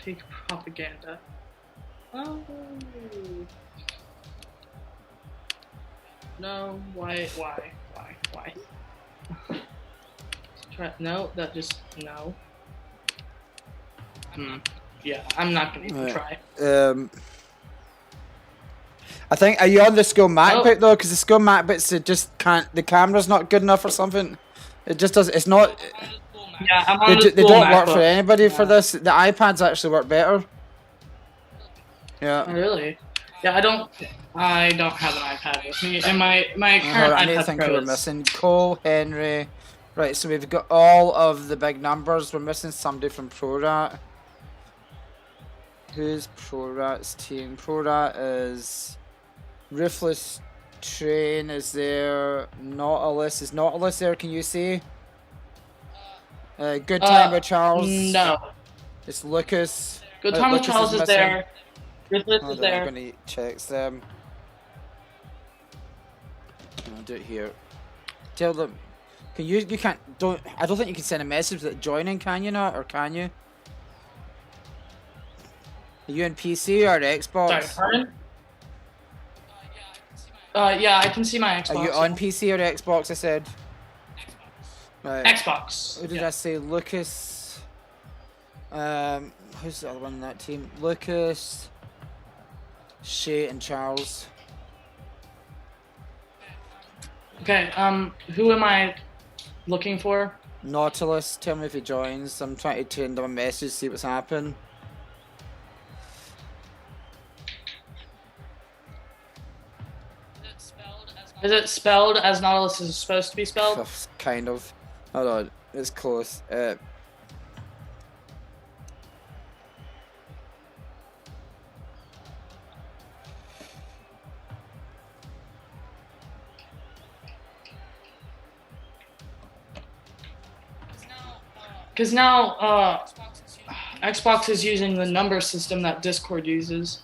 fake propaganda. Oh. No, why? Try, no, that just, no. Yeah, I'm not gonna even try. I think, are you on the school MacBook though? Because the school MacBooks, it just can't, the camera's not good enough or something. It just doesn't, it's not. Yeah, I'm on the school They don't MacBook. work for anybody for this. The iPads actually work better. Yeah. Oh, really? Yeah, I don't have an iPad with me, and my current iPad Pro we're missing Cole, Henry. Right, so we've got all of the big numbers. We're missing somebody from ProRat. Who's ProRat's team? ProRat is Ruthless Train is there. Nautilus. Is Nautilus there? Can you see? Good Time with Charles. No. It's Lucas. Good Time with Charles is there. Ruthless is there. I'm gonna check them. I'll do it here. Tell them. Can you can't don't I don't think you can send a message that joining, can you not? Or can you? Are you on PC or Xbox? Sorry, pardon? Yeah, I can see my Xbox. Are you on PC or Xbox? I said. Right. Xbox. Who did I say? Lucas. Who's the other one in that team? Lucas, Shay, and Charles. Okay. Who am I looking for? Nautilus. Tell me if he joins. I'm trying to send him a message, see what's happened. Is it spelled as Nautilus is supposed to be spelled? Kind of. Hold on, it's close. Because now, Xbox is using the number system that Discord uses.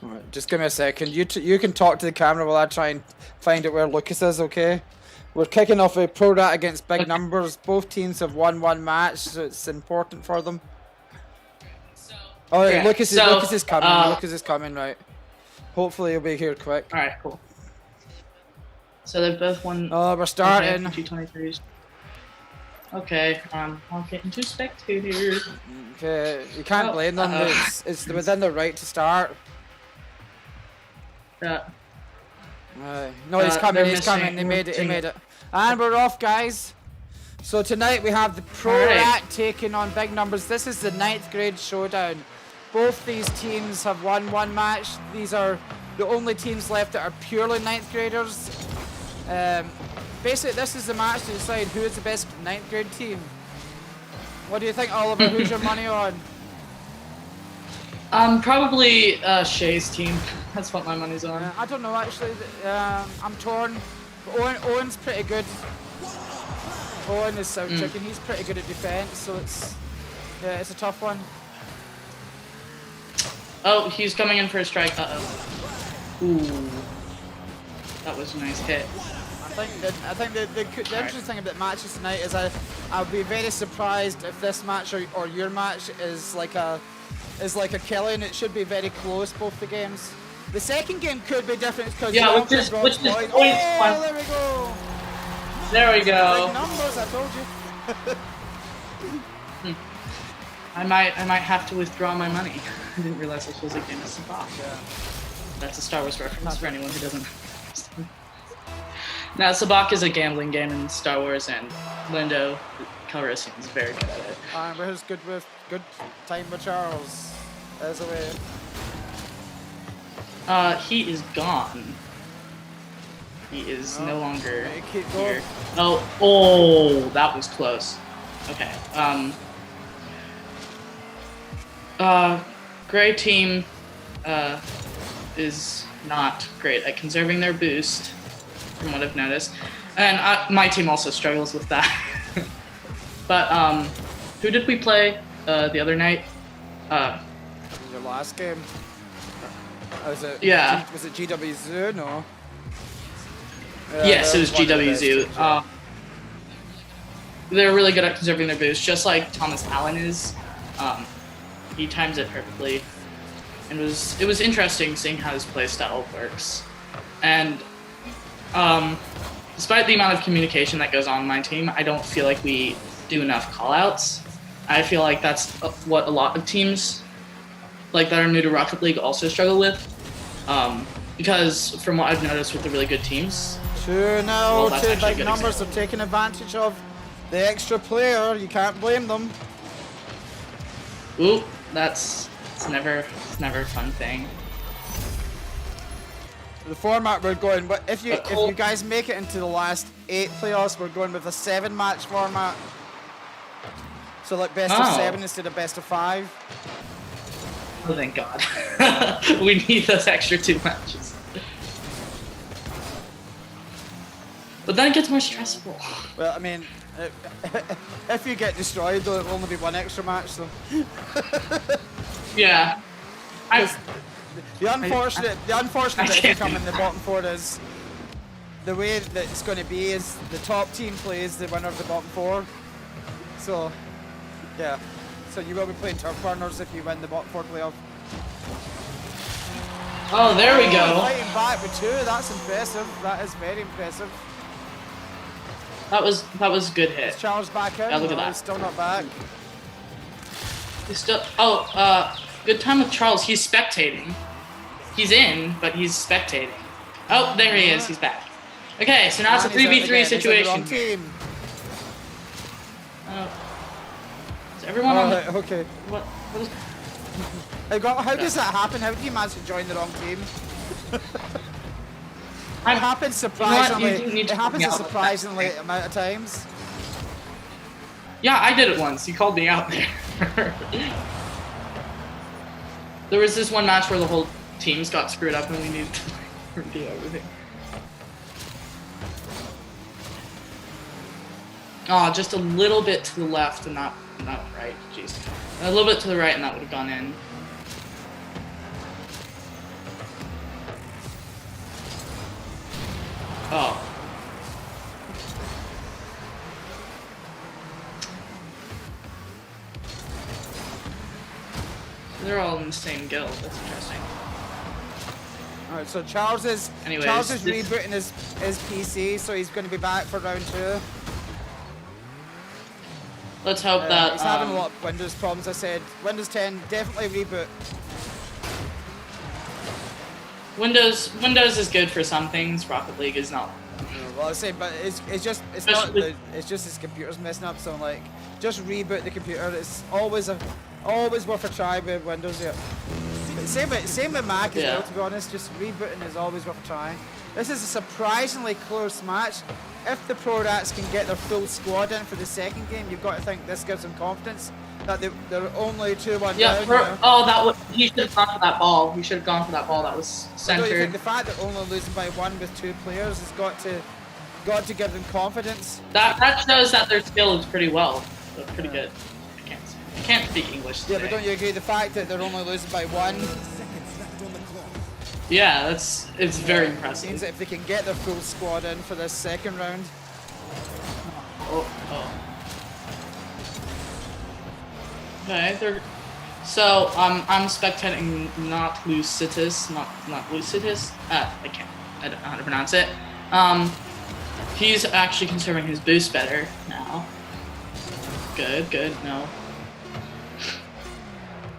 Alright, just give me a second. You can talk to the camera while I try and find out where Lucas is, okay? We're kicking off a ProRat against big numbers. Both teams have won one match, so it's important for them. Alright, Lucas is coming. Lucas is coming, right. Hopefully he'll be here quick. Alright, cool. So they've both won. Oh, we're starting. G23s. Okay, I'll get into spectators. Okay, you can't blame them. It's within their right to start. No, he's coming. He made it. And we're off, guys. So tonight we have the ProRat taking on big numbers. This is the 9th grade showdown. Both these teams have won one match. These are the only teams left that are purely 9th graders. Basically, this is the match to decide who is the best 9th grade team. What do you think, Oliver? Who's your money on? Probably Shay's team. That's what my money's on. I don't know, actually. I'm torn. Owen's pretty good. Owen is South Chicken. He's pretty good at defense, so it's a tough one. Oh, he's coming in for a strike. Ooh, that was a nice hit. I think the interesting thing about matches tonight is I'll be very surprised if this match or your match is like a killing. It should be very close, both the games. The second game could be different because which is points. Oh, there we go. There we go. Big numbers, I told you. I might have to withdraw my money. I didn't realize this was a game of Sabak. Yeah. That's a Star Wars reference for anyone who doesn't understand. Now, Sabak is a gambling game in Star Wars, and Lindo Calrissian is very good at it. And where's good time with Charles? There's a way. He is gone. He is no longer keep here. Oh, that was close. Okay. Gray team is not great at conserving their boost, from what I've noticed, and my team also struggles with that. But who did we play the other night? Your last game. Was it GW Zoo? No. Yes, it was GW Zoo. they're really good at conserving their boost, just like Thomas Allen is. He times it perfectly. It was interesting seeing how his playstyle works. And despite the amount of communication that goes on my team, I don't feel like we do enough callouts. I feel like that's what a lot of teams like that are new to Rocket League also struggle with. Because from what I've noticed with the really good teams, 2-0 to big numbers. They're taking advantage of the extra player. You can't blame them. Ooh, it's never a fun thing. The format we're going, but if you guys make it into the last 8 playoffs, we're going with a 7-match format. So like best of 7 instead of best of 5. Oh, thank God. We need those extra 2 matches. But then it gets more stressful. Well, I mean, if you get destroyed, there'll only be 1 extra match, so. Yeah. The unfortunate that can come in the bottom 4 is the way that it's going to be is the top team plays the winner of the bottom 4. So, yeah. So you will be playing turf burners if you win the bottom 4 playoff. Oh, there we go. Fighting back with 2. That's impressive. That is very impressive. That was a good hit. Is Charles back in? Yeah, look at that. He's still not back. He's still. Oh, good time with Charles. He's spectating. He's in, but he's spectating. Oh, there he is. He's back. Okay, so now it's a 3v3 situation. Is everyone on? Okay. What is? How does that happen? How do you manage to join the wrong team? It happens surprisingly. It happens a surprisingly amount of times. Yeah, I did it once. You called me out there. There was this one match where the whole teams got screwed up and we needed to redo everything. Oh, just a little bit to the left and not right. Jeez. A little bit to the right and that would have gone in. Oh. They're all in the same guild. That's interesting. Alright, so Charles is rebooting his PC, so he's going to be back for round 2. Let's hope that he's having a lot of Windows problems. I said Windows 10 definitely reboot. Windows is good for some things. Rocket League is not. Well, I say, but it's just his computer's messing up. So like, just reboot the computer. It's always worth a try with Windows. Yeah. Same with Mac as well. To be honest, just rebooting is always worth a try. This is a surprisingly close match. If the Pro Rats can get their full squad in for the second game, you've got to think this gives them confidence that they're only 2-1 down. He should have gone for that ball. He should have gone for that ball that was centered. Don't you think the fact that only losing by 1 with 2 players has got to give them confidence? That shows that their skill is pretty well. So pretty good. I can't speak English today. Yeah, but don't you agree the fact that they're only losing by 1? Yeah, it's very impressive. Means that if they can get their full squad in for this second round. Okay, so I'm spectating not Lucitus. I don't know how to pronounce it. He's actually conserving his boost better now. Good, no.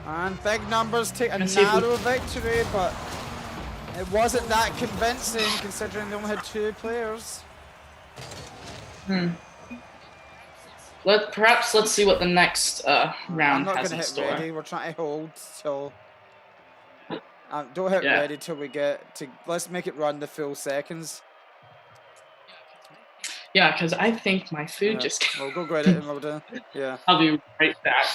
And big numbers take a narrow victory, but it wasn't that convincing considering they only had 2 players. Perhaps let's see what the next round has in store. I'm not going to hit ready. We're trying to hold till. Don't hit ready till we get to. Let's make it run the full seconds. Yeah, because I think my food just. We'll go grab it and we'll do. Yeah. I'll be right back.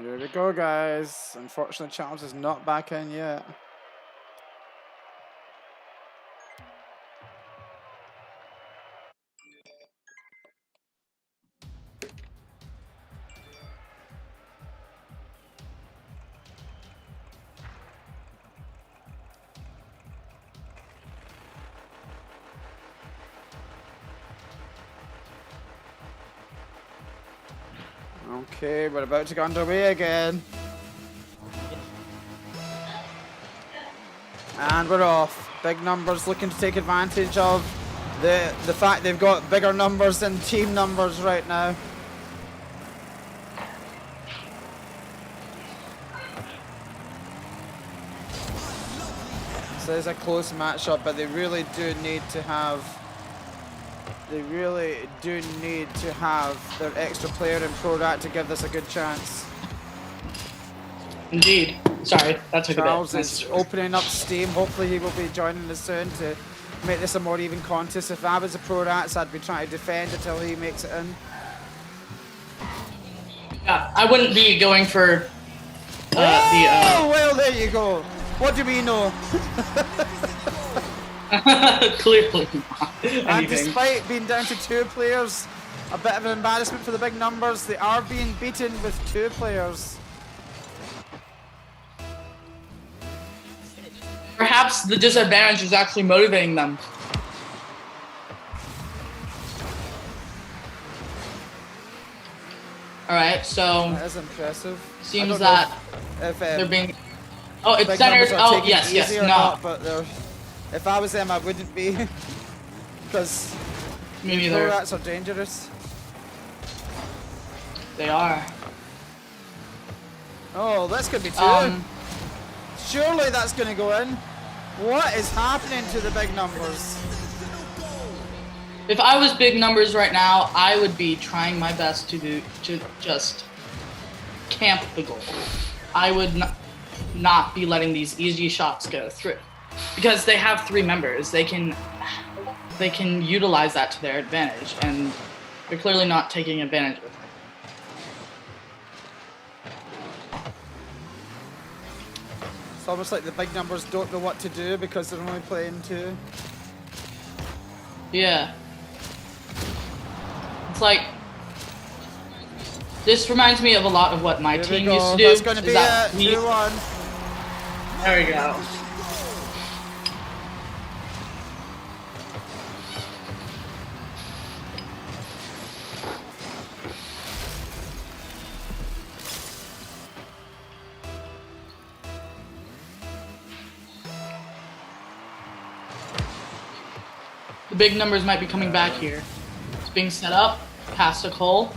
Here we go, guys. Unfortunately, Charles is not back in yet. Okay, we're about to get underway again. And we're off. Big numbers looking to take advantage of the fact they've got bigger numbers than team numbers right now. So it's a close matchup, but they really do need to have their extra player in Porter-Gaud to give this a good chance. Indeed. Sorry, that took Charles a bit. is opening up steam. Hopefully he will be joining us soon to make this a more even contest. If I was a Porter-Gaud, I'd be trying to defend until he makes it in. Yeah, I wouldn't be going for Oh, well, there you go. What do we know? clearly not And anything. despite being down to 2 players, a bit of an embarrassment for the big numbers, they are being beaten with 2 players. Perhaps the disadvantage is actually motivating them. Alright, so That is impressive. seems that if they're being... Oh, it's big centered. numbers are Oh, taking yes, it yes, easy no. or not, but if I was them, I wouldn't be. Because Me neither. Porter-Gauds are dangerous. They are. Oh, that's going to be 2. Surely that's going to go in. What is happening to the big numbers? If I was big numbers right now, I would be trying my best to just camp the goal. I would not be letting these easy shots go through, because they have 3 members. They can utilize that to their advantage, and they're clearly not taking advantage of it. It's almost like the big numbers don't know what to do because they're only playing 2. Yeah. It's like, this reminds me of a lot of what my team used to do. That's going to be it. 2-1. There we go. The big numbers might be coming back here. It's being set up, past a Cole,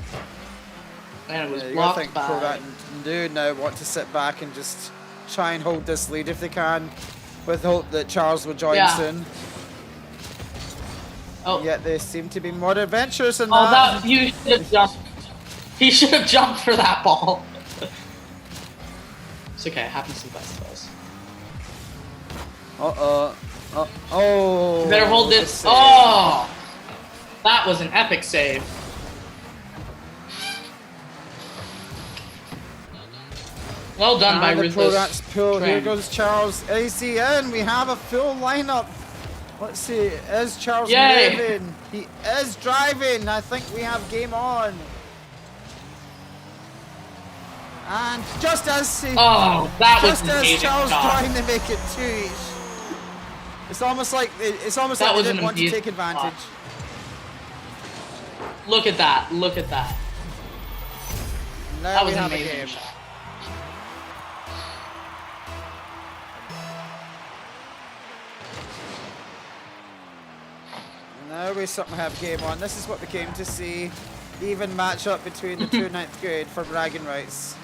and it was blocked by... Porter-Gaud do now want to sit back and just try and hold this lead if they can, with hope that Charles will join soon. Oh. Yet they seem to be more adventurous than that. You should have jumped. He should have jumped for that ball. It's okay, it happens to the best of us. Oh. You better hold this. Oh! That was an epic save. Well done by Ruthless. Here goes Charles. ACN, we have a full lineup. Let's see, is Charles moving? He is driving. I think we have game on. And just as Charles trying to make it 2 each. It's almost like they didn't want to take advantage. Look at that! Look at that! Now That was we an have a amazing game. shot. Now we certainly have game on. This is what we came to see. Even matchup between the 2 9th grade for bragging rights.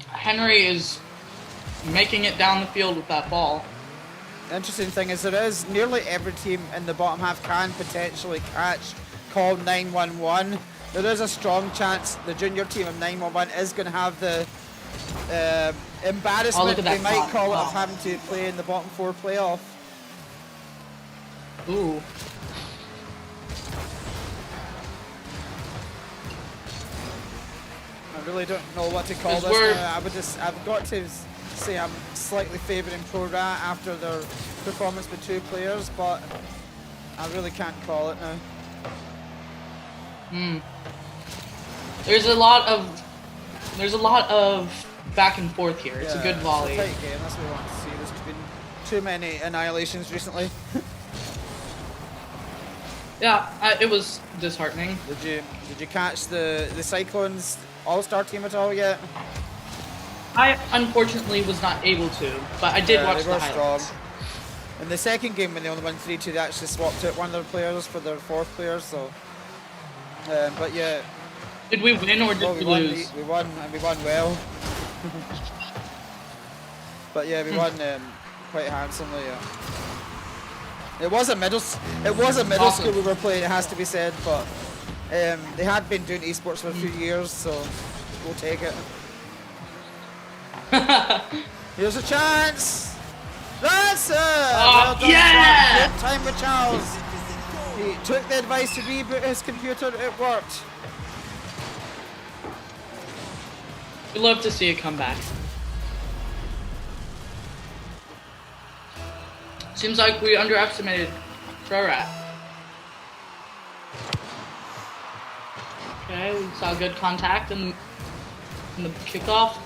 Henry is making it down the field with that ball. The interesting thing is there is nearly every team in the bottom half can potentially catch call 911. There is a strong chance the junior team of 911 is going to have the embarrassment they might call it of having to play in the bottom 4 playoff. Ooh. really don't know what to call this now. I've got to say I'm slightly favouring Porter-Gaud after their performance with 2 players, but I really can't call it now. There's a lot of back and forth here. It's a good volley. It's a tight game. That's what we want to see. There's been too many annihilations recently. Yeah, it was disheartening. Did you catch the Cyclones All-Star team at all yet? I unfortunately was not able to, but I did watch the highlights. Strong. In the second game, when they only won 3-2, they actually swapped out one of their players for their 4th player. So, but yeah. Did we win or did we lose? We won, and we won well. But yeah, we won quite handsomely. Yeah. It was a middle school we were playing. It has to be said, but they had been doing esports for a few years, so we'll take it. Here's a chance. That's it. Well done, yeah! Good time with Charles. He took the advice to reboot his computer. It worked. We'd love to see it come back. Seems like we underestimated Trorat. Okay, we saw good contact in the kickoff.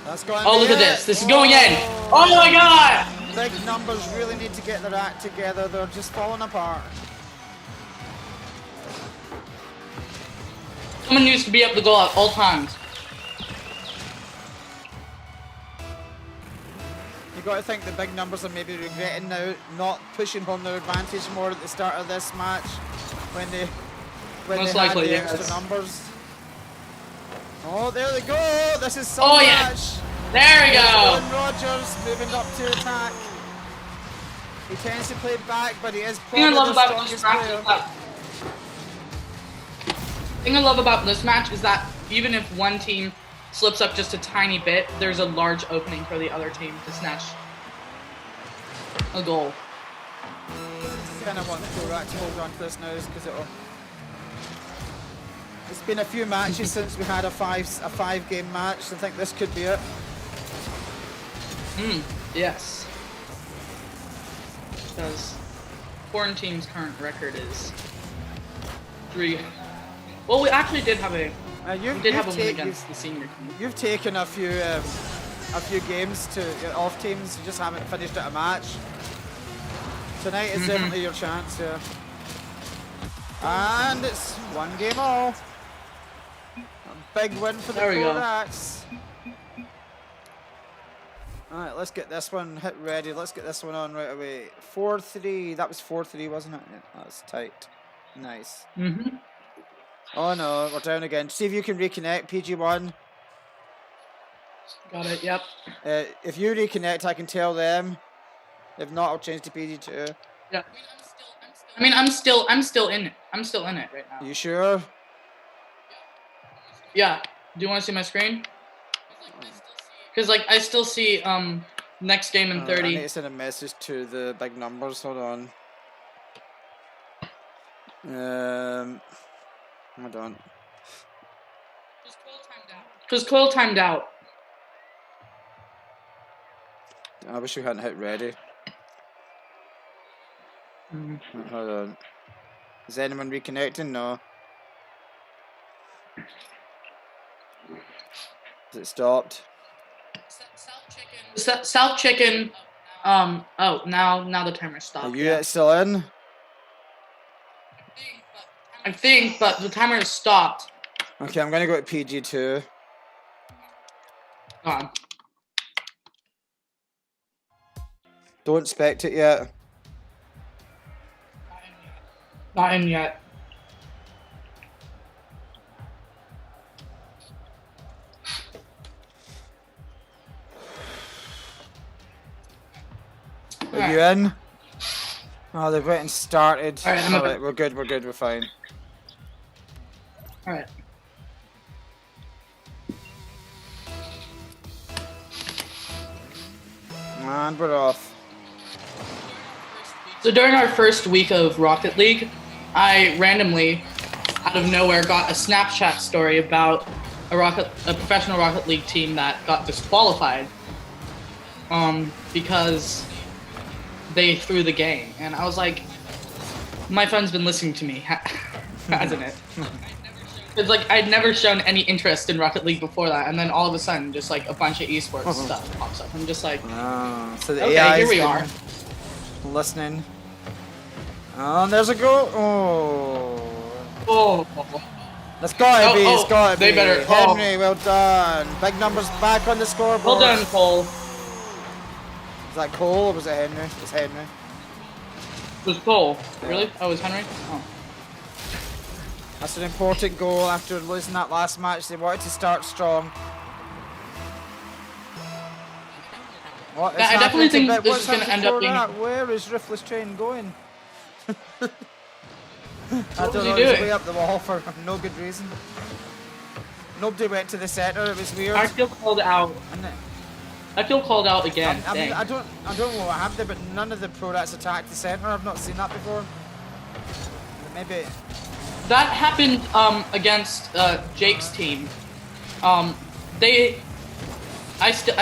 That's going. Oh, look at this! This is going in! Oh my God! Big numbers really need to get their act together. They're just falling apart. Someone needs to be up the goal at all times. You got to think the big numbers are maybe regretting now not pushing home their advantage more at the start of this match when they Most had likely, the yes. extra numbers. Oh, there they go! This is so Oh, much. yeah. There we go! Rogers moving up to attack. He tends to play back, but he is The probably the strongest player. thing I love about this match is that even if one team slips up just a tiny bit, there's a large opening for the other team to snatch a goal. Kind of want to go back to hold on to this now because it's been a few matches since we had a five game match. So I think this could be it. Yes. Because Quarantine's current record is 3. Well, we actually did have a win against the senior team. You've taken a few games to off teams. You just haven't finished at a match. Tonight is definitely your chance, yeah. And it's 1 game all. A big win for the Porter-Gauds. Alright, let's get this one hit ready. Let's get this one on right away. 4-3. That was 4-3, wasn't it? Yeah, that's tight. Nice. Oh no, we're down again. See if you can reconnect, PG1. Got it, yep. If you reconnect, I can tell them. If not, I'll change to PG2. Yeah. I mean, I'm still in it. I'm still in it right now. You sure? Yeah. Do you want to see my screen? Because like I still see next game in 30. I need to send a message to the big numbers. Hold on. Hold on. Because Quill timed out. I wish we hadn't hit ready. Hold on. Is anyone reconnecting? No. Is it stopped? South Chicken. Oh, now the timer stopped. Are you still in? I think, but the timer has stopped. Okay, I'm gonna go to PG2. Go on. Don't spect it yet. Not in yet. Are you in? Oh, they've went and started. Alright, we're good, we're fine. Alright. And we're off. So during our first week of Rocket League, I randomly, out of nowhere, got a Snapchat story about a professional Rocket League team that got disqualified because they threw the game, and I was like, my friend's been listening to me, hasn't it? It's like I'd never shown any interest in Rocket League before that, and then all of a sudden, just like a bunch of esports stuff pops up. I'm just like, so the okay, AI here we are. Listening. Oh, and there's a goal. Oh. That's gotta be. It's gotta they be. Better. Henry, well done. Big numbers back on the scoreboard. Well done, Cole. Was that Cole or was it Henry? It was Henry. It was Cole. Really? Oh, it was Henry? Oh. That's an important goal after losing that last match. They wanted to start strong. What is I definitely think this is going to end up being... Where is Ruthless Train going? I What don't was he know, doing? he's way up the wall for no good reason. Nobody went to the center, it was weird. I feel called out. I feel called out again. I don't know what happened there, but none of the pro rats attacked the center. I've not seen that before. But maybe... That happened against Jake's team. I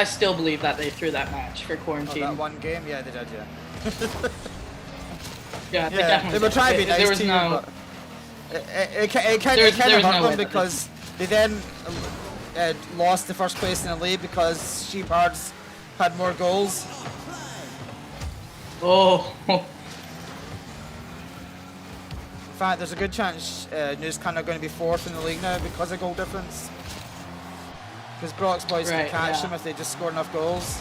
still believe that they threw that match for quarantine. Oh, that one game? Yeah, they did, yeah. Yeah, they were trying to be nice there was to you, no... but it kind of hurt them because they then lost the first place in the league because Sheephards had more goals. Oh. In fact, there's a good chance News kind of going to be fourth in the league now because of goal difference. Because Brock's boys can catch them if they just score enough goals.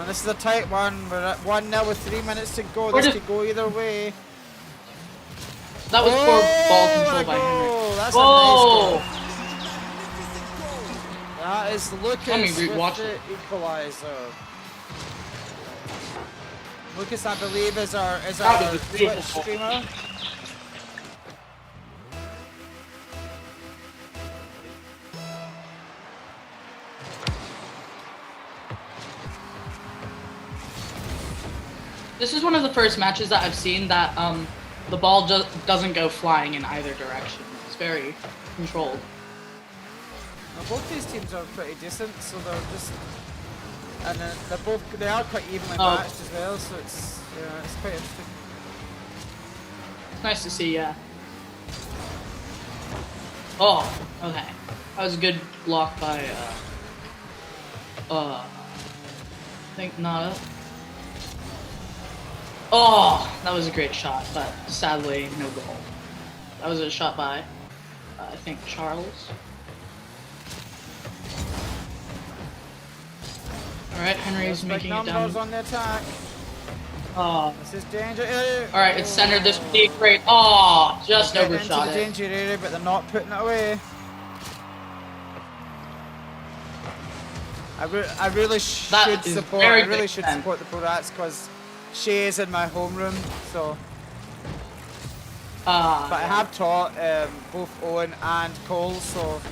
This is a tight one. We're at 1-0 with 3 minutes to go. This could go either way. That was poor ball control by Henry. That's a nice goal. That is Lucas with the equalizer. Lucas, I believe, is our Twitch streamer. This is one of the first matches that I've seen that the ball doesn't go flying in either direction. It's very controlled. Now, both these teams are pretty decent, so they're just, and they are quite evenly matched as well. So it's quite interesting. It's nice to see, yeah. Oh, okay. That was a good block by I think Nada. Oh, that was a great shot, but sadly, no goal. That was a shot by, I think, Charles. Alright, Henry's making it down. On the attack. Oh. This is danger. Alright, it's centered. This would be great. Oh, just overshot into the danger area, but they're not putting it away. I really should support the Pro Rats because Shay is in my homeroom, so. But I have taught both Owen and Cole, so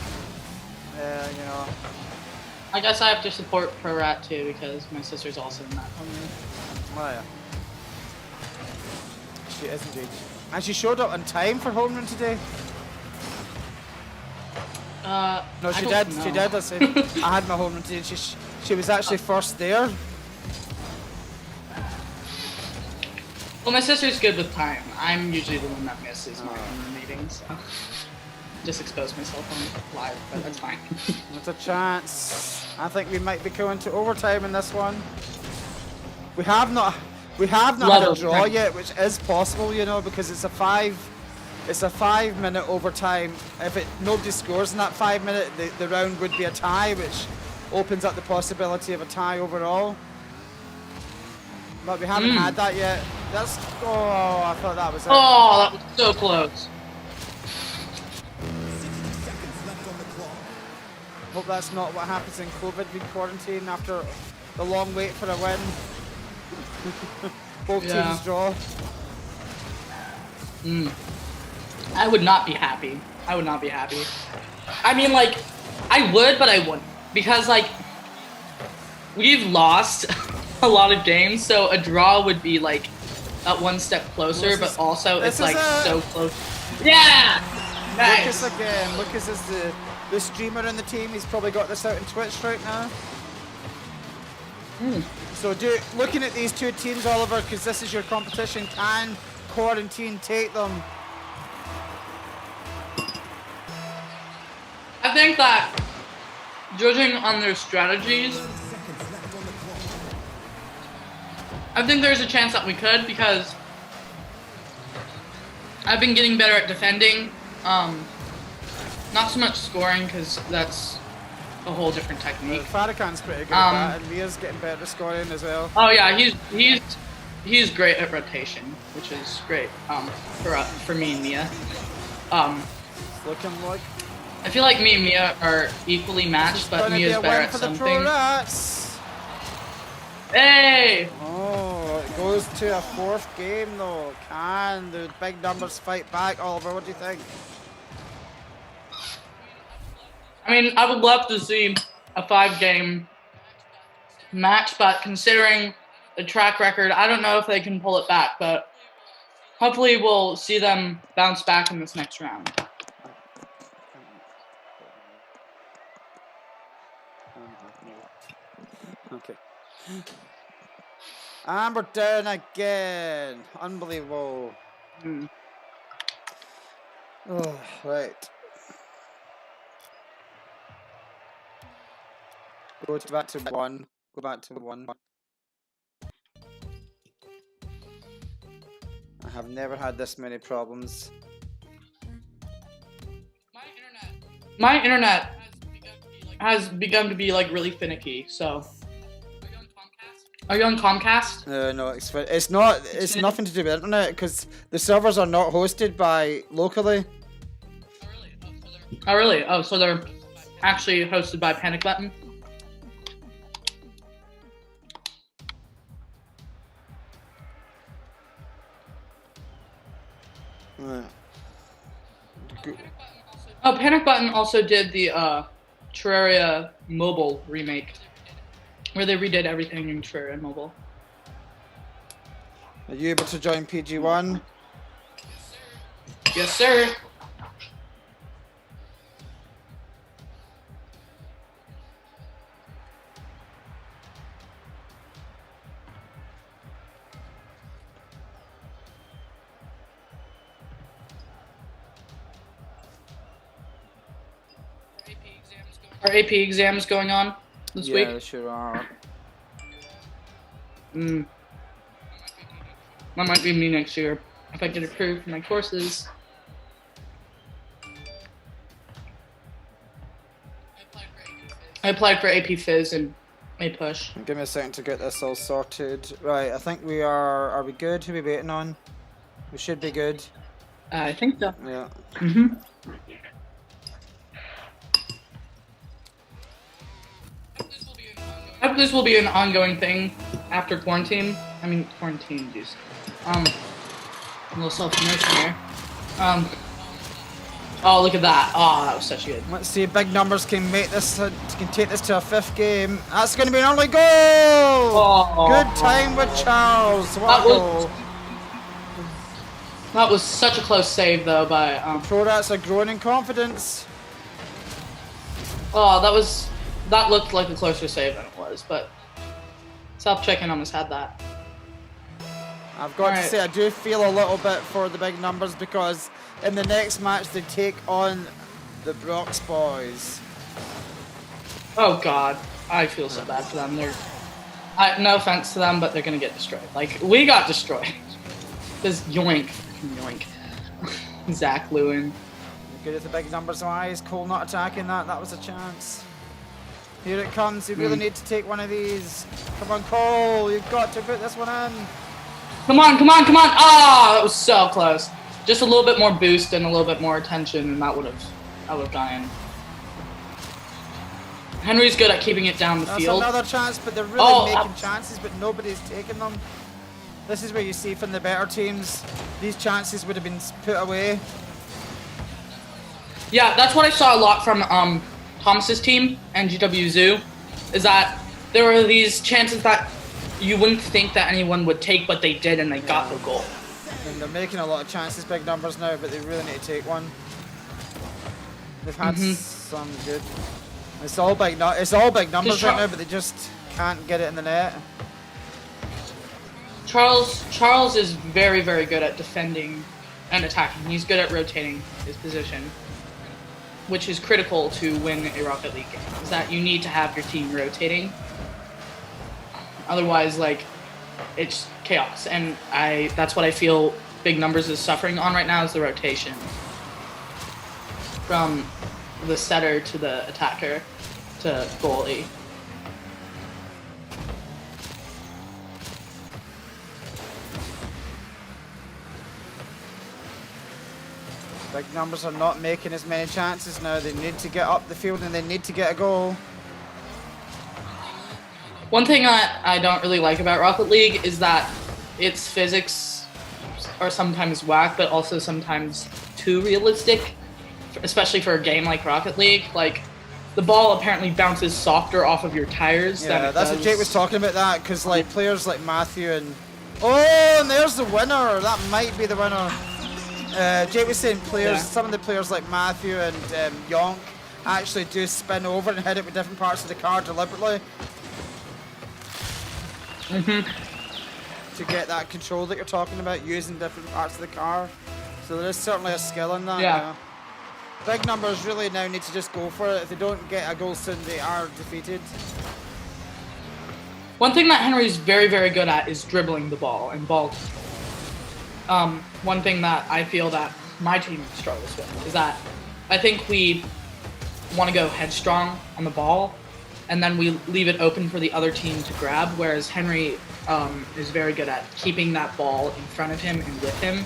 you know. I guess I have to support Pro Rat too because my sister's also in that homeroom. Oh yeah. She is indeed. And she showed up on time for homeroom today. No, she did. She did. I said I had my homeroom today. She was actually first there. Well, my sister's good with time. I'm usually the one that misses my own meetings, so just expose myself on live, but that's fine. There's a chance. I think we might be going to overtime in this one. We have not had a draw yet, which is possible, you know, because it's a 5-minute overtime. If nobody scores in that 5 minute, the round would be a tie, which opens up the possibility of a tie overall. But we haven't had that yet. I thought that was it. Oh, that was so close. Hope that's not what happens in COVID quarantine after the long wait for a win. Both teams draw. I would not be happy. I would not be happy. I mean, like, I would, but I wouldn't. Because, like, we've lost a lot of games, so a draw would be, like, one step closer, but also it's, like, so close. Yeah! Nice! Lucas again. Lucas is the streamer in the team. He's probably got this out on Twitch right now. So looking at these two teams, Oliver, because this is your competition, can Quarantine take them? I think that, judging on their strategies, I think there's a chance that we could, because I've been getting better at defending. Not so much scoring, because that's a whole different technique. Farrakhan's pretty good at that, and Mia's getting better at scoring as well. Oh yeah, he's great at rotation, which is great for me and Mia. Looking like I feel like me and Mia are equally matched, but Mia's better at some things. Hey! Oh, it goes to a fourth game though. Can the big numbers fight back, Oliver? What do you think? I mean, I would love to see a 5-game match, but considering the track record, I don't know if they can pull it back, but hopefully we'll see them bounce back in this next round. Okay. And we're down again. Unbelievable. Oh, right. Go back to 1. Go back to 1. I have never had this many problems. My internet has begun to be like really finicky, so. Are you on Comcast? No, it's not. It's nothing to do with internet because the servers are not hosted by locally. Oh really? Oh, so they're actually hosted by Panic Button? Oh, Panic Button also did the Terraria mobile remake, where they redid everything in Terraria mobile. Are you able to join PG1? Yes, sir. Are AP exams going on this week? Yeah, they sure are. That might be me next year if I get approved for my courses. I applied for AP Phys and May Push. Give me a second to get this all sorted. Right, I think we are. Are we good? Who are we waiting on? We should be good. I think so. Yeah. I hope this will be an ongoing thing after quarantine. I mean, quarantine, jeez. A little self-promotion there. Oh, look at that. Oh, that was such good. Let's see if big numbers can make this, can take this to a 5th game. That's going to be an early goal! Oh, good time with Charles. What a goal. That was such a close save, though, by... Pro-Rats are growing in confidence. Oh, that looked like a closer save than it was, but self-checking almost had that. I've got to say, I do feel a little bit for the big numbers because in the next match they take on the Brox boys. Oh God, I feel so bad for them. No offense to them, but they're gonna get destroyed. Like we got destroyed. This yoink. Zach Lewin. Good at the big numbers wise. Cole not attacking that. That was a chance. Here it comes. You really need to take one of these. Come on, Cole. You've got to put this one in. Come on, come on, come on. Ah, that was so close. Just a little bit more boost and a little bit more attention, and that would have gone in. Henry's good at keeping it down the field. That's another chance, but they're really making chances, but nobody's taking them. This is where you see from the better teams, these chances would have been put away. Yeah, that's what I saw a lot from Thomas's team and GW Zoo, is that there were these chances that you wouldn't think that anyone would take, but they did, and they got the goal. they're making a lot of chances, big numbers now, but they really need to take one. They've had some good. It's all big numbers right now, but they just can't get it in the net. Charles is very, very good at defending and attacking. He's good at rotating his position, which is critical to win a Rocket League game. Is that you need to have your team rotating. Otherwise, like, it's chaos. And that's what I feel big numbers is suffering on right now, is the rotation. From the setter to the attacker to goalie. Big numbers are not making as many chances now. They need to get up the field and they need to get a goal. One thing I don't really like about Rocket League is that its physics are sometimes whack, but also sometimes too realistic, especially for a game like Rocket League. Like, the ball apparently bounces softer off of your tires than it that's does. what Jake was talking about, that, because like players like Matthew and... Oh, and there's the winner! That might be the winner. Jake was saying some of the players like Matthew and Yonk actually do spin over and hit it with different parts of the car deliberately. To get that control that you're talking about, using different parts of the car. So there is certainly a skill in that. Yeah. Big numbers really now need to just go for it. If they don't get a goal soon, they are defeated. One thing that Henry's very, very good at is dribbling the ball and ball. One thing that I feel that my team struggles with is that I think we want to go headstrong on the ball, and then we leave it open for the other team to grab, whereas Henry is very good at keeping that ball in front of him and with him.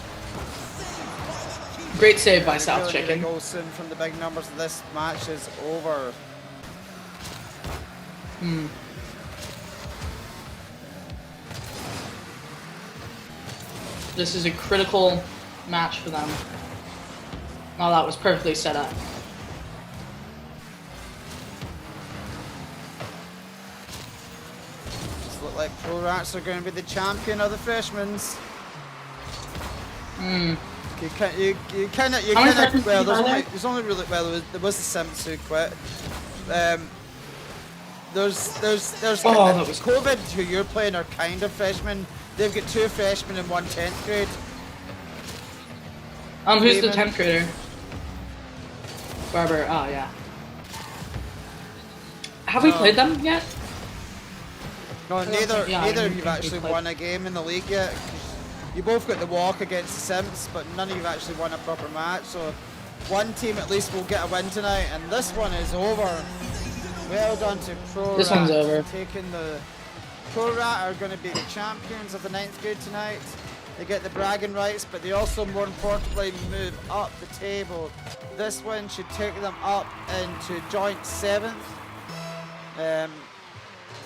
Great save by South Chicken. Goal soon from the big numbers. This match is over. This is a critical match for them. Oh, that was perfectly set up. Just look like Pro Rats are going to be the champion of the freshmen. You kind of well. There's only really there was the Simps who quit. There's that was COVID who you're playing are kind of freshmen. They've got 2 freshmen and 1 10th grade. Who's the 10th grader? Barber. Oh yeah. Have we played them yet? No, neither of you've actually won a game in the league yet. You both got the walk against the Simps, but none of you've actually won a proper match. So one team at least will get a win tonight, and this one is over. Well done to Pro This Rat, one's over. Taking the Pro Rat are going to be the champions of the 9th grade tonight. They get the bragging rights, but they also, more importantly, move up the table. This win should take them up into joint 7th.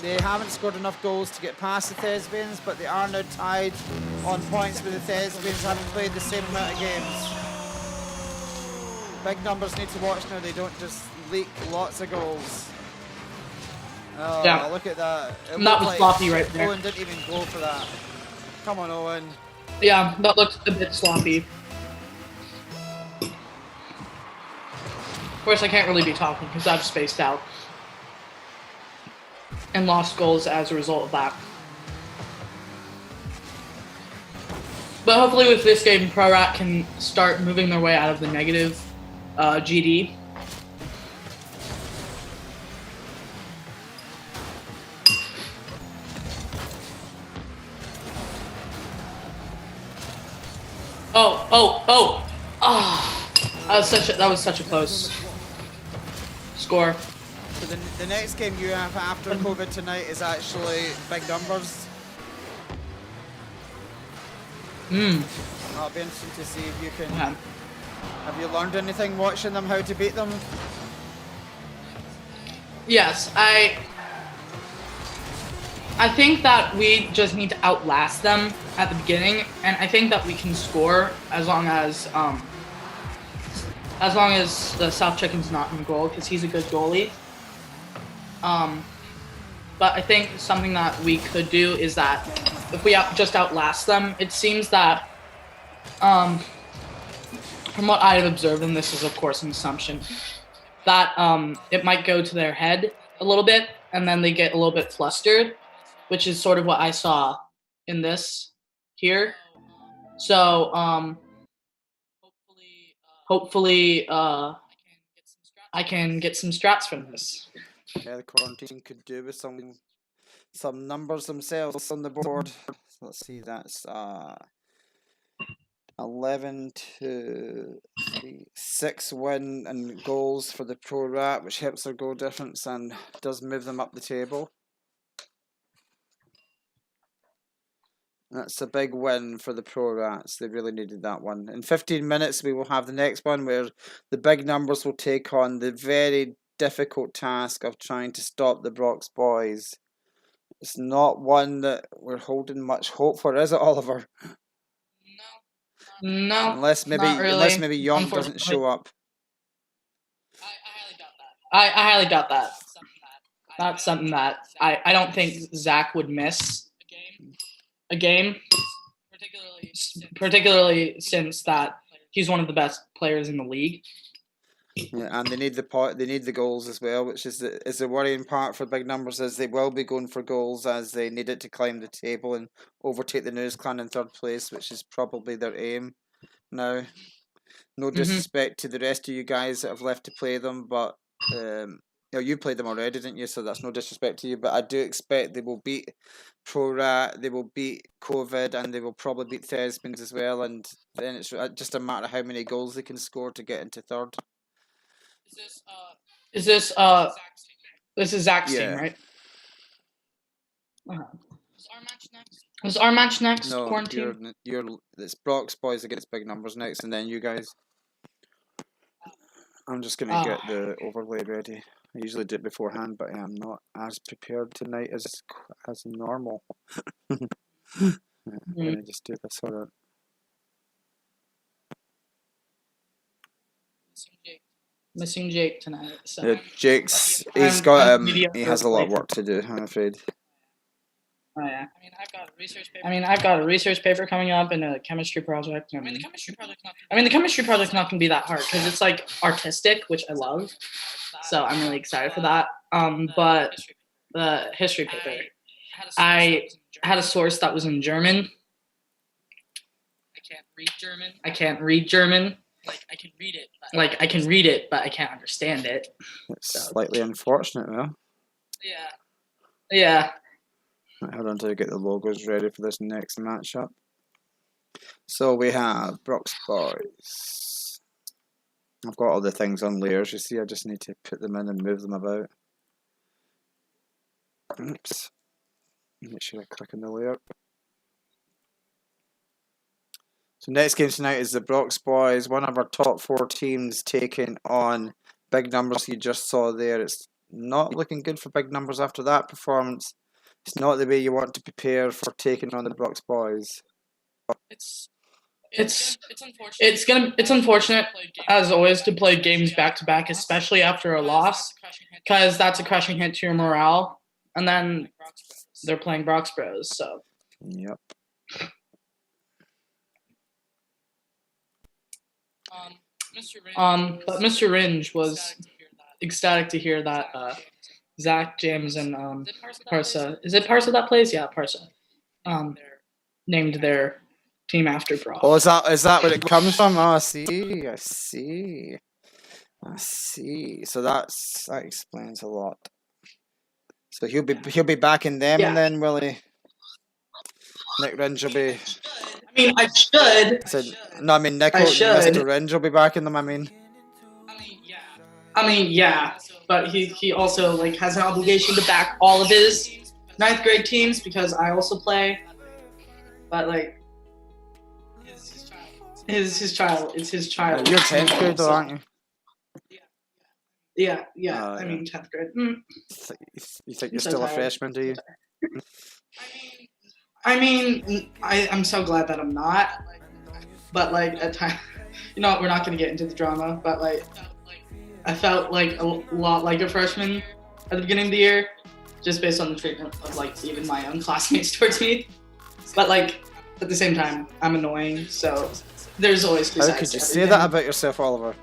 They haven't scored enough goals to get past the Thespians, but they are now tied on points with the Thespians, having played the same amount of games. Big numbers need to watch now, they don't just leak lots of goals. Oh, yeah. Look at that. That was sloppy right there. Owen didn't even go for that. Come on, Owen. Yeah, that looked a bit sloppy. Of course, I can't really be talking because I've spaced out. And lost goals as a result of that. But hopefully with this game, Pro Rat can start moving their way out of the negative GD. That was such a close score. So the next game you have after COVID tonight is actually big numbers. That'll be interesting to see if you can. Have you learned anything watching them, how to beat them? Yes, I think that we just need to outlast them at the beginning, and I think that we can score as long as the South Chicken's not in goal, because he's a good goalie. But I think something that we could do is that if we just outlast them, it seems that from what I have observed, and this is of course an assumption, that it might go to their head a little bit, and then they get a little bit flustered, which is sort of what I saw in this here. So hopefully I can get some strats from this. Yeah, the quarantine could do with some numbers themselves on the board. So let's see, that's 11 to 6 win and goals for the Pro Rat, which helps their goal difference and does move them up the table. That's a big win for the Pro Rats. They really needed that one. In 15 minutes, we will have the next one where the big numbers will take on the very difficult task of trying to stop the Brox boys. It's not one that we're holding much hope for, is it, Oliver? No, unless maybe Young doesn't show up. I highly doubt that. That's something that I don't think Zach would miss a game, particularly since that he's one of the best players in the league. Yeah, and they need the goals as well, which is the worrying part for big numbers, is they will be going for goals as they need it to climb the table and overtake the News Clan in third place, which is probably their aim now. No disrespect to the rest of you guys that have left to play them, but you played them already, didn't you? So that's no disrespect to you, but I do expect they will beat Pro Rat, they will beat COVID, and they will probably beat Thespians as well, and then it's just a matter of how many goals they can score to get into third. This is Zach's team, right? Is our match next? No, quarantine? it's Brox boys against big numbers next, and then you guys. I'm just gonna get the overlay ready. I usually do it beforehand, but I am not as prepared tonight as normal. I'm gonna just do this sort of. Missing Jake tonight. So. Yeah, Jake's he has a lot of work to do, I'm afraid. Oh yeah. I mean, I've got a research paper coming up and a chemistry project. The chemistry project's not gonna be that hard because it's like artistic, which I love. So I'm really excited for that. But the history paper, I had a source that was in German. I can't read German. I can read it, but I can't understand it. It's slightly unfortunate, though. Yeah. Hold on till I get the logos ready for this next matchup. So we have Brox boys. I've got all the things on layers, you see, I just need to put them in and move them about. Oops. Make sure I click on the layer. So next game tonight is the Brox boys, one of our top 4 teams taking on big numbers you just saw there. It's not looking good for big numbers after that performance. It's not the way you want to prepare for taking on the Brox boys. It's unfortunate as always to play games back to back, especially after a loss, because that's a crushing hit to your morale. And then they're playing Brox Bros. So. Yep. But Mr. Ringe was ecstatic to hear that Zach, James, and Parsa. Is it Parsa that plays? Yeah, Parsa. Named their team after Brock. Oh, is that where it comes from? Oh, I see. So that explains a lot. So he'll be backing them, yeah. And then will he? Nick Ringe will be. I mean, I should. Mr. Ringe will be backing them. I mean, yeah, but he also has an obligation to back all of his 9th grade teams because I also play. But it's his child. You're 10th grade, though, aren't you? Yeah. I mean 10th grade. You think you're still a freshman, do you? I'm so glad that I'm not. But at times, we're not going to get into the drama. But I felt a lot like a freshman at the beginning of the year, just based on the treatment of even my own classmates towards me. But at the same time, I'm annoying, so There's always two sides. How could you say that about yourself, Oliver?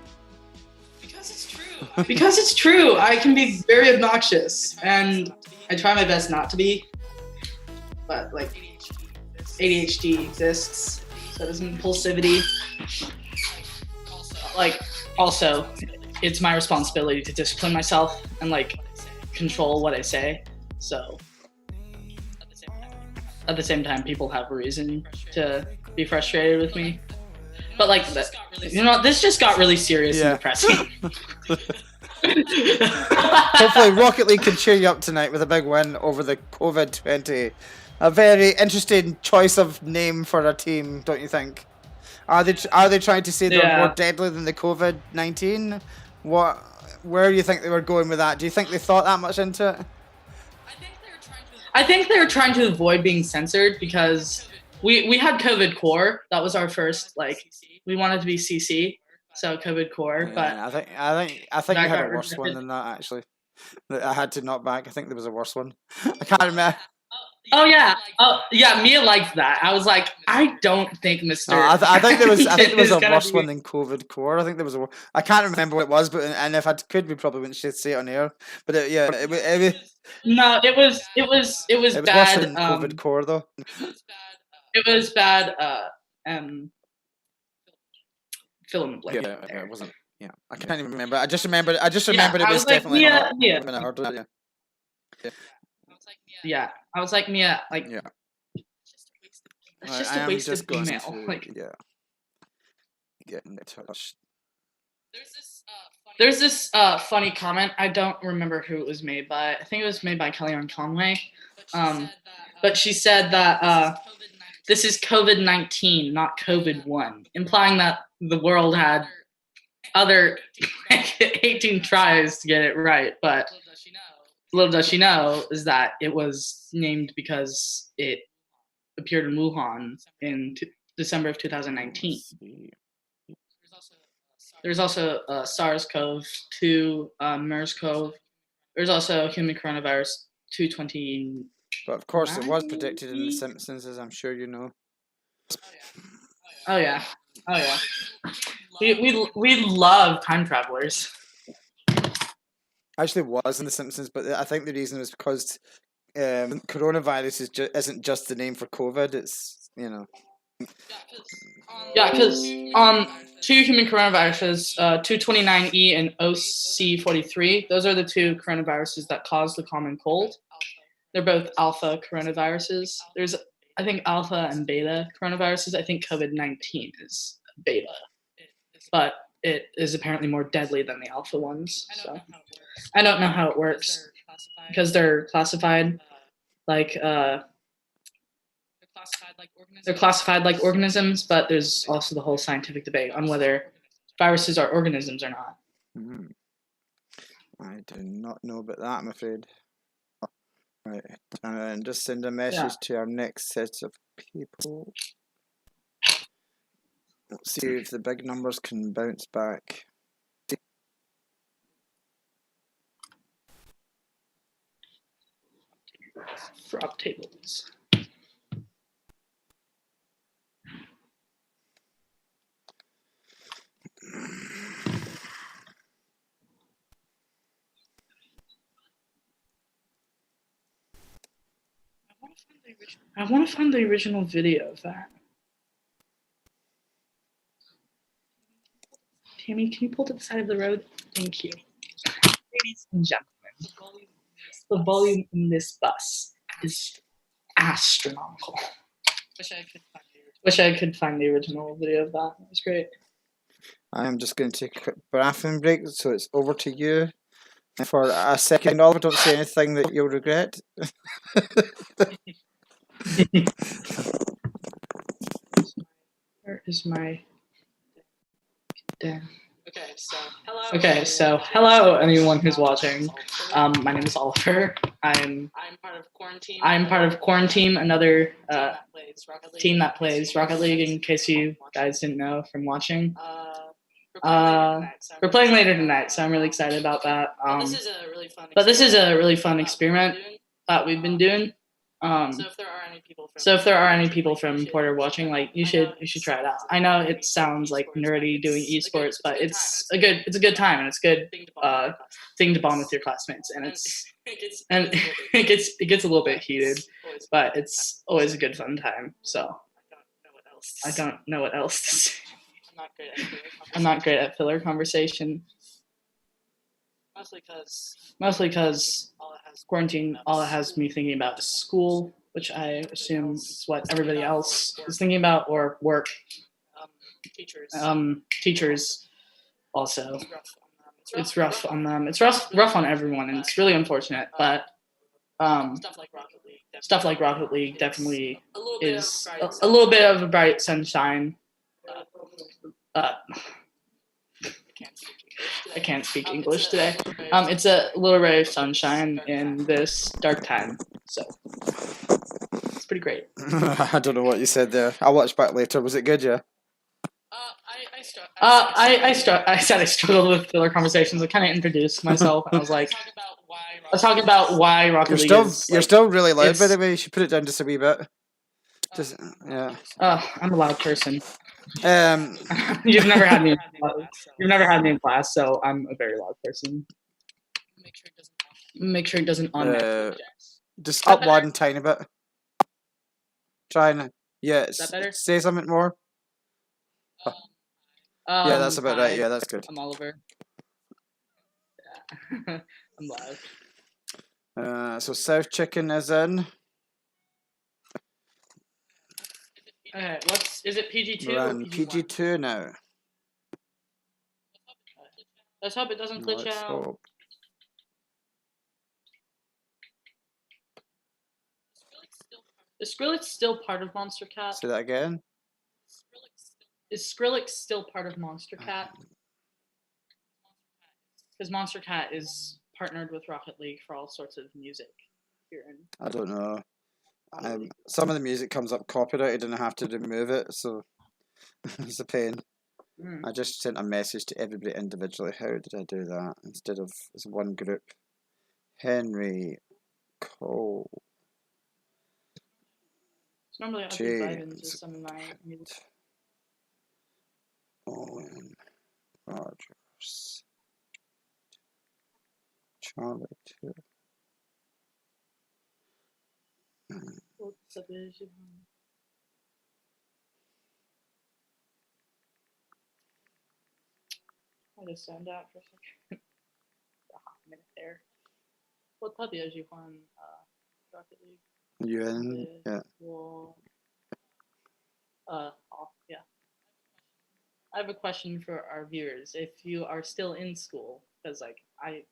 Because it's true. Because it's true. I can be very obnoxious, and I try my best not to be. But like, ADHD exists. So does impulsivity. Like, also, it's my responsibility to discipline myself and like control what I say. So at the same time, people have a reason to be frustrated with me. But like, this just got really serious and depressing. Hopefully Rocket League can cheer you up tonight with a big win over the COVID-20. A very interesting choice of name for a team, don't you think? Are they trying to say they're more deadly than the COVID-19? Where do you think they were going with that? Do you think they thought that much into it? I think they were trying to avoid being censored because we had COVID core. That was our first, like, we wanted to be CC, so COVID core. But I think you had a worse one than that, actually. I had to knock back. I think there was a worse one. I can't remember. Oh yeah, Mia liked that. I was like, I don't think Mr. No, I think there was a worse one than COVID core. I think there was a. I can't remember what it was, but and if I could, we probably wouldn't say it on air. But no, it was bad. Worse than COVID core though. It was bad. Fill in the blank. Yeah, it wasn't. Yeah, I can't even remember. I just remembered it was definitely Mia. When I heard it, Yeah, I was like, Mia, like, yeah. It's just a wasted female. Like, get in touch. There's this funny comment. I don't remember who it was made by. I think it was made by Kellyanne Conway. But she said that this is COVID-19, not COVID-1, implying that the world had other 18 tries to get it right, but little does she know is that it was named because it appeared in Wuhan in December of 2019. There's also SARS-CoV-2, MERS-CoV. There's also human coronavirus 220. But of course, it was predicted in The Simpsons, as I'm sure you know. Oh yeah. We love time travelers. Actually, was in The Simpsons, but I think the reason was because coronavirus isn't just the name for COVID. It's Yeah, because two human coronaviruses, 229E and OC43. Those are the two coronaviruses that cause the common cold. They're both alpha coronaviruses. There's, I think, alpha and beta coronaviruses. I think COVID-19 is beta, but it is apparently more deadly than the alpha ones. So I don't know how it works because they're classified like organisms, but there's also the whole scientific debate on whether viruses are organisms or not. Mm-hmm. I do not know about that, I'm afraid. Right, and just send a message to our next set of people. Let's see if the big numbers can bounce back. Frog tables. I want to find the original video of that. Tammy, can you pull to the side of the road? Thank you. Ladies and gentlemen, the volume in this bus is astronomical. Wish I could find the original video of that. It was great. I'm just going to take a quick bathroom break, so it's over to you. And for a second, Oliver, don't say anything that you'll regret. Where is my... Damn. Okay, so hello anyone who's watching. My name is Oliver. I'm part of Quarantine, another team that plays Rocket League, in case you guys didn't know from watching. We're playing later tonight, so I'm really excited about that. But this is a really fun experiment that we've been doing. So if there are any people from Porter watching, like you should try it out. I know it sounds like nerdy doing esports, but it's a good time and it's a good thing to bond with your classmates, and it gets a little bit heated, but it's always a good fun time. So I don't know what else to say. I'm not great at filler conversation. Mostly because quarantine, all it has me thinking about is school, which I assume is what everybody else is thinking about, or work. Teachers also. It's rough on them. It's rough on everyone, and it's really unfortunate. But stuff like Rocket League definitely is a little bit of a bright sunshine. I can't speak English today. It's a little ray of sunshine in this dark time, so it's pretty great. I don't know what you said there. I'll watch back later. Was it good, yeah? I said I struggled with filler conversations. I kind of introduced myself, and I was talking about why Rocket League is. You're still really loud, by the way. You should put it down just a wee bit. Just yeah. I'm a loud person. You've never had me. You've never had me in class, so I'm a very loud person. Make sure it doesn't on. Just up one tiny bit. Try and Is that better? Say something more. Yeah, that's about right. Yeah, that's good. I'm Oliver. Yeah. I'm loud. So South Chicken is in. Okay, is it PG2? We're on PG2 now. Let's hope it doesn't glitch out. Hope. Is Skrillex still part of Monster Cat? Say that again. Is Skrillex still part of Monster Cat? Because Monster Cat is partnered with Rocket League for all sorts of music here in. I don't know. Some of the music comes up copyrighted and I have to remove it, so it's a pain. I just sent a message to everybody individually. How did I do that instead of as one group? Henry Cole. So normally I have to dive into some of my music. Owen Rogers. Charlie too. What's up, I'll just stand out for a second. A hot minute there. What's up, Juan? Rocket League. You in? Yeah. Well, yeah. I have a question for our viewers. If you are still in school, because like I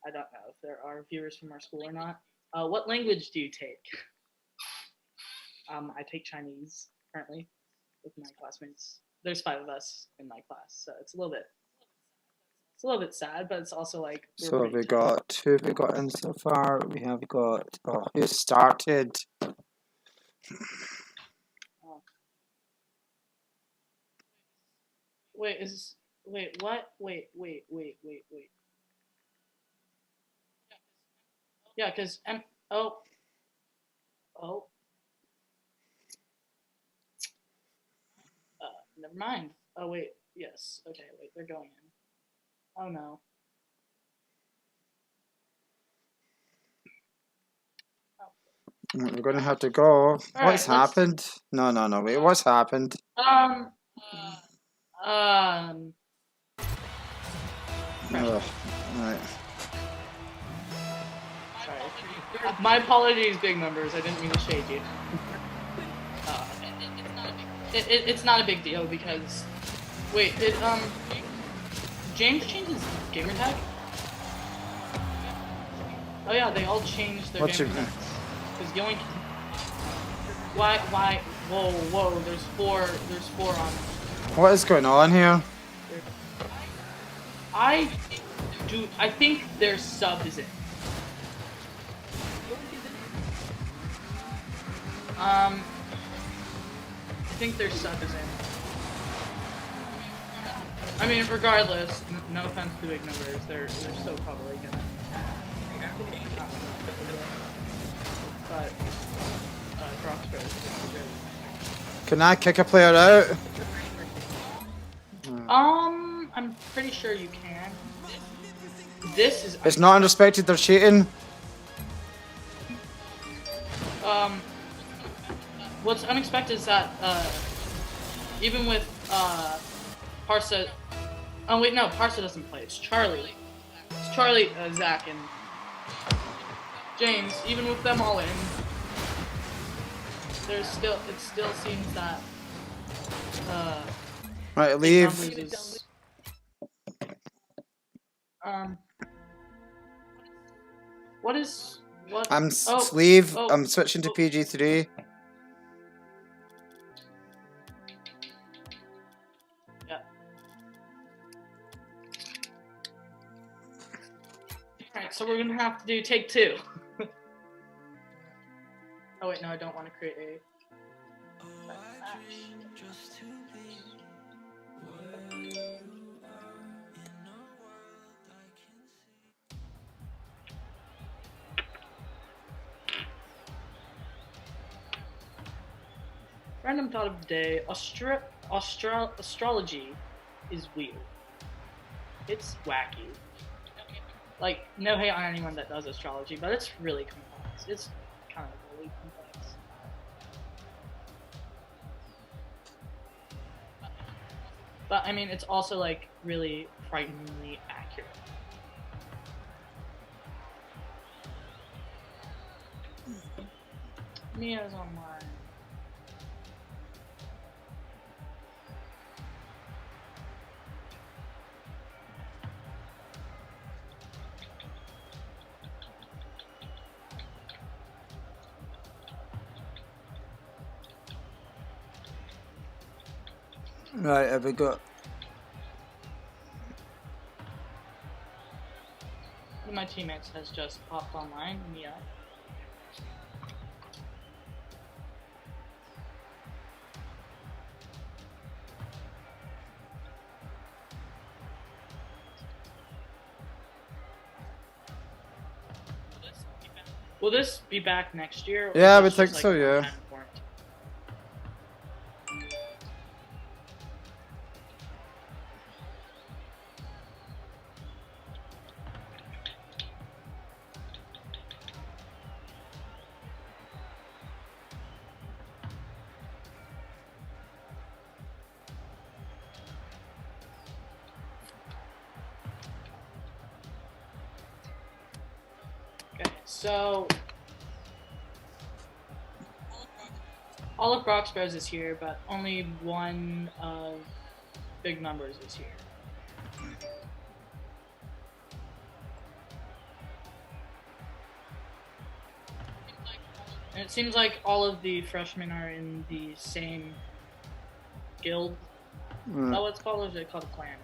don't know if there are viewers from our school or not. What language do you take? I take Chinese currently with my classmates. There's 5 of us in my class, so it's a little bit sad, but it's also like. So we got 2 have we got in so far. We have got who started. Wait, what? Wait. Yeah, because never mind. Oh wait, yes. Okay, wait, they're going in. Oh no. We're gonna have to go. What's happened? No. Wait, what's happened? Right. Sorry. My apologies, big numbers. I didn't mean to shade you. It's not a big deal because. Wait, James changed his gamer tag? Oh yeah, they all changed their gamer tags. Because Yoink. Why? Whoa, there's four on. What is going on here? I think their sub is in. I think their sub is in. I mean, regardless, no offense to big numbers, they're still probably gonna. but Crossbow is good. Can I kick a player out? I'm pretty sure you can. This is. It's not unrespected, they're cheating. What's unexpected is that even with Parsa. Oh wait, no, Parsa doesn't play. It's Charlie. It's Charlie, Zach, and James. Even with them all in, it still seems that Right, leave. Is, what? Leave. I'm switching to PG3. Yeah. Alright, so we're gonna have to do take 2. Oh wait, no, I don't want to create a match. Random thought of the day: astrology is weird. It's wacky. Like, no hate on anyone that does astrology, but it's really complex. It's kind of really complex. But I mean, it's also like really frighteningly accurate. Mia's online. Right, have we got... One of my teammates has just popped online, Mia. Will this be back next year? Yeah, I would think so, yeah. Okay, so all of Broxbros is here, but only one of Big Numbers is here. And it seems like all of the freshmen are in the same guild. Is that what it's called, or is it called a clan?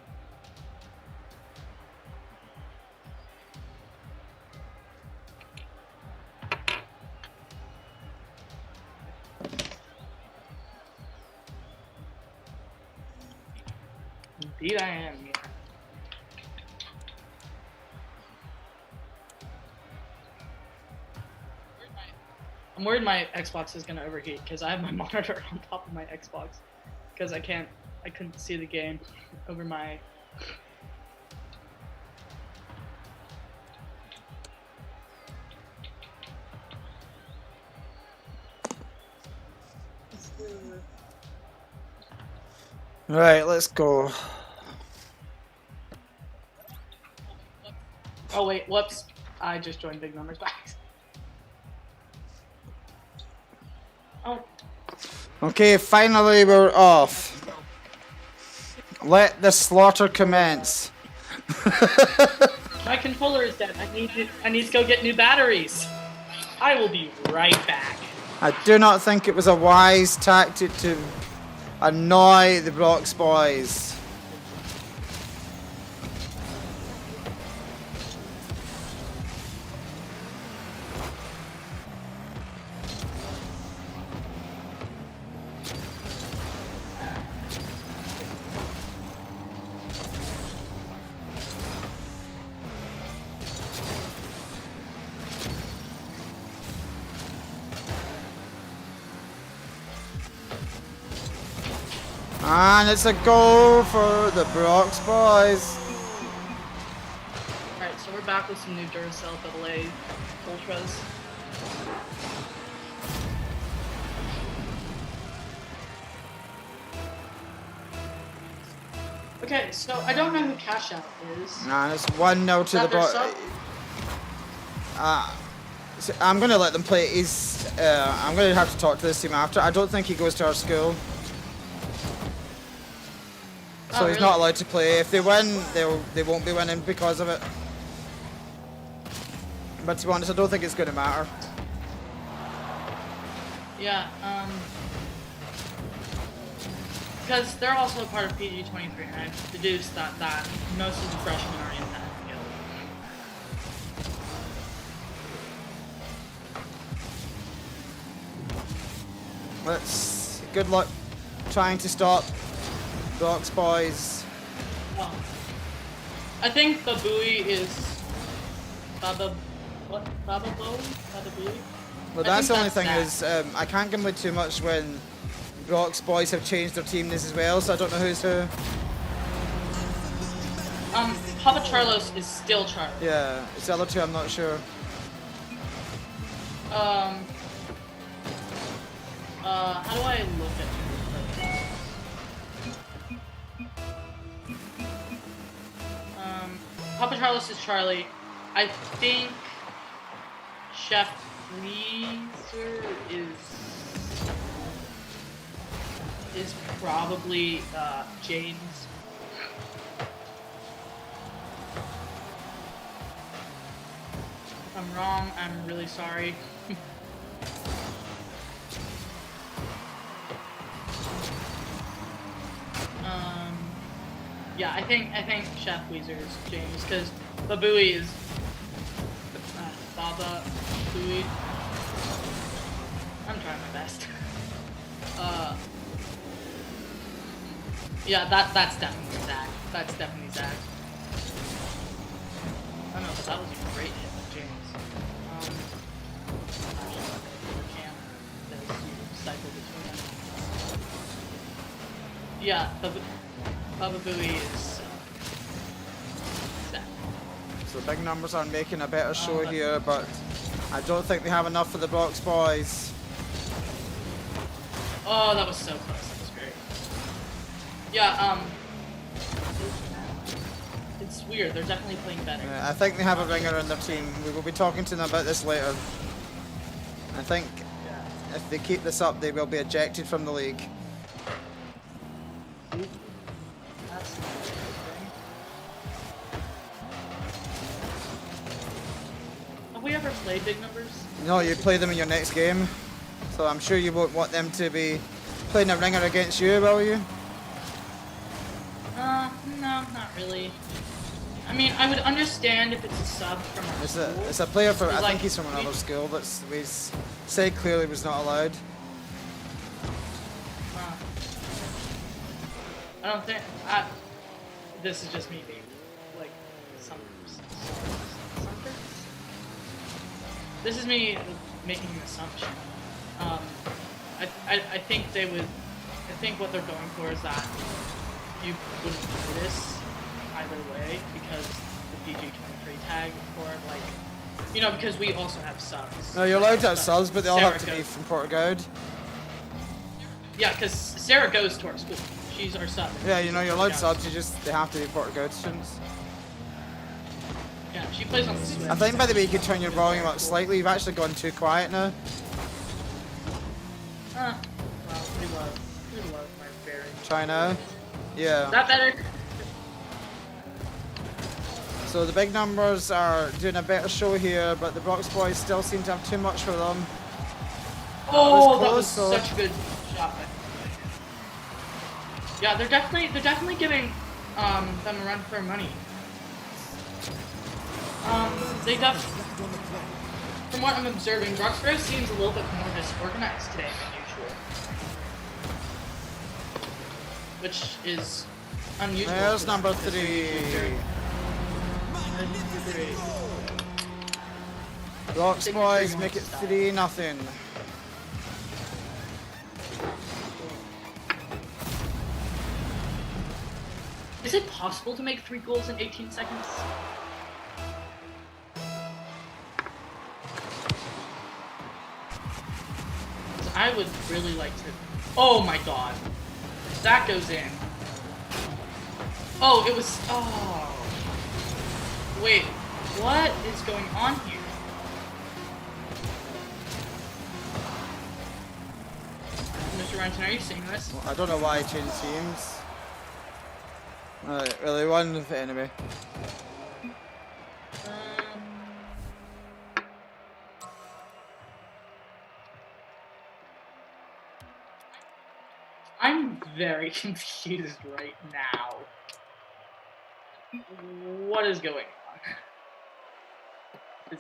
Indeed I am, yeah. I'm worried my Xbox is gonna overheat because I have my monitor on top of my Xbox because I couldn't see the game over my. Right, let's go. Oh wait, whoops! I just joined Big Numbers back. Oh. Okay, finally we're off. Let the slaughter commence. My controller is dead. I need to go get new batteries. I will be right back. I do not think it was a wise tactic to annoy the Brox boys. And it's a goal for the Brox boys. Alright, so we're back with some new Duracell AA Ultras. Okay, so I don't know who Cash Out is. And it's 1-0 to the Brox. So I'm going to let them play. I'm going to have to talk to this team after. I don't think he goes to our school. So he's not allowed to play. If they win, they won't be winning because of it. But to be honest, I don't think it's going to matter. Yeah, because they're also a part of PG-23, and I've deduced that most of the freshmen are in that field. Good luck trying to stop Brox boys. I think Babui is Baba Booey? Well, that's the only thing is I can't gamble too much when Brox boys have changed their team as well, so I don't know who's who. Papa Charlos is still Charlie. Yeah, it's the other two I'm not sure. How do I look at Papa Charlos is Charlie. I think Chef Weezer is probably James. If I'm wrong, I'm really sorry. Yeah, I think Chef Weezer is James because Babui is Baba Booey. I'm trying my best. Yeah, that's definitely Zach. That's definitely Zach. Oh no, that was a great hit with James. Cycle between them. Yeah, Baba Booey is Zach. So big numbers are making a better show here, but I don't think they have enough for the Brox boys. Oh, that was so close. That was great. Yeah, it's weird. They're definitely playing better. I think they have a ringer in their team. We will be talking to them about this later. I think if they keep this up, they will be ejected from the league. That's not a good thing. Have we ever played big numbers? No, you play them in your next game. So I'm sure you won't want them to be playing a ringer against you, will you? No, not really. I mean, I would understand if it's a sub from our school. It's a player from, I like, think he's from another school, but we said clearly was not allowed. I don't think, this is just me being, like, this is me making an assumption. I think they would, I think what they're going for is that you wouldn't notice either way because the PG-23 tag, or like, you know, because we also have subs. No, you're allowed to have subs, but they all have to be from Porter-Gaud. Yeah, because Sarah goes to our school. She's our sub. Yeah, you know, you're allowed subs, they have to be Porter-Gaud students. Yeah, she plays on the Switch. I think, by the way, you could turn your volume up slightly. You've actually gone too quiet now. Well, pretty low my bearing. Try now. Yeah. Is that better? So the big numbers are doing a better show here, but the Brox boys still seem to have too much for them. Oh, that was such a good shot. Yeah, they're definitely giving them a run for money. From what I'm observing, Roxborough seems a little bit more disorganized today than usual, which is unusual. There's number 3. Brox boys make it 3-0. it possible to make 3 goals in 18 seconds? I would really like to... Oh my god. That goes in. Oh, it was... Oh. Wait, what is going on here? Mr. Renton, are you seeing this? I don't know why I changed teams. Alright, well, they won with the enemy. I'm very confused right now. What is going on?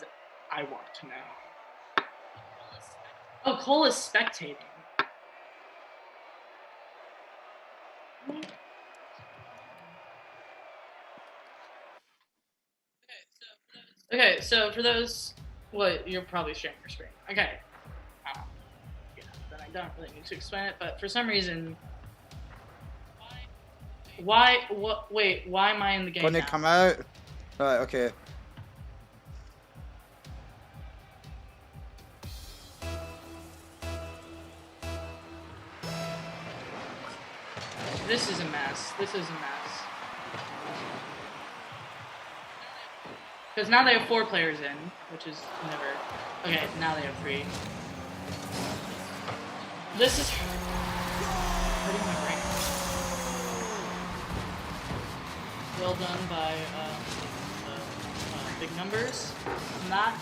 I want to know. Oh, Cole is spectating. Okay, so for those, well, you're probably sharing your screen. Okay. Yeah, then I don't really need to explain it, but for some reason, why am I in the game When they now? come out? Right, okay. This is a mess. This is a mess. Because now they have 4 players in, which is never... Okay, now they have 3. This is hurting my brain. Well done by big numbers on that.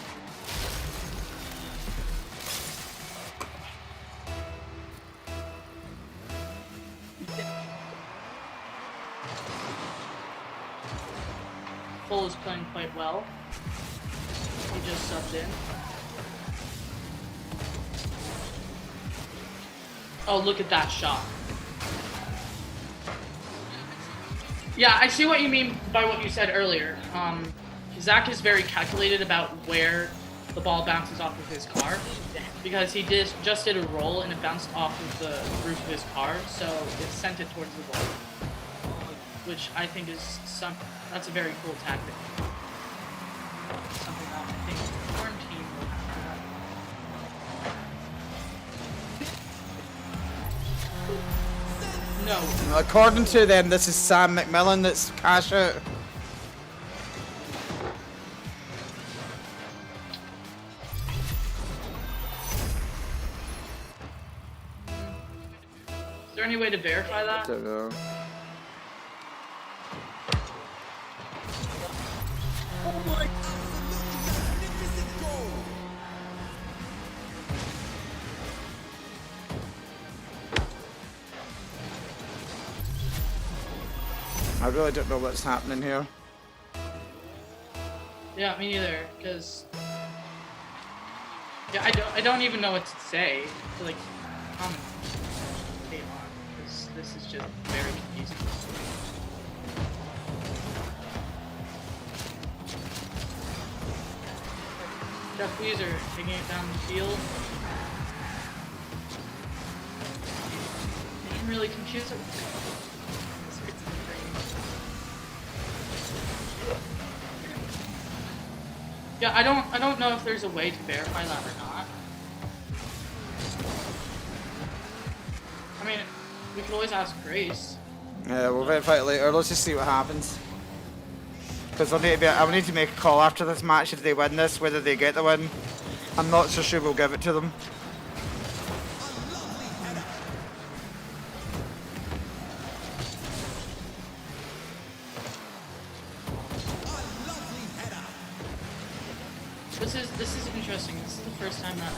Full is playing quite well. He just subbed in. Oh, look at that shot. Yeah, I see what you mean by what you said earlier. Zach is very calculated about where the ball bounces off of his car, because he just did a roll and it bounced off of the roof of his car, so it sent it towards the ball, which I think is that's a very cool tactic. Something that I think the foreign team will have. No. According to them, this is Sam McMillan that's cash out. Is there any way to verify that? I don't know. I really don't know what's happening here. Yeah, me neither. Because yeah, I don't even know what to say to like commentate on, because this is just very confusing. Jeff Weezer taking it down the field. I'm really confused. Yeah, I don't know if there's a way to verify that or not. I mean, we could always ask Grace. Yeah, we'll verify it later. Let's just see what happens. Because I'll need to make a call after this match if they win this, whether they get the win. I'm not so sure we'll give it to them. This is interesting. This is the first time that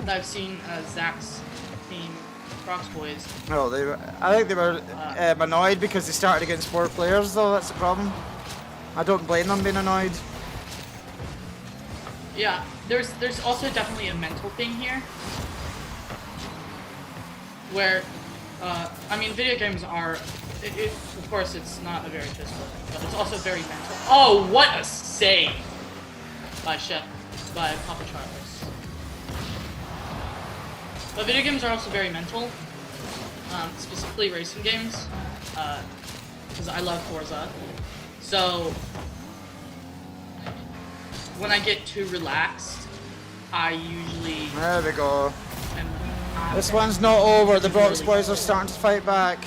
I've seen Zach's team, Crocs Boys. No, I think they were annoyed because they started against 4 players, though. That's the problem. I don't blame them being annoyed. Yeah, there's also definitely a mental thing here, where I mean, video games are. Of course, it's not a very physical thing, but it's also very mental. Oh, what a save by Papa Charles. But video games are also very mental, specifically racing games, because I love Forza. So when I get too relaxed, I usually... There we go. This one's not over. The Brox boys are starting to fight back.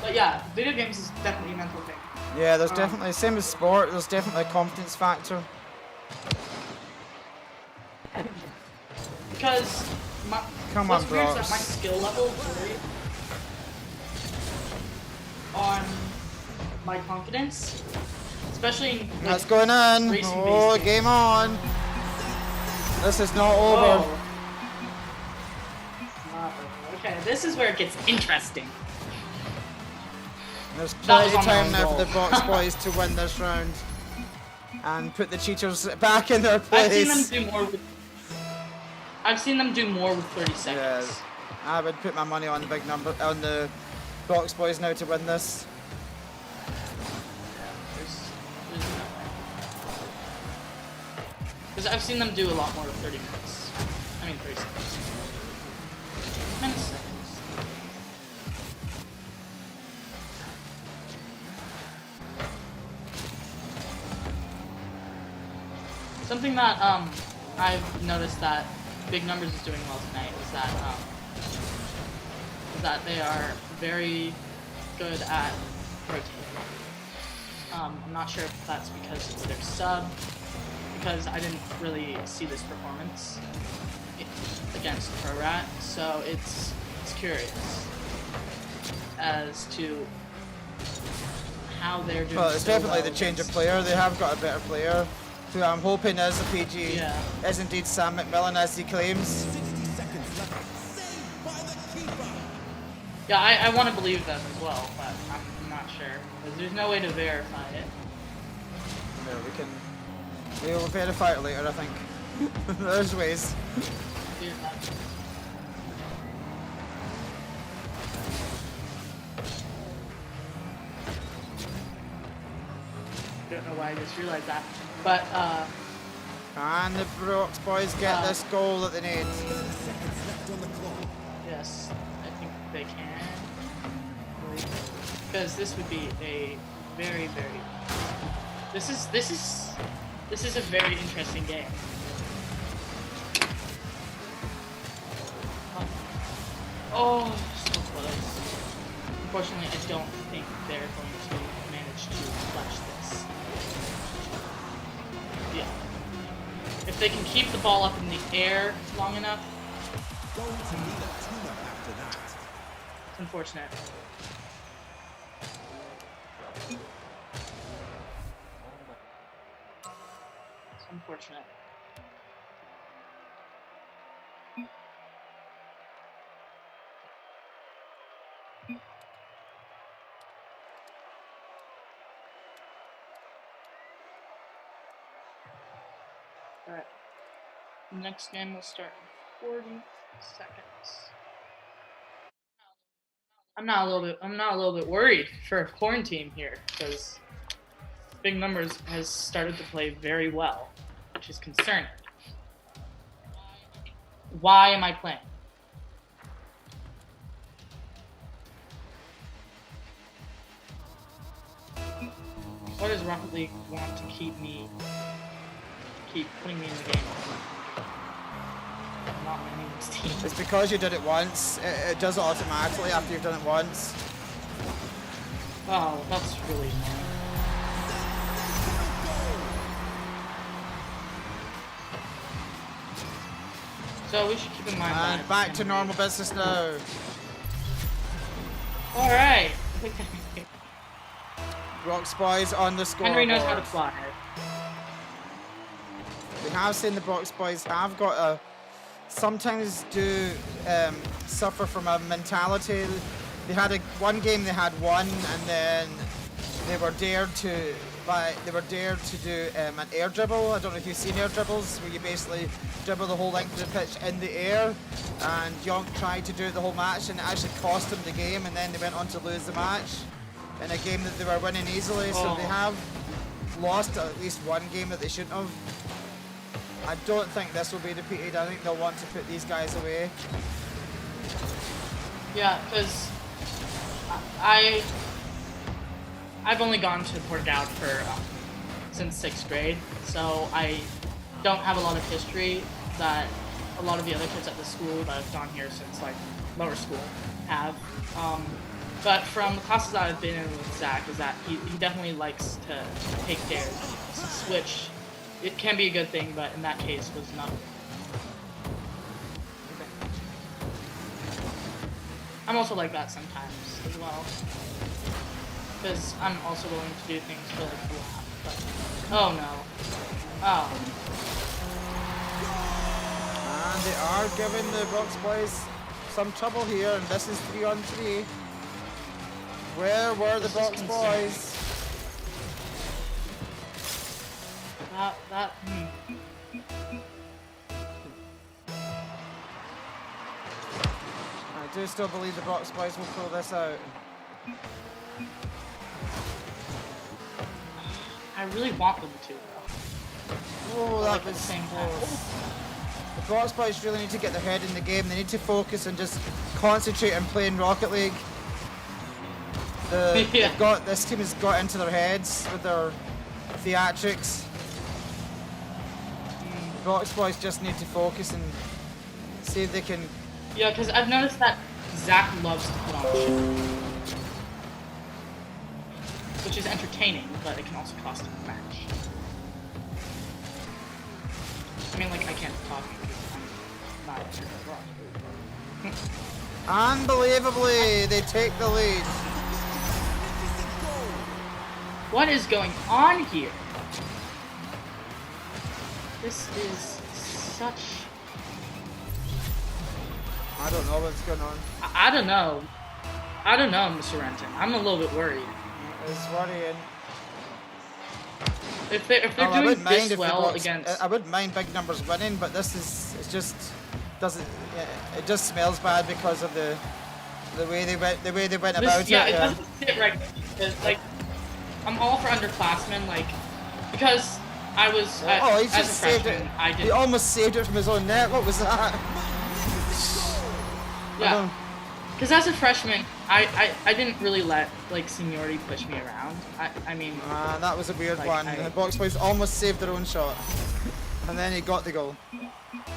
But yeah, video games is definitely a mental thing. Yeah, there's definitely, same as sport, there's definitely a confidence factor. Because Come on, Brox. That my skill level varies on my confidence, especially in That's going in. Oh, game on. This is not over. Oh. Okay, this is where it gets interesting. There's plenty of time now for the Brox boys to win this round and put the cheaters back in their place. I've seen them do more with 30 seconds. Yeah, I would put my money on the big number on the Brox boys now to win this. There's no way. Because I've seen them do a lot more with 30 minutes. I mean 30 seconds. Minutes. Something that I've noticed that Big Numbers is doing well tonight is that they are very good at rotating. I'm not sure if that's because it's their sub, because I didn't really see this performance against ProRat, so it's curious as to how they're doing. Well, it's definitely the change of player. They have got a better player, who I'm hoping is a PG, is indeed Sam McMillan as he claims. Yeah, I want to believe them as well, but I'm not sure, because there's no way to verify it. No, we will verify it later, I think. There's ways. Don't know why I just realized that, but and the Brox boys get this goal that they need. Yes, I think they can, because this would be a very, very. This is a very interesting game. Oh, so close. Unfortunately, I don't think they're going to manage to clutch this. Yeah. If they can keep the ball up in the air long enough, it's unfortunate. It's unfortunate. Alright. Next game will start in 40 seconds. I'm not a little bit worried for quarantine here, because Big Numbers has started to play very well, which is concerning. Why am I playing? Why does Rocket League want to keep putting me in the game? I'm not winning this team. It's because you did it once. It does it automatically after you've done it once. Oh, that's really annoying. So we should keep in mind that. And back to normal business now. Alright. Brox boys on the scoreboard. Henry knows how to fly. We have seen the Brox boys have got a sometimes do suffer from a mentality. They had one game they had won, and then they were dared to do an air dribble. I don't know if you've seen air dribbles, where you basically dribble the whole length of the pitch in the air. And Yonk tried to do it the whole match, and it actually cost them the game, and then they went on to lose the match. in a game that they were winning easily, so they have lost at least one game that they shouldn't have. I don't think this will be repeated. I think they'll want to put these guys away. Yeah, because I've only gone to Porter-Gaud for since 6th grade, so I don't have a lot of history that a lot of the other kids at the school that have gone here since like lower school have. But from the classes that I've been in with Zach, is that he definitely likes to take dares, which it can be a good thing, but in that case was not. I'm also like that sometimes as well, because I'm also willing to do things for like a laugh. But oh no, oh. And they are giving the Brox boys some trouble here, and this is 3-on-3. Where were the Brox boys? I do still believe the Brox boys will pull this out. I really want them to, though. Oh, that was close. The Brox boys really need to get their head in the game. They need to focus and just concentrate on playing Rocket League. This team has got into their heads with their theatrics. The Brox boys just need to focus and see if they can. Yeah, because I've noticed that Zach loves to put on a show, which is entertaining, but it can also cost him a match. I mean, like, I can't talk because I'm not sure wrong. Unbelievably, they take the lead. What is going on here? This is such... I don't know what's going on. I don't know. I don't know, Mr. Renton. I'm a little bit worried. It's worrying. If they're doing this well against... I wouldn't mind big numbers winning, but this is... It just doesn't... It just smells bad because of the way they went about it. Yeah, it doesn't sit right. Like, I'm all for underclassmen, like, because I was he as a freshman, He almost saved it from his own net. What was that? Yeah, because as a freshman, I didn't really let like seniority push me around. I mean, that was a weird one. The Brox boys almost saved their own shot, and then he got the goal.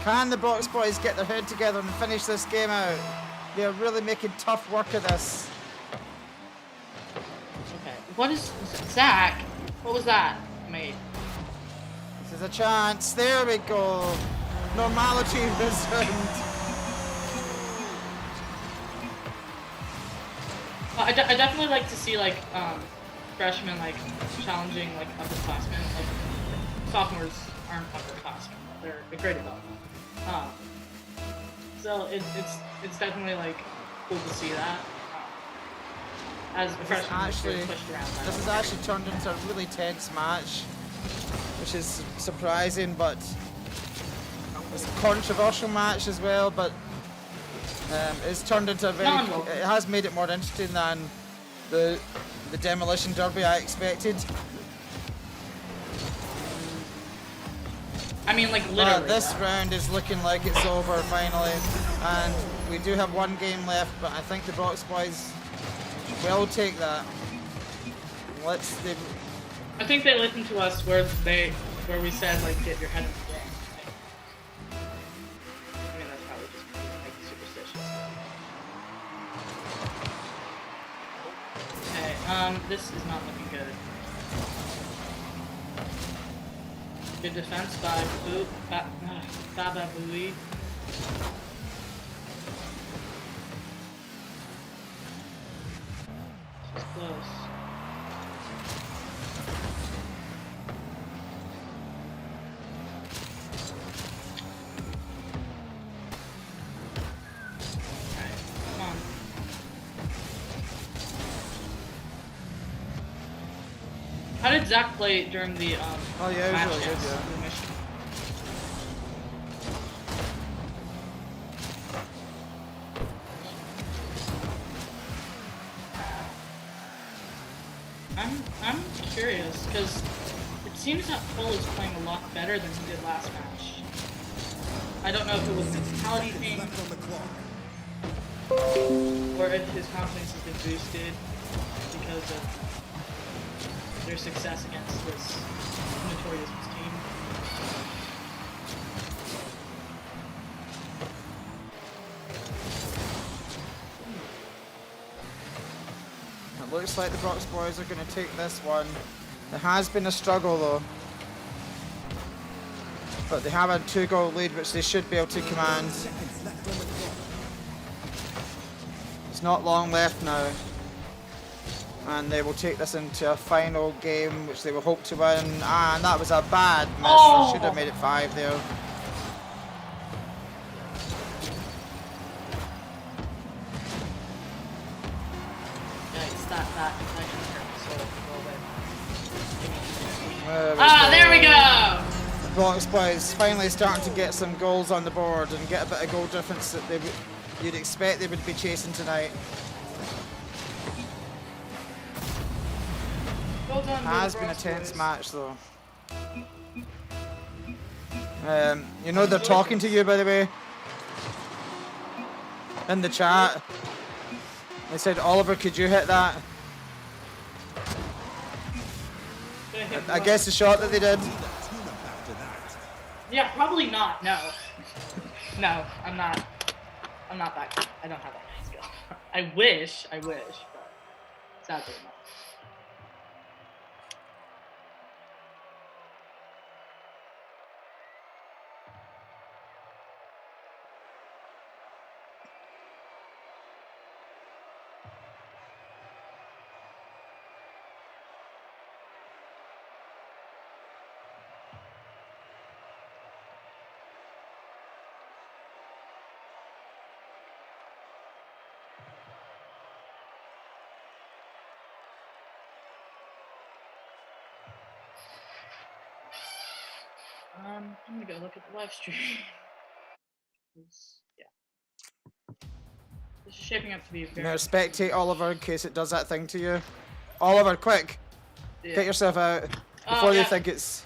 Can the Brox boys get their head together and finish this game out? They are really making tough work of this. Okay, what is Zach? What was that, mate? This is a chance. There we go. Normality resumed. I definitely like to see like freshmen like challenging like upperclassmen. Like sophomores aren't upperclassmen; they're graded up. So it's definitely like cool to see that. As a freshman, pushed around. This has actually turned into a really tense match, which is surprising, but it's a controversial match as well. But it's turned into a it has made it more interesting than the demolition derby I expected. I mean, like literally. This round is looking like it's over finally, and we do have one game left. But I think the Brox boys will take that. I think they listened to us where we said like get your head in the game. I mean that's probably just like superstitious. Okay, this is not looking good. Good defense by Baba Booey. This is close. Alright, come on. How did Zach play during the Oh yeah, it was really good, yeah. mission? curious because it seems that Cole is playing a lot better than he did last match. I don't know if it was a mentality thing or if his confidence has been boosted because of their success against this notorious team. It looks like the Brox boys are going to take this one. There has been a struggle though. But they have a 2-goal lead which they should be able to command. It's not long left now. And they will take this into a final game which they will hope to win. And that was a bad miss. Oh. Should have made it 5 there. There we go! The Brox boys finally starting to get some goals on the board and get a bit of goal difference that you'd expect they would be chasing tonight. Well done, Has been a tense match though. You know they're talking to you, by the way, in the chat. They said, Oliver, could you hit that? I guess the shot that they did. Yeah, probably not. No, no, I'm not that good. I don't have that kind of skill. I wish, but sadly not. I'm gonna go look at the live stream. Yeah. This is shaping up to be a very... Now spectate Oliver in case it does that thing to you. Oliver, quick! Yeah. Get yourself out before yeah. they think it's...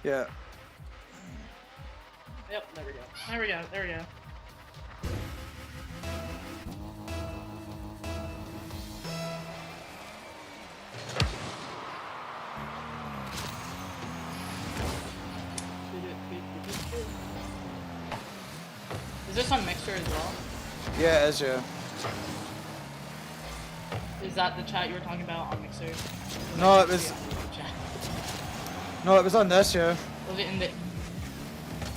Yeah. Yep, there we go. There we go, there we go. Is this on Mixer as well? Yeah, it is, yeah. Is that the chat you were talking about on Mixer? No, it was... No, it was on this, yeah. Was it in the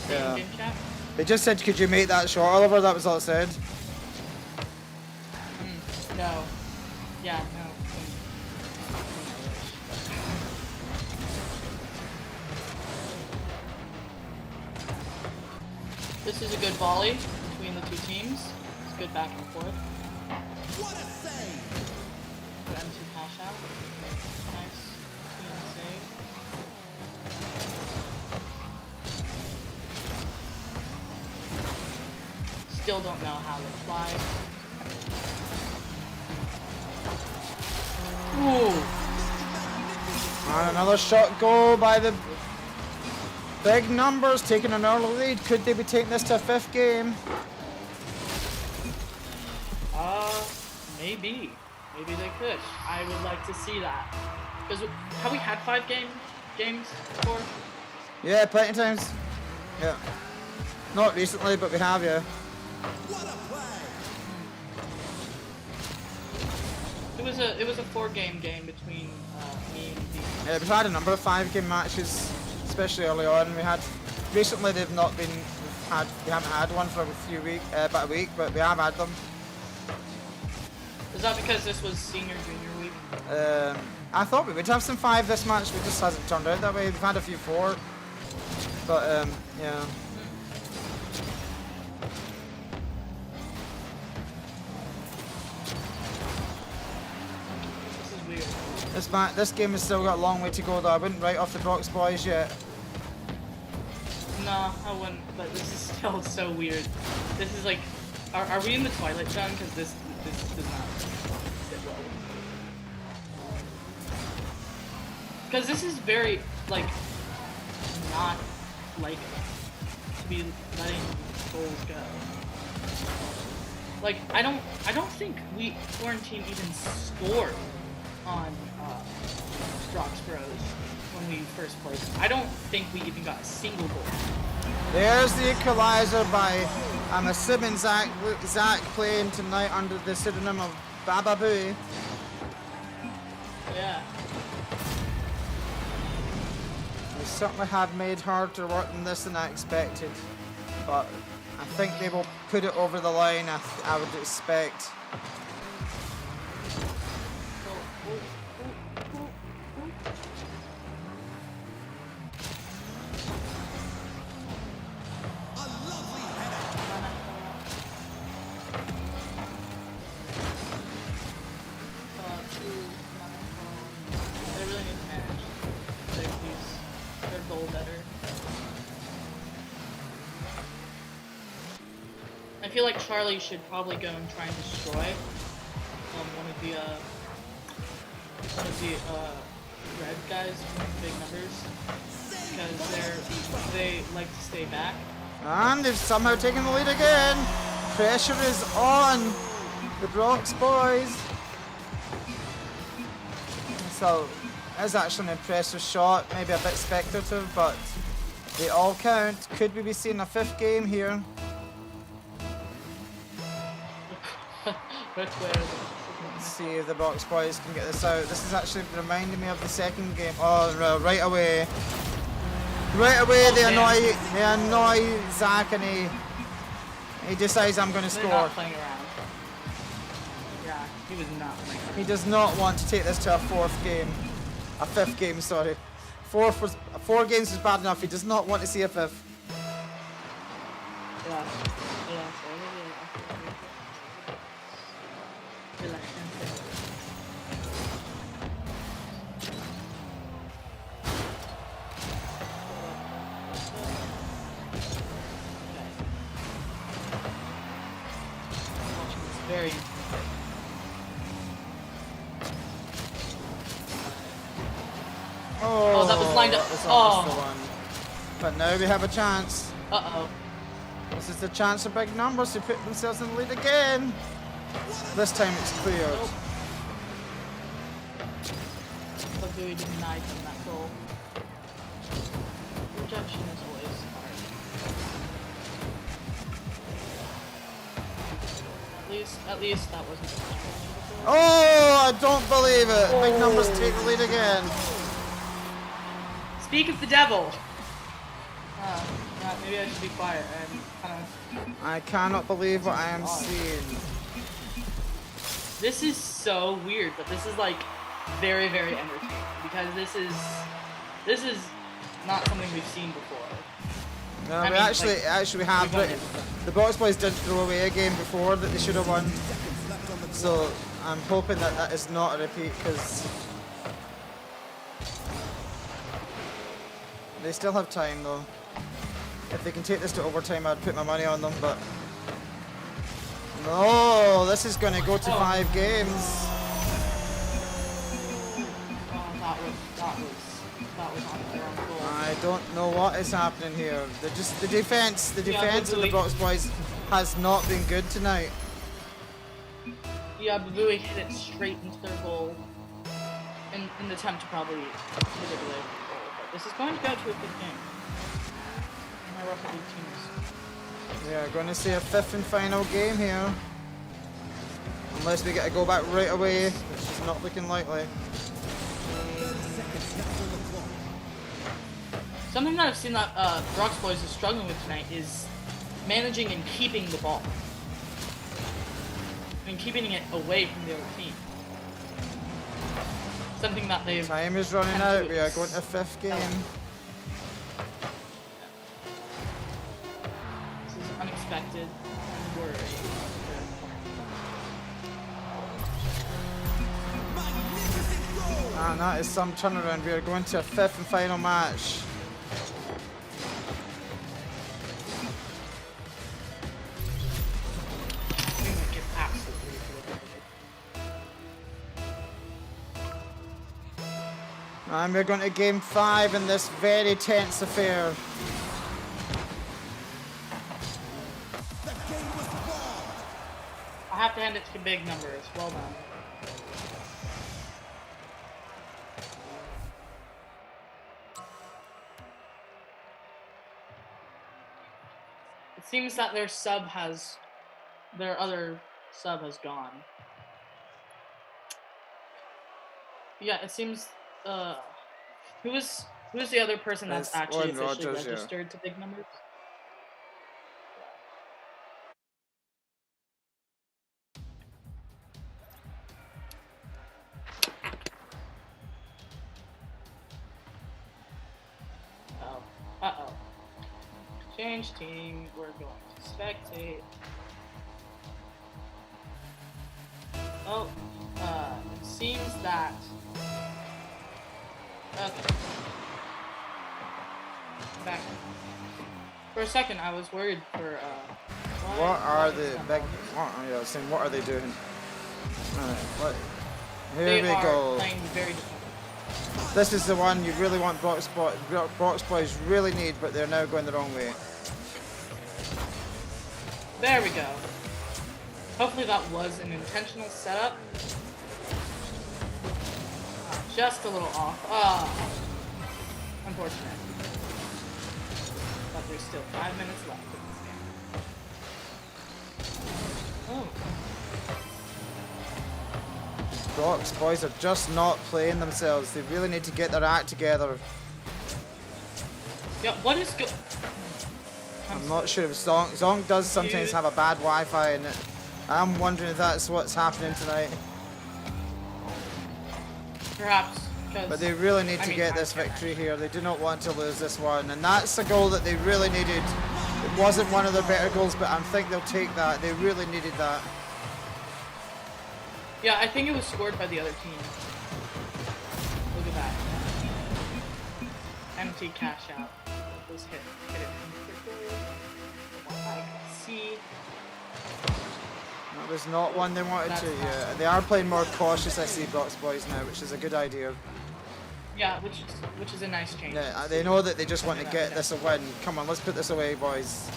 Yeah. in-game chat? They just said, could you make that shot, Oliver? That was all it said. No. Yeah, no. This is a good volley between the two teams. It's good back and forth. What a save! Good M2 cash out. Nice. Clean save. Still don't know how to fly. Ooh. And another shot goal by the big numbers, taking an early lead. Could they be taking this to a 5th game? Maybe. Maybe they could. I would like to see that. Because have we had 5 games before? Yeah, plenty of times. Yeah. Not recently, but we have, yeah. What a play! It was a 4-game game between me and the... Yeah, we've had a number of 5-game matches, especially early on. We had recently we haven't had one for about a week, but we have had them. Is that because this was senior junior week? I thought we would have some 5 this match, but it just hasn't turned out that way. We've had a few 4, but yeah. This is weird. This game has still got a long way to go though. I wouldn't write off the Brox boys yet. No, I wouldn't, but this is still so weird. This is like, are we in the Twilight Zone? Because this does not sit well. because this is very like not like to be letting goals go. Like I don't think Quarantine even scored on Brock's Bros when we first played. I don't think we even got a single goal. There's the equalizer by I'm assuming Zach playing tonight under the pseudonym of Baba Booey. Yeah. They certainly have made harder work than this than I expected, but I think they will put it over the line. I would expect. They really need to manage their goal better. I feel like Charlie should probably go and try and destroy one of the red guys with big numbers because they like to stay back. And they've somehow taken the lead again. Pressure is on the Bronx boys. So, that's actually an impressive shot, maybe a bit speculative, but they all count. Could we be seeing a 5th game here? Let's see if the Bronx boys can get this out. This is actually reminding me of the 2nd game. Oh, right away. Right away, they annoy Zach, and he decides I'm going to score. Not playing around. Yeah, he was not playing around. He does not want to take this to a 4th game. A 5th game, sorry. 4 games was bad enough. He does not want to see a 5th. Yeah. Very Oh, that was lined up. That was Oh. the one. But now we have a chance. Uh-oh. This is the chance of big numbers to put themselves in the lead again. This time it's cleared. Nope. But Dewey denied them that goal. Rejection is always hard. At least that wasn't the plan. Oh, I don't believe it. Big numbers take the lead again. Speak of the devil. Maybe I should be quiet. I cannot believe what I am seeing. This is so weird, but this is like very, very entertaining because this is not something we've seen before. No, I we mean, actually we have, but the Box Boys did throw away a game before that they should have won. So I'm hoping that that is not a repeat because they still have time though. If they can take this to overtime, I'd put my money on them, but no, this is going to go to 5 games. That was on their own goal. I don't know what is happening here. The defense of the Box Boys has not been good tonight. Yeah, Babui hit it straight into their goal in an attempt to probably hit it away from the goal. But this is going to go to a good game. My Rocket League teams. We are going to see a 5th and final game here. Unless we get to go back right away, which is not looking likely. Something that I've seen that Brox Boys is struggling with tonight is managing and keeping the ball. I mean, keeping it away from the other team. Something that they've... Time is running out. We are going to 5th game. This is unexpected and worrying. And that is some turnaround. We are going to a 5th and final match. And we're going to game 5 in this very tense affair. The game was won. I have to hand it to big numbers. Well done. It seems that their other sub has gone. Yeah, it seems. Who's the other person that's It's actually Owen officially Rogers, yeah. registered to big numbers? Oh. Uh-oh. Change team. We're going to spectate. Oh. It seems that. Okay. Back. For a second, I was worried for. What are the big? What are they doing? Alright, here we go. Playing very defensive. This is the one you really want Box Boys really need, but they're now going the wrong way. There we go. Hopefully that was an intentional setup. Just a little off. Unfortunate. But there's still 5 minutes left in this game. Oh. Box Boys are just not playing themselves. They really need to get their act together. Yeah, what is good? I'm not sure if Zonk does sometimes have a bad Wi-Fi, and I'm wondering if that's what's happening tonight. Perhaps. But they really need to get this victory here. They do not want to lose this one, and that's a goal that they really needed. It wasn't one of their better goals, but I think they'll take that. They really needed that. Yeah, I think it was scored by the other team. Look at that. Empty cash out. It was hit it quickly. What I can see. That was not one they wanted to. Yeah, they are playing more cautious. I see Box Boys now, which is a good idea. Yeah, which is a nice change. Yeah, they know that they just want to get this a win. Come on, let's put this away, boys.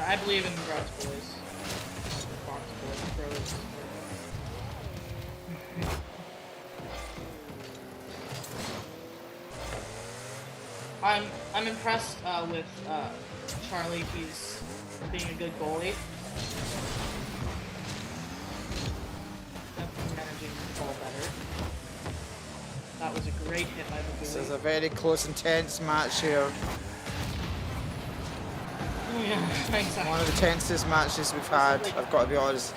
I believe in Box Boys. Box Boys pros. I'm impressed with Charlie. He's being a good goalie. Managing the ball better. That was a great hit by the goalie. This is a very close, intense match here. Yeah, exactly. One of the tensest matches we've had, I've got to be honest.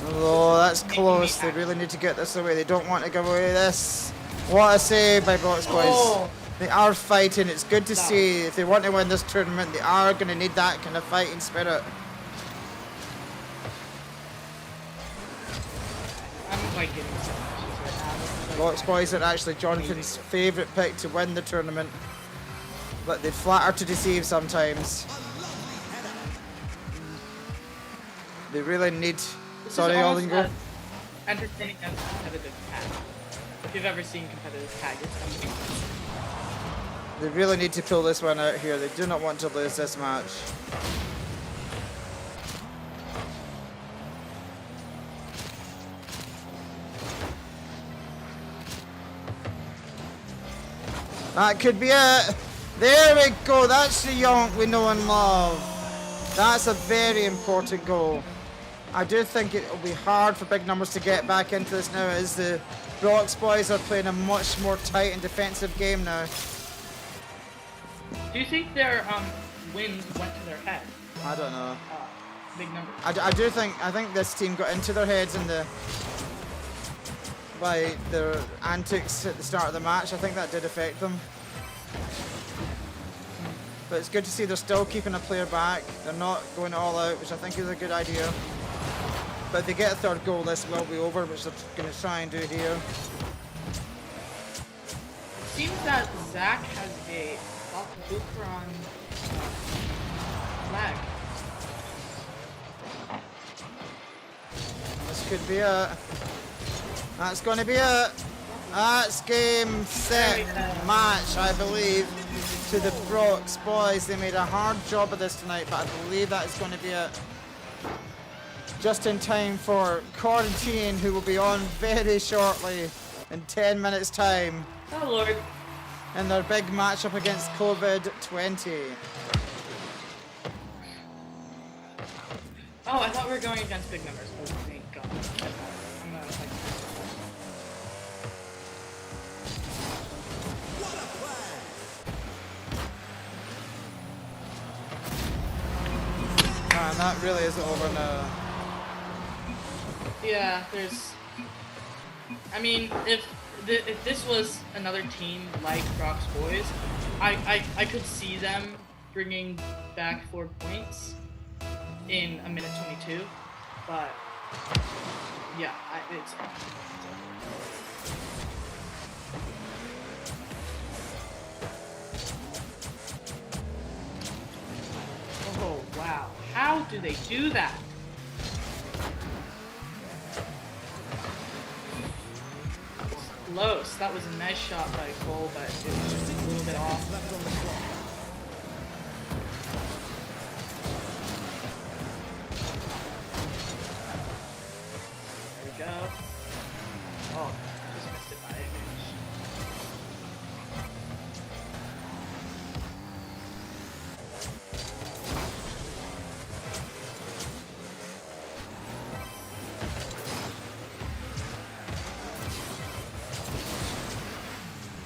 Oh, that's close. They really need to get this away. They don't want to give away this. What a save by Box Boys. Oh. They are fighting. It's good to see. If they want to win this tournament, they are going to need that kind of fighting spirit. I'm like getting some matches right now. Box Boys are actually Jonathan's favourite pick to win the tournament. But they flatter to deceive sometimes. They really need... Sorry, Alden, go. Entertaining as competitive tag. If you've ever seen competitive tag, it's amazing. They really need to pull this one out here. They do not want to lose this match. That could be it. There we go. That's the yonk we know and love. That's a very important goal. I do think it will be hard for big numbers to get back into this now, as the Box Boys are playing a much more tight and defensive game now. Do you think their wins went to their head? I don't know. Big number. I think this team got into their heads by their antics at the start of the match. I think that did affect them. But it's good to see they're still keeping a player back. They're not going all out, which I think is a good idea. But if they get a third goal, this will be over, which they're going to try and do here. It seems that Zach has a Ultron flag. This could be a... That's going to be it. That's game, set, match, I believe, to the Brox boys. They made a hard job of this tonight, but I believe that is going to be it. Just in time for Quarantine, who will be on very shortly, in 10 minutes time. Oh Lord. In their big matchup against COVID-20. Oh, I thought we were going against big numbers. Oh, thank God. I'm gonna, like, What a play! Man, that really is over now. yeah, there's. I mean, if this was another team like Brock's Boys, I could see them bringing back 4 points in a minute 22, but yeah, it's. Oh wow! How do they do that? Close. That was a nice shot by Cole, but it was just a little bit off. Left on the clock. There we go. Oh, just missed it by an inch.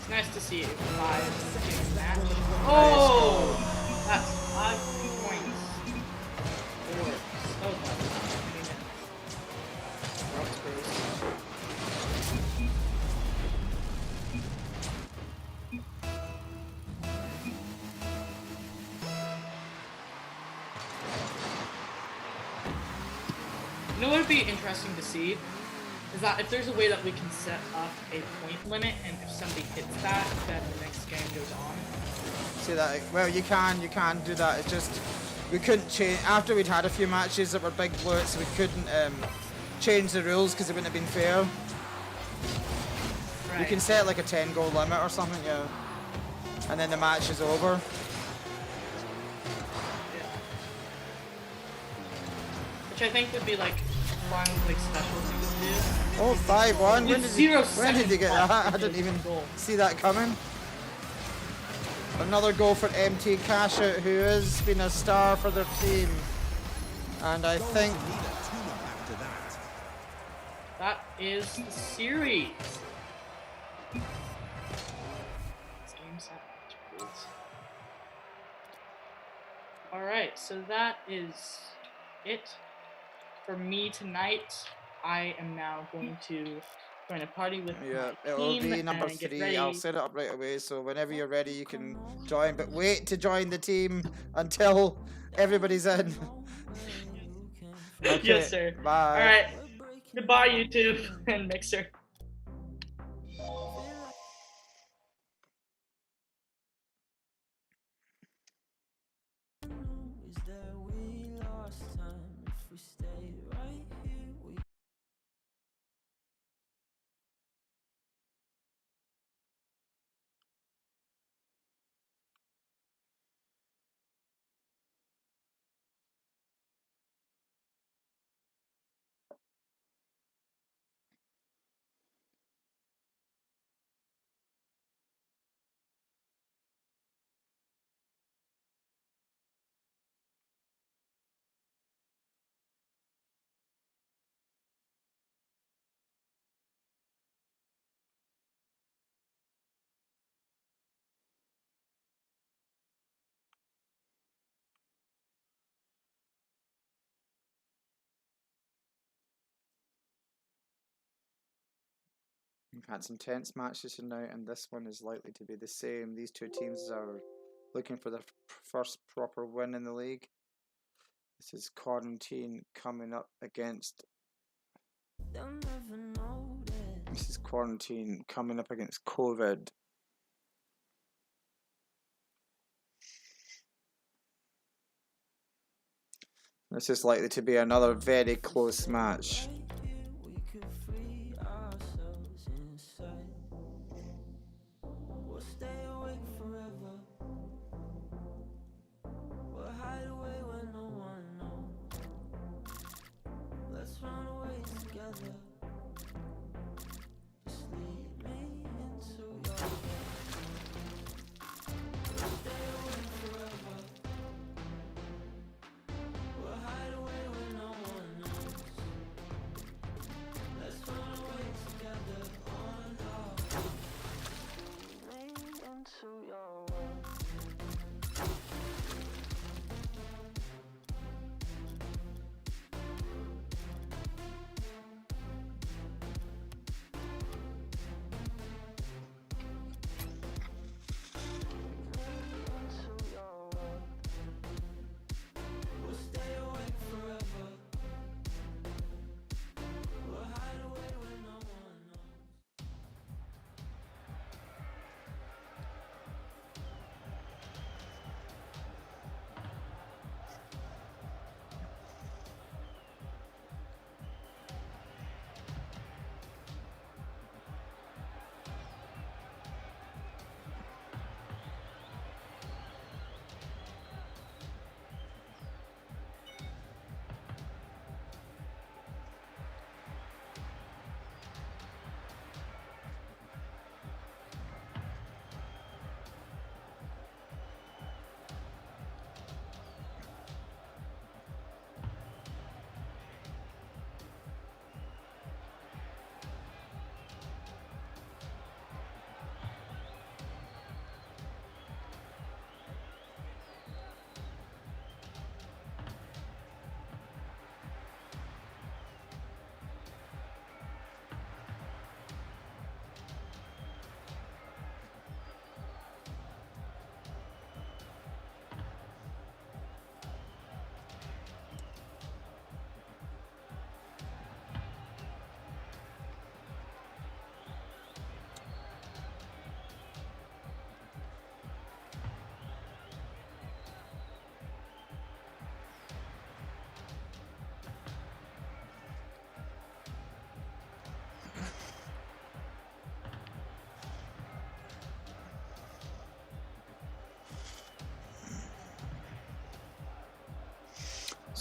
It's nice to see a 5-game match. Oh! That's 5 points. Oh, so much. Brooks Bros. You know what would be interesting to see is that if there's a way that we can set up a point limit, and if somebody hits that, then the next game goes on. See that? Well, you can do that. It's just we couldn't change after we'd had a few matches that were big blowouts. We couldn't change the rules because it wouldn't have been fair. Right. You can set like a 10-goal limit or something, yeah, and then the match is over. Yeah. Which I think would be like fun, like special thing to do. Oh, 5-1. When It's did you 0 get seconds that? left I to didn't get even a goal. see that coming. Another goal for MT Cashout, who has been a star for their team. And I think Need a tune-up after that. That is the series. It's game set match, please. Alright, so that is it for me tonight. I am now going to join a party with yeah, my it'll team be number and get 3. ready. I'll set it up right away, so whenever you're ready you can join, but wait to join the team until everybody's in. Okay, Yes, sir. bye. Alright. Goodbye, YouTube and Mixer. We've had some tense matches tonight, and this one is likely to be the same. These two teams are looking for their first proper win in the league. This is Quarantine coming up against. This is Quarantine coming up against COVID. This is likely to be another very close match.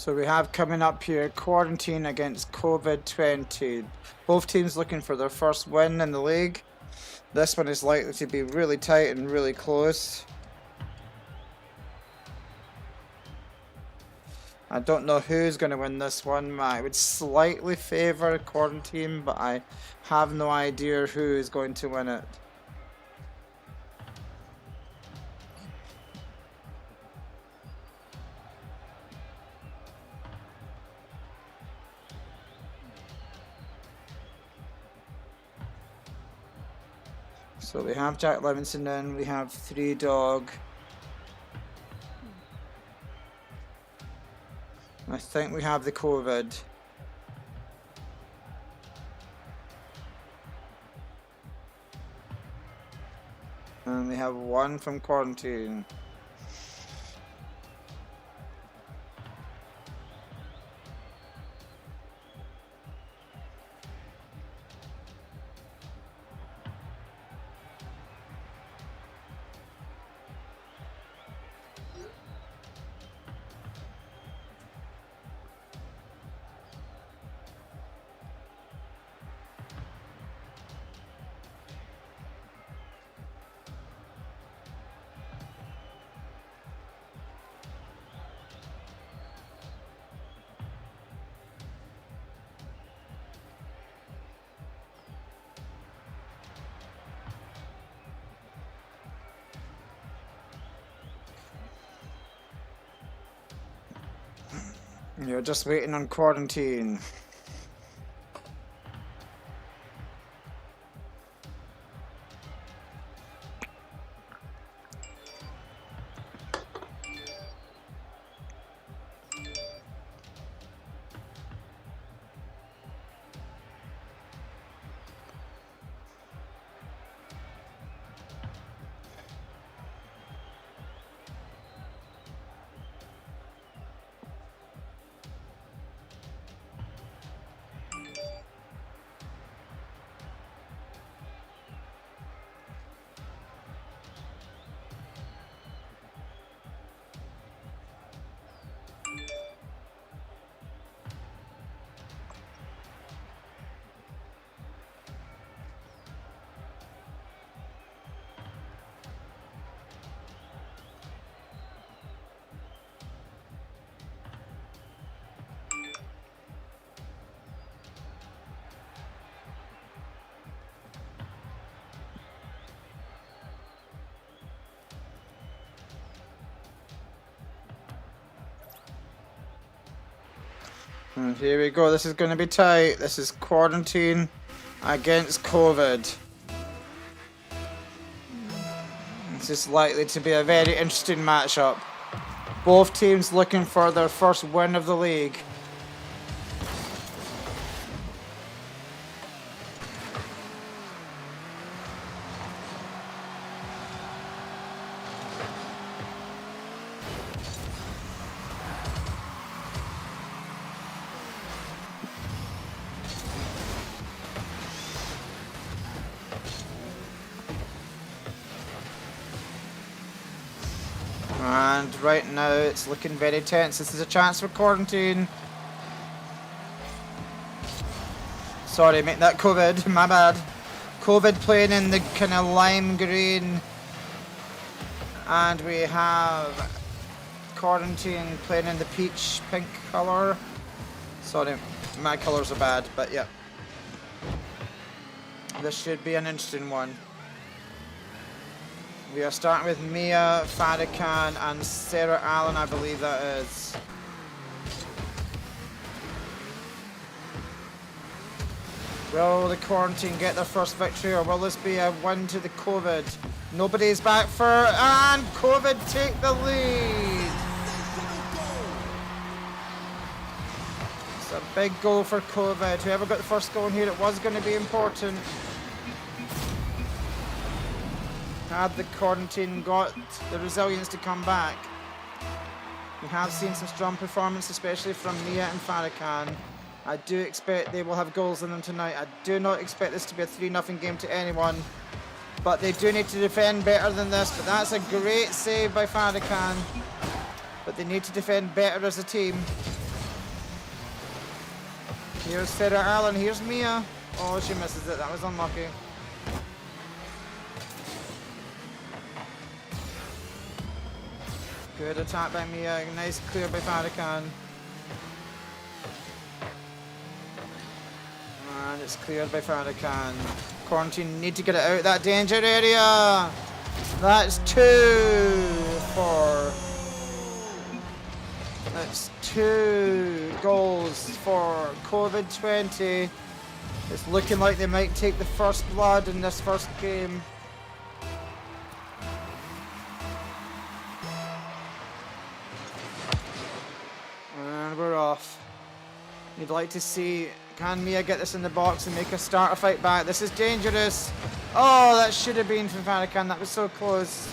So we have coming up here Quarantine against COVID-20. Both teams looking for their first win in the league. This one is likely to be really tight and really close. I don't know who's going to win this one. I would slightly favour Quarantine, but I have no idea who is going to win it. So we have Jack Levinson in, we have 3Dog. I think we have the COVID. And we have one from Quarantine. You're just waiting on Quarantine. And here we go, this is going to be tight. This is Quarantine against COVID. This is likely to be a very interesting matchup. Both teams looking for their first win of the league. And right now it's looking very tense. This is a chance for Quarantine. Sorry mate, that COVID, my bad. COVID playing in the kind of lime green. And we have Quarantine playing in the peach pink colour. Sorry, my colours are bad, but yeah. This should be an interesting one. We are starting with Mia, Farrakhan, and Sarah Allen, I believe that is. Will the Quarantine get their first victory, or will this be a win to the COVID? Nobody's back for, and COVID take the lead. It's a big goal for COVID. Whoever got the first goal in here, it was going to be important. Had the Quarantine got the resilience to come back. We have seen some strong performance, especially from Mia and Farrakhan. I do expect they will have goals in them tonight. I do not expect this to be a 3-0 game to anyone. But they do need to defend better than this. But that's a great save by Farrakhan. But they need to defend better as a team. Here's Sarah Allen. Here's Mia. Oh, she misses it. That was unlucky. Good attack by Mia. Nice clear by Farrakhan. And it's cleared by Farrakhan. Quarantine need to get it out of that danger area. That's 2 goals for COVID-20. It's looking like they might take the first blood in this first game. And we're off. You'd like to see, can Mia get this in the box and make her start a fight back? This is dangerous. Oh, that should have been from Farrakhan. That was so close.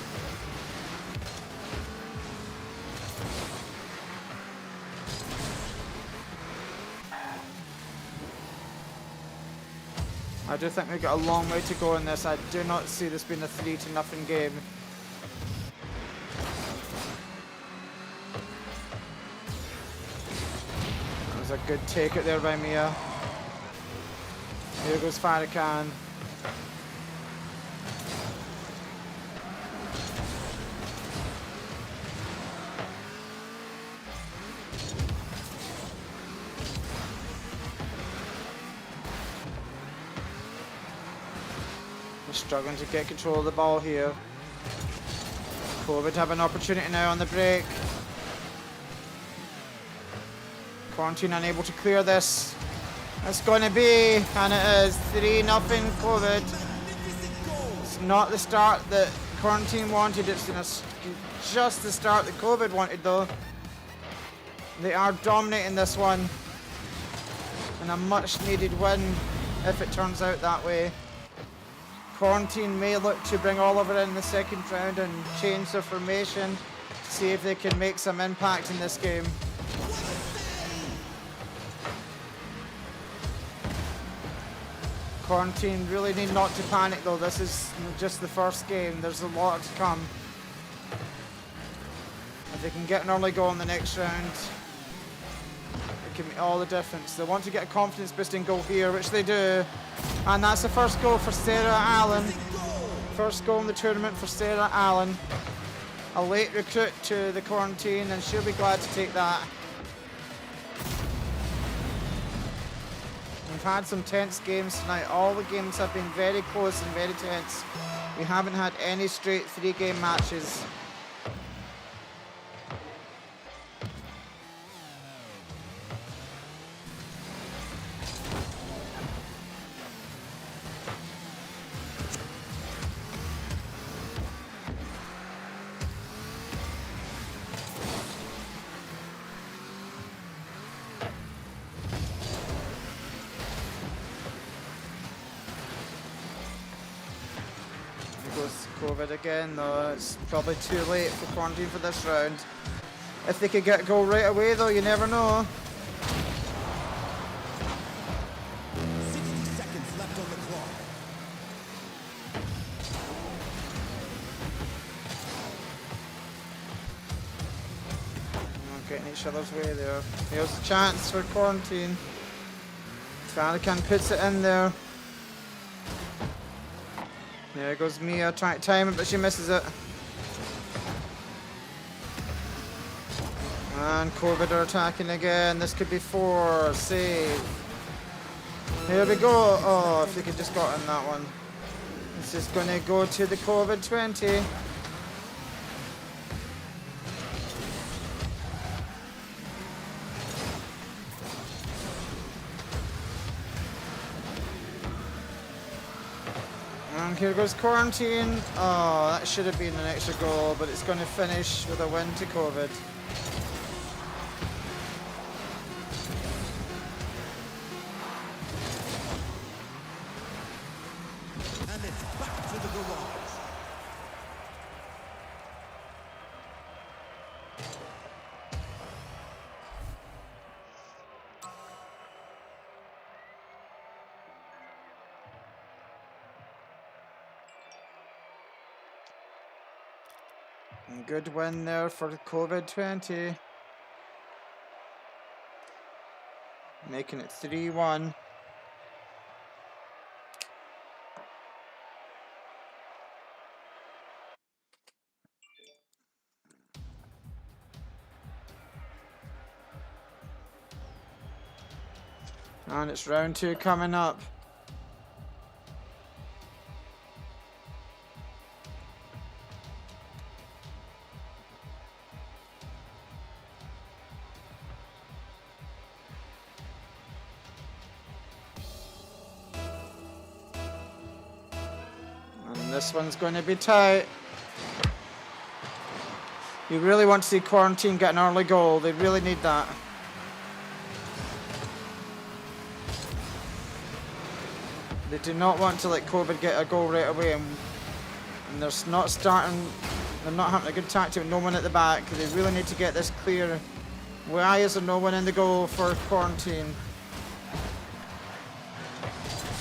I do think we've got a long way to go in this. I do not see this being a 3-0 game. That was a good take it there by Mia. Here goes Farrakhan. Struggling to get control of the ball here. COVID have an opportunity now on the break. Quarantine unable to clear this. It's going to be, and it is 3-0 COVID. It's not the start that Quarantine wanted. It's just the start that COVID wanted, though. They are dominating this one, and a much-needed win if it turns out that way. Quarantine may look to bring Oliver in the second round and change their formation to see if they can make some impact in this game. Quarantine really need not to panic though. This is just the first game. There's a lot to come. If they can get an early goal in the next round, it can make all the difference. They want to get a confidence boosting goal here, which they do. And that's the first goal for Sarah Allen. First goal in the tournament for Sarah Allen. A late recruit to the Quarantine, and she'll be glad to take that. We've had some tense games tonight. All the games have been very close and very tense. We haven't had any straight 3-game matches. COVID again, though. It's probably too late for Quarantine for this round. If they could get a goal right away, though, you never know. 60 seconds left on the clock. Not getting each other's way there. Here's a chance for Quarantine. Farrakhan puts it in there. There goes Mia trying to time it, but she misses it. And COVID are attacking again. This could be 4. Save. Here we go. Oh, if they could just got in that one. This is going to go to the COVID-20. And here goes Quarantine. Oh, that should have been an extra goal, but it's going to finish with a win to COVID. And it's back to the garage. And good win there for COVID-20. making it 3-1. And it's round 2 coming up. And this one's going to be tight. You really want to see Quarantine get an early goal. They really need that. They do not want to let COVID get a goal right away, and they're not starting. They're not having a good tactic with no one at the back. They really need to get this clear. Why is there no one in the goal for Quarantine?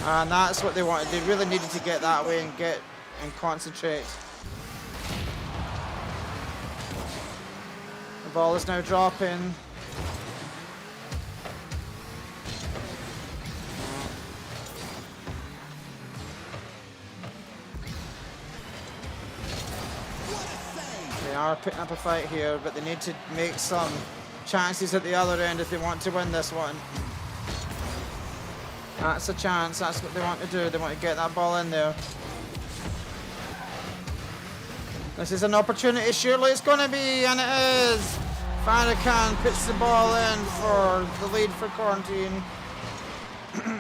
And that's what they wanted. They really needed to get that way and concentrate. The ball is now dropping. They are putting up a fight here, but they need to make some chances at the other end if they want to win this one. That's a chance. That's what they want to do. They want to get that ball in there. This is an opportunity. Surely it's going to be, and it is. Farrakhan puts the ball in for the lead for Quarantine.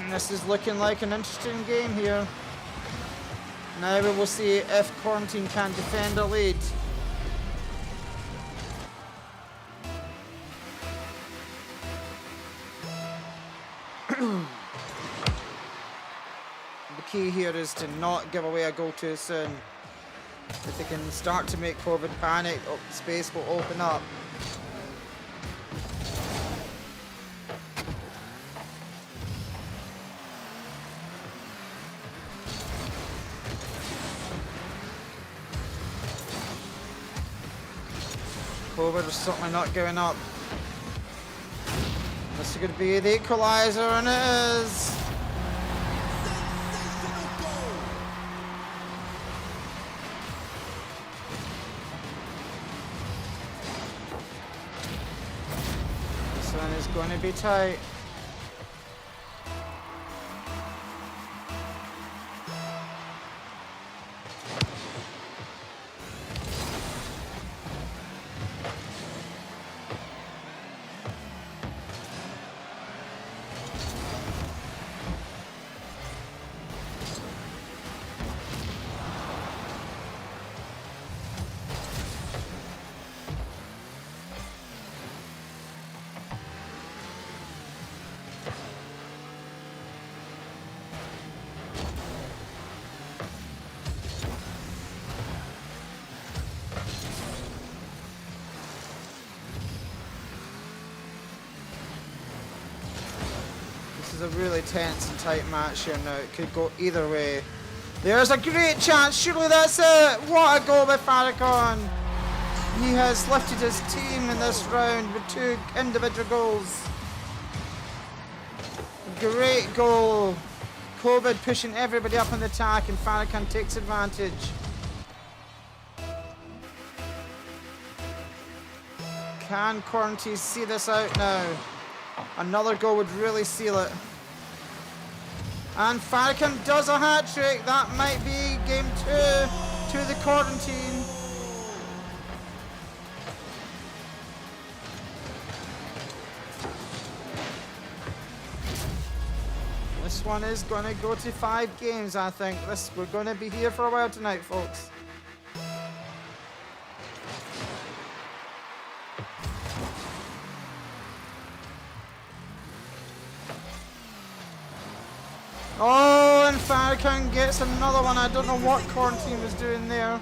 This is looking like an interesting game here. Now we will see if Quarantine can defend a lead. The key here is to not give away a goal too soon. If they can start to make COVID panic, space will open up. COVID is certainly not giving up. This is going to be the equaliser, and it is. This one is going to be tight. A really tense and tight match here now. It could go either way. There's a great chance. Surely that's it. What a goal by Farrakhan. He has lifted his team in this round with 2 individual goals. Great goal. COVID pushing everybody up on the attack, and Farrakhan takes advantage. Can Quarantine see this out now? Another goal would really seal it. And Farrakhan does a hat-trick. That might be game 2 to the Quarantine. This one is going to go to 5 games, I think. We're going to be here for a while tonight, folks. Oh, and Farrakhan gets another one. I don't know what Quarantine was doing there.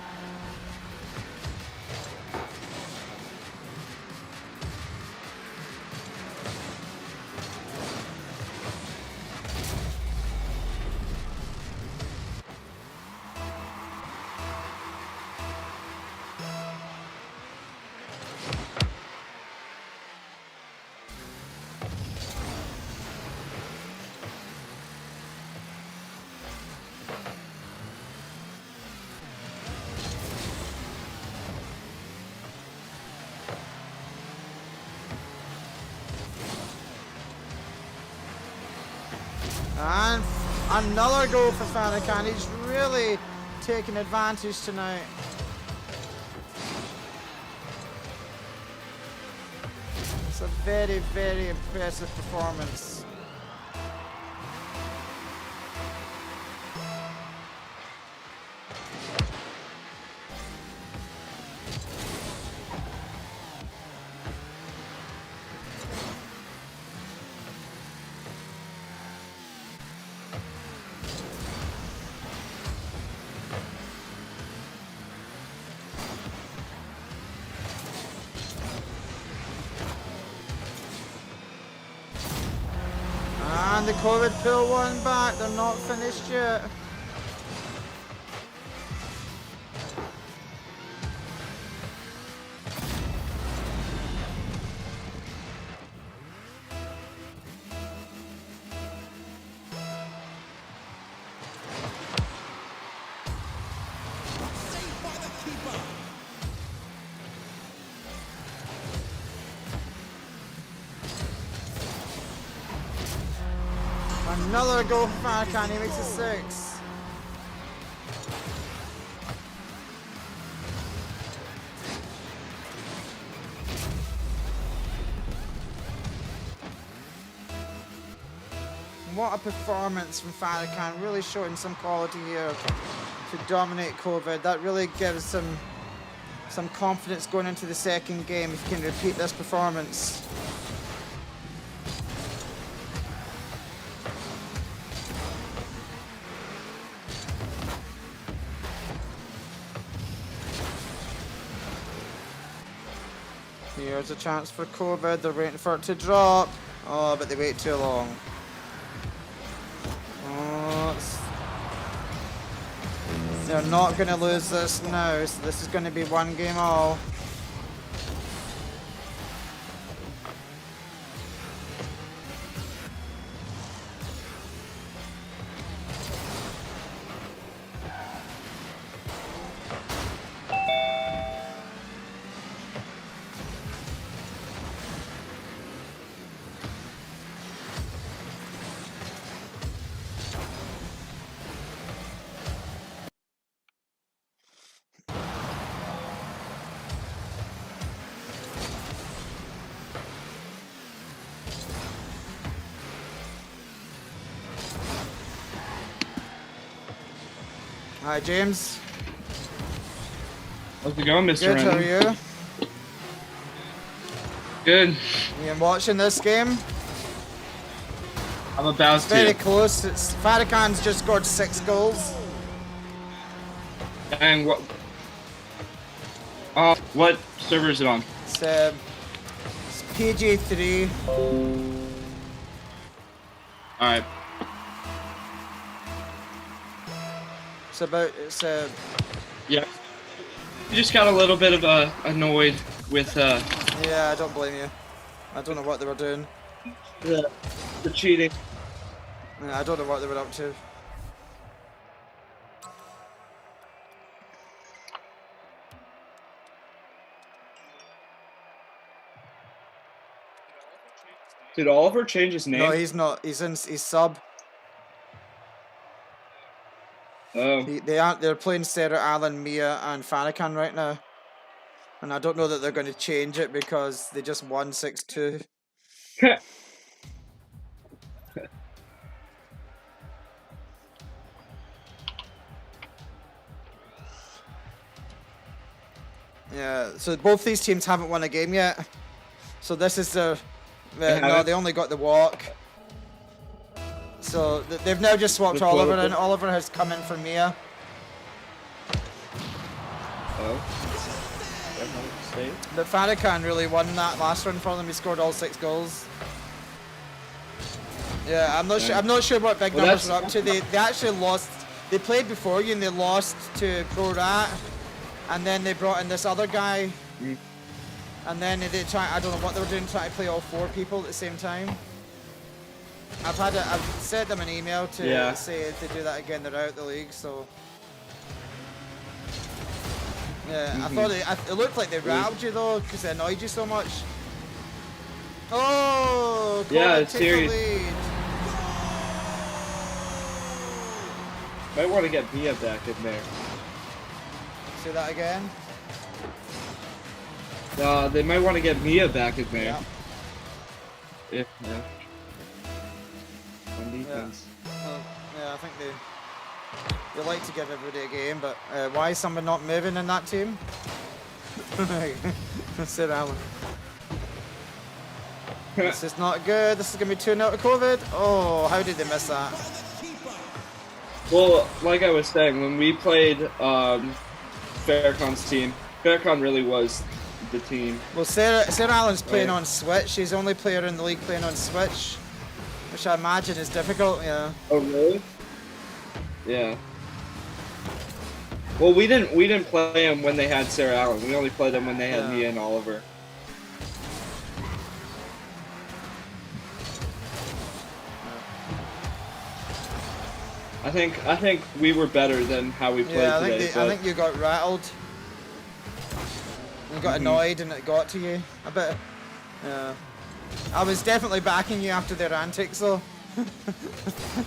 And another goal for Farrakhan. He's really taking advantage tonight. It's a very, very impressive performance. And the COVID pull one back. They're not finished yet. Saved by the keeper. Another goal for Farrakhan. He makes it 6. What a performance from Farrakhan, really showing some quality here to dominate COVID. That really gives some confidence going into the second game if he can repeat this performance. Here's a chance for COVID. They're waiting for it to drop. Oh, but they wait too long. They're not going to lose this now, so this is going to be one game all. Hi, James. How's it going, Mr. Good, how are Random? you? Good. You watching this game? I'm about It's very to. close. Farrakhan's just scored 6 goals. And what? What server is it on? It's PG3. All right. It's Yeah. I just got a little bit of annoyed with yeah, I don't blame you. I don't know what they were doing. the cheating. Yeah, I don't know what they were up to. Did Oliver change his name? No, he's not. He's sub. Oh. They're playing Sarah, Allen, Mia, and Farrakhan right now. And I don't know that they're going to change it because they just won 6-2. Yeah, so both these teams haven't won a game yet. So this is their... no, they only got the walk. So they've now just swapped Oliver in. Oliver has come in for Mia. Oh. But Farrakhan really won that last run for them. He scored all 6 goals. Yeah, I'm not sure what big numbers are up to. They actually lost. They played before you and they lost to Porter-Gaud, and then they brought in this other guy. And then they try. I don't know what they were doing, trying to play all 4 people at the same time. I've sent them an email to say if they do that again, they're out of the league. So yeah, I thought it looked like they rattled you though, because they annoyed you so much. Oh, yeah, Colin it's took the serious. lead. Might want to get Mia back in there. Say that again. They might want to get Mia back in there. Yeah. Yeah. On defense. Well, yeah, I think they like to give everybody a game, but why is someone not moving in that team? Sit down. This is not good. This is going to be 2-0 to COVID. Oh, how did they miss that? Well, like I was saying, when we played Farrakhan's team, Farrakhan really was the team. Well, Sarah Allen's playing on Switch. She's the only player in the league playing on Switch, which I imagine is difficult, yeah. Oh, really? Yeah. Well, we didn't play them when they had Sarah Allen. We only played them when they had Mia and Oliver. I think we were better than how we played today. I think you got rattled. You got annoyed and it got to you a bit. Yeah. I was definitely backing you after their antics though.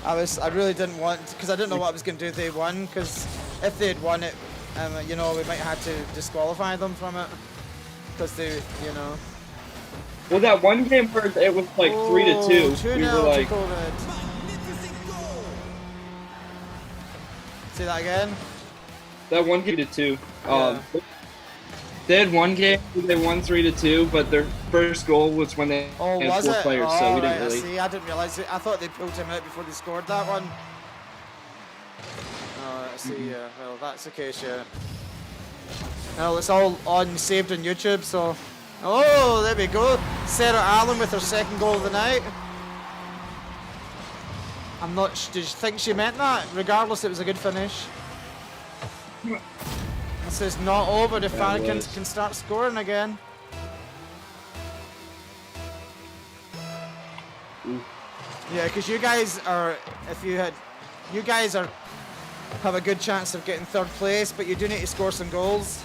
I really didn't want, because I didn't know what I was going to do if they won, because if they had won it, you know, we might have to disqualify them from it. Because they, you know. Well, that one game where it was like 3-2. We were like. Say that again. That one game to 2. Yeah. They had one game where they won 3-2, but their first goal was when they had 4 players, so we didn't really. I see. I didn't realize it. I thought they pulled him out before they scored that one. Oh, I see. Yeah. Well, that's the case. Yeah. Well, it's all saved on YouTube, so. Oh, there we go. Sarah Allen with her second goal of the night. I'm not. Did you think she meant that? Regardless, it was a good finish. This is not over. The Farrakhan can start scoring again. Yeah, because you guys are. You guys have a good chance of getting third place, but you do need to score some goals.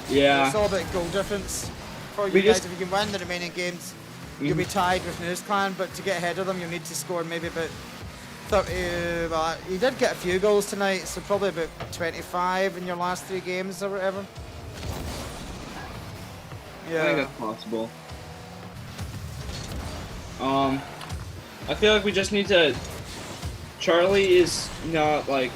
Yeah. It's all about goal difference for you guys. If you can win the remaining games, you'll be tied with News Clan, but to get ahead of them, you need to score maybe about 30. Well, you did get a few goals tonight, so probably about 25 in your last 3 games or whatever. Yeah. I think that's possible. I feel like we just need to. Charlie is not like.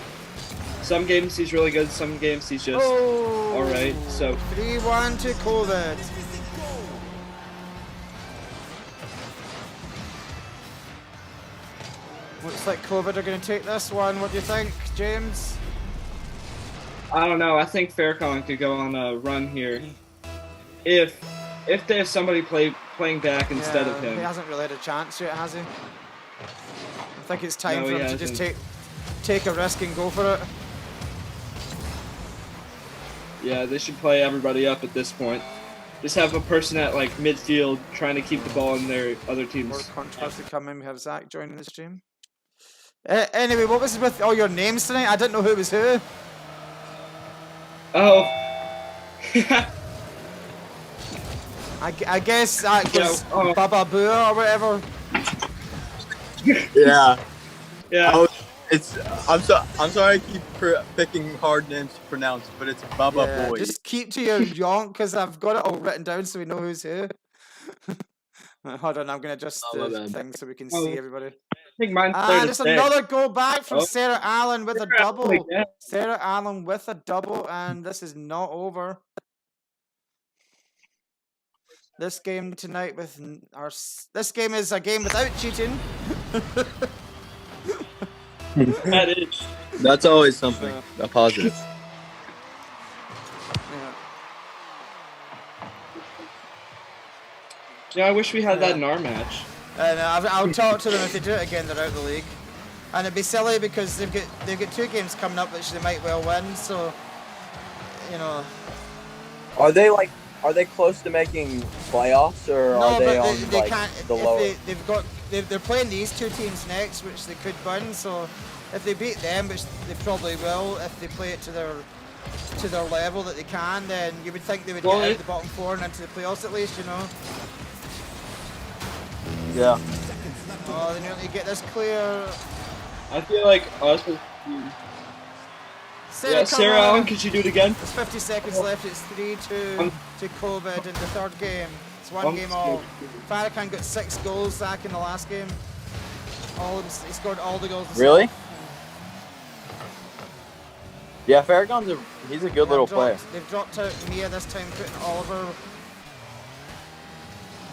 Some games he's really good, some games he's just alright, so. 3-1 to COVID. Looks like COVID are going to take this one. What do you think, James? I don't know. I think Farrakhan could go on a run here. If there's somebody playing back instead of him. He hasn't really had a chance yet, has he? I think it's time for him to just take a risk and go for it. Yeah, they should play everybody up at this point. Just have a person at like midfield trying to keep the ball in their other teams. More controversy coming. We have Zach joining the stream. Anyway, what was it with all your names tonight? I didn't know who was who. Oh. I guess that was Baba Boo or whatever. Yeah. Yeah. I'm sorry I keep picking hard names to pronounce, but it's Baba Boy. Just keep to your yonk, because I've got it all written down so we know who's who. Hold on, I'm going to adjust the thing so we can see everybody. I think mine's clear just another goal back from Sarah Allen with a double. Sarah Allen with a double, and this is not over. This game tonight with this game is a game without cheating. That is. That's always something. A positive. Yeah, I wish we had that in our match. And I'll talk to them if they do it again. They're out of the league, and it'd be silly because they've got 2 games coming up which they might well win. So, you know. Are they close to making playoffs, or are they on they like can't, the lower? They're playing these 2 teams next, which they could win. So if they beat them, which they probably will, if they play it to their level that they can, then you would think they would get out of the bottom 4 and into the playoffs at least, you know. Yeah. Oh, they nearly get this clear. I feel like us. Yeah, Sarah Allen, could you do it again? There's 50 seconds left. It's 3-2 to COVID in the third game. It's one game all. Farrakhan got 6 goals, Zach, in the last game. He scored all the goals. Really? Yeah, Farrakhan's he's a good little player. They've dropped out Mia this time, putting Oliver.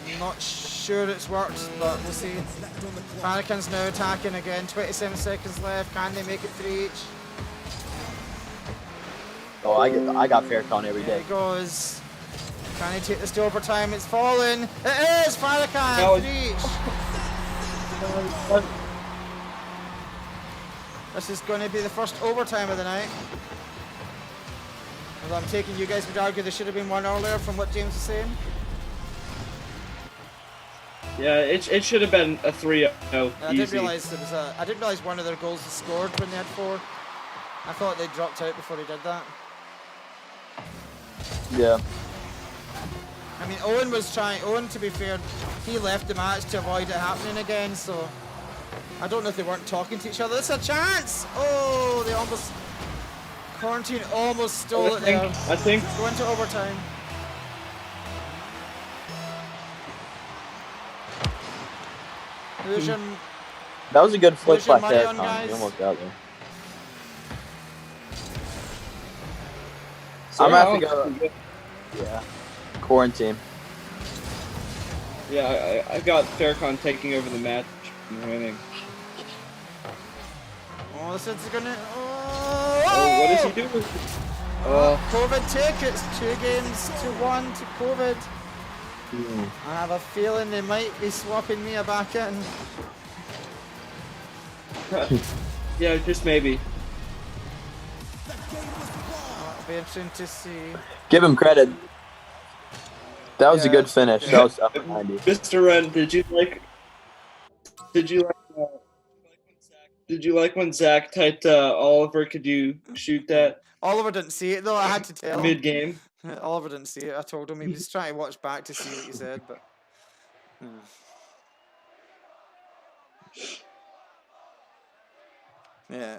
I'm not sure it's worked, but we'll see. Farrakhan's now attacking again. 27 seconds left. Can they make it 3 each? Oh, I got Farrakhan every There day. he goes. Can he take this to overtime? It's fallen. It is Farrakhan. 3 each. This is going to be the first overtime of the night. Although I'm taking you guys would argue there should have been one earlier from what James was saying. Yeah, it should have been a 3-0. I didn't realize I didn't realize one of their goals was scored when they had 4. I thought they dropped out before they did that. Yeah. I mean, Owen, to be fair, he left the match to avoid it happening again, so I don't know if they weren't talking to each other. It's a chance! Oh, they almost... Quarantine almost stole it there. I think... Go into overtime. Who's your... That was a good flip Who's your by money on, Farrakhan. guys? He almost got there. Sarah I'm gonna Allen have to could go. Yeah. Quarantine. Yeah, I got Farrakhan taking over the match and winning. Oh, this is gonna... Oh, what is he doing? COVID tickets, 2 games to 1 to COVID. I have a feeling they might be swapping me back in. Yeah, just maybe. It'll be interesting to see. Give him credit. That was a Yeah. good finish. That was up 90. Mr. Wren, did you like when Zach typed Oliver, could you shoot that Oliver didn't see it though, I had to tell him. mid-game? Oliver didn't see it, I told him. He was trying to watch back to see what you said, but... Yeah.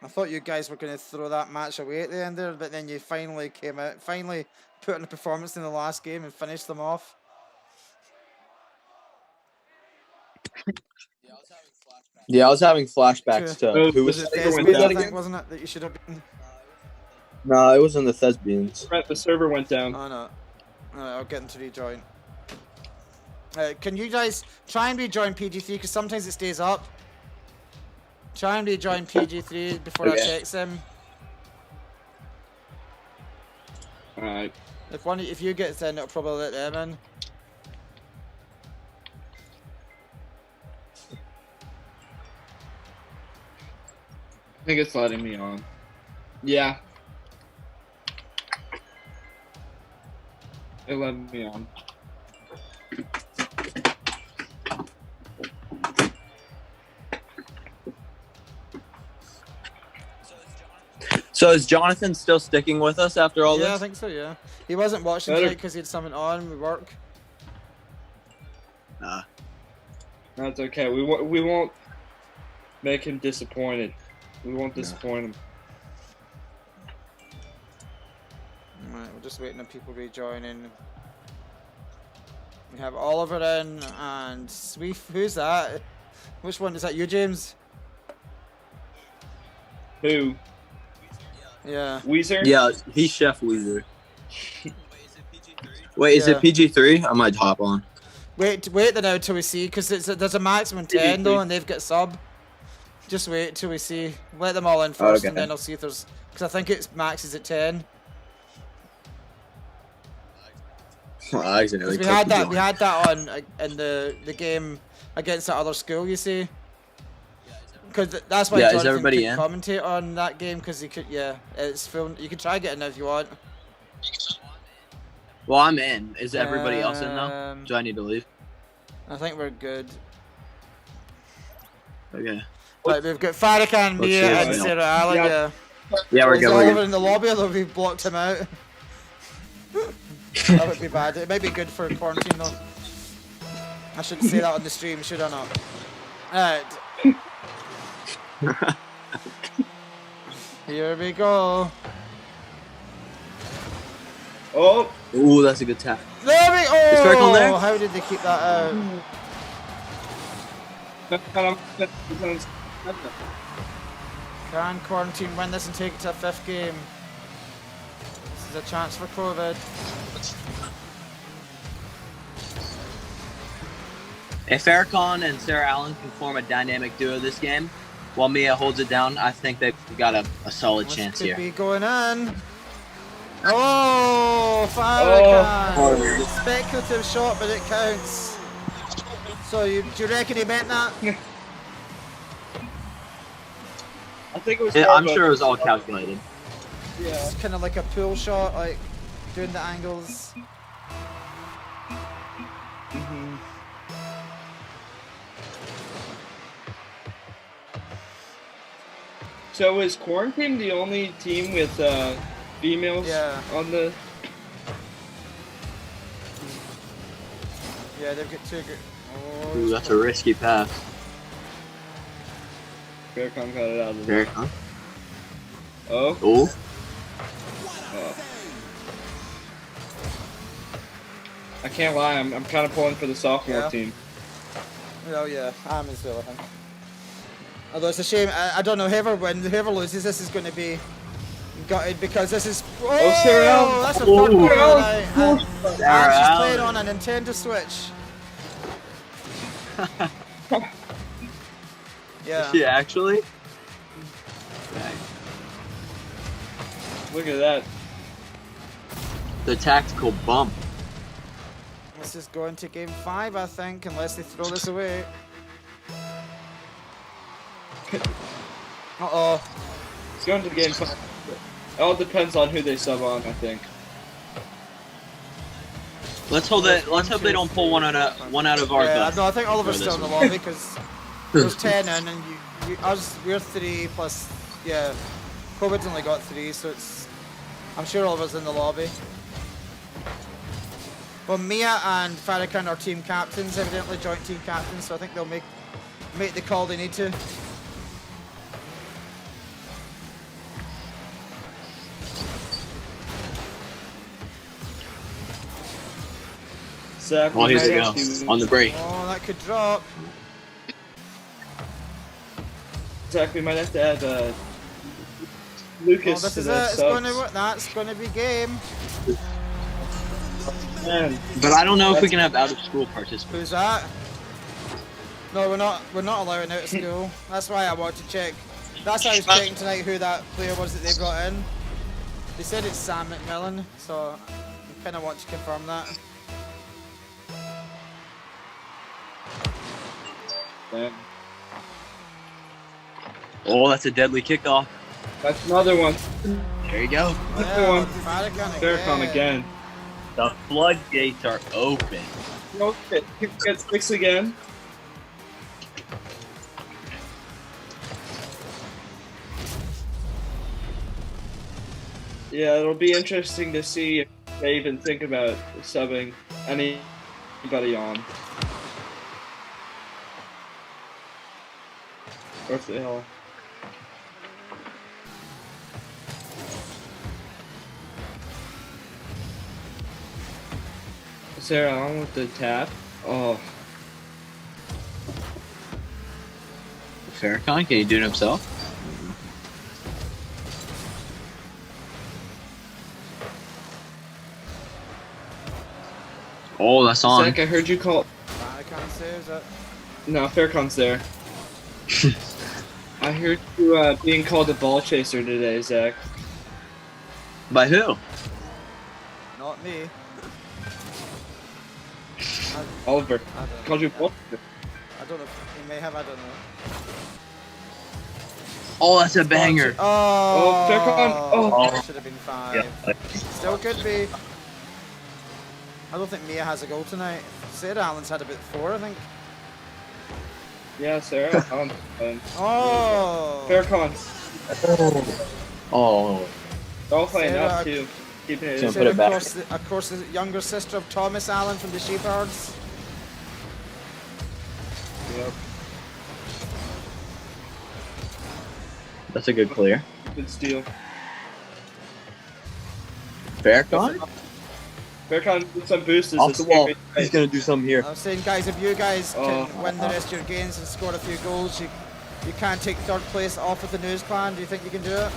I thought you guys were going to throw that match away at the end there, but then you finally came out, finally put in a performance in the last game and finished them off. Yeah, I was having flashbacks to who was it? who Thespians, was I that think, again? wasn't it? That you should have been... No, it was in the Thespians. Brent, the server went down. Oh no. Alright, I'll get them to rejoin. Can you guys try and rejoin PG3 because sometimes it stays up. Try and rejoin PG3 before I text them. Alright. If you get in, it'll probably let them in. I think it's letting me on. Yeah. It let me on. So is Jonathan still sticking with us after all Yeah, I this? think so, yeah. He wasn't watching Better. tonight because he had something on with work. Nah. That's okay. We won't make him disappointed. We won't disappoint him. Alright, we're just waiting on people rejoining. We have Oliver in and Sweef. Who's that? Which one? Is that you, James? Who? Yeah. Weezer? Yeah, he's Chef Weezer. Wait, is Yeah. it PG-3? I might hop on. Wait then now till we see, because there's a maximum 10 though, and they've got sub. Just wait till we see. Let them all in first, and Okay. then I'll see if there's... Because I think it's max is at 10. I accidentally We clicked had the that. join. We had that on in the game against that other school. You see, because that's why Yeah, is Jonathan everybody couldn't in? commentate on that game because he could. Yeah, it's filmed. You can try getting if you want. Well, I'm in. Is everybody else in though? Um, Do I need to leave? I think we're good. Okay. Right, we've got Farrakhan, Let's Mia, see and if I know. Sarah Allen. Yeah. Yeah, Yeah, we're Is good. We're Oliver good. in the lobby, although we blocked him out. That would be bad. It might be good for quarantine though. I shouldn't say that on the stream, should I not? Alright. Here we go. Oh, Ooh, that's a good tap. There we Is Farrakhan there? Oh, how did they keep that out? Can Quarantine win this and take it to a 5th game? This is a chance for COVID. If Farrakhan and Sarah Allen can form a dynamic duo this game, while Mia holds it down, I think they've got a solid chance Could here. be going in. Oh, Farrakhan! Speculative shot, but it counts. So do you reckon he meant that? I think it was. I'm sure it was all calculated. Yeah. It's kind of like a pull shot, like doing the angles. So is Quarantine the only team with females on the? Yeah, they've got 2 good. Oh, Ooh, that's a risky pass. Farrakhan got it out of there. Farrakhan. Oh. Oh. I can't lie, I'm kind of pulling for the sophomore team. Oh yeah, I'm as well, I think. Although it's a shame, I don't know, whoever loses, this is going to be gutted because this is. Oh, Sarah! That's a third one tonight. And she's playing Allen. on a Nintendo Switch. Yeah. Is she actually? Okay. Look at that. The tactical bump. This is going to game 5, I think, unless they throw this away. Uh-oh. It's going to game 5. It all depends on who they sub on, I think. Let's hope they don't pull one out of our Yeah, guts. no, I think Oliver's for still this in the one. lobby because there's 10 in and we're 3 plus, yeah, COVID's only got 3, so it's, I'm sure Oliver's in the lobby. Well, Mia and Farrakhan are team captains, evidently joint team captains, so I think they'll make the call they need to. Zach, Oh, we here we might go. actually- On the break. Oh, that could drop. Zach, we might have to add Oh, Lucas this to is the it. It's going subs. to, that's going to be game. Man, But I don't know if we can have out of school participants. Who's that? No, we're not allowing out of school. That's why I wanted to check. That's why I was checking tonight who that player was that they brought in. They said it's Sam McMillan, so I kind of want to confirm that. man. Oh, that's a deadly kickoff. That's another one. There you go. Well, one. Farrakhan again. The floodgates are open. No, it gets 6 again. Yeah, it'll be interesting to see if they even think about subbing anybody on. What the hell? Sarah on with the tap. Oh, Farrakhan, can he do it himself? Oh, that's on. Zach, I heard you call. Farrakhan saves it. No, Faircon's there. I heard you being called a ball chaser today, Zach. By who? Not me. Oliver I don't called you a know. ball chaser. I don't know. He may have. I don't know. Oh, that's a banger. Oh, Farrakhan. Oh. That should have been 5. Still could be. I don't think Mia has a goal tonight. Sarah Allen's had about 4, I think. Yeah, Sarah. Oh. Faircon. Oh. They're all playing Sarah, up too. Keeping it. Put Sarah, it back. of course, the younger sister of Thomas Allen from the Sheepherds. Yep. That's a good clear. Good steal. Faircon? Faircon with some boosts is Off the wall. escaping. He's gonna do something here. I'm saying, guys, if you guys can Oh. win the rest of your games and score a few goals, you can't take third place off of the News Clan. Do you think you can do it?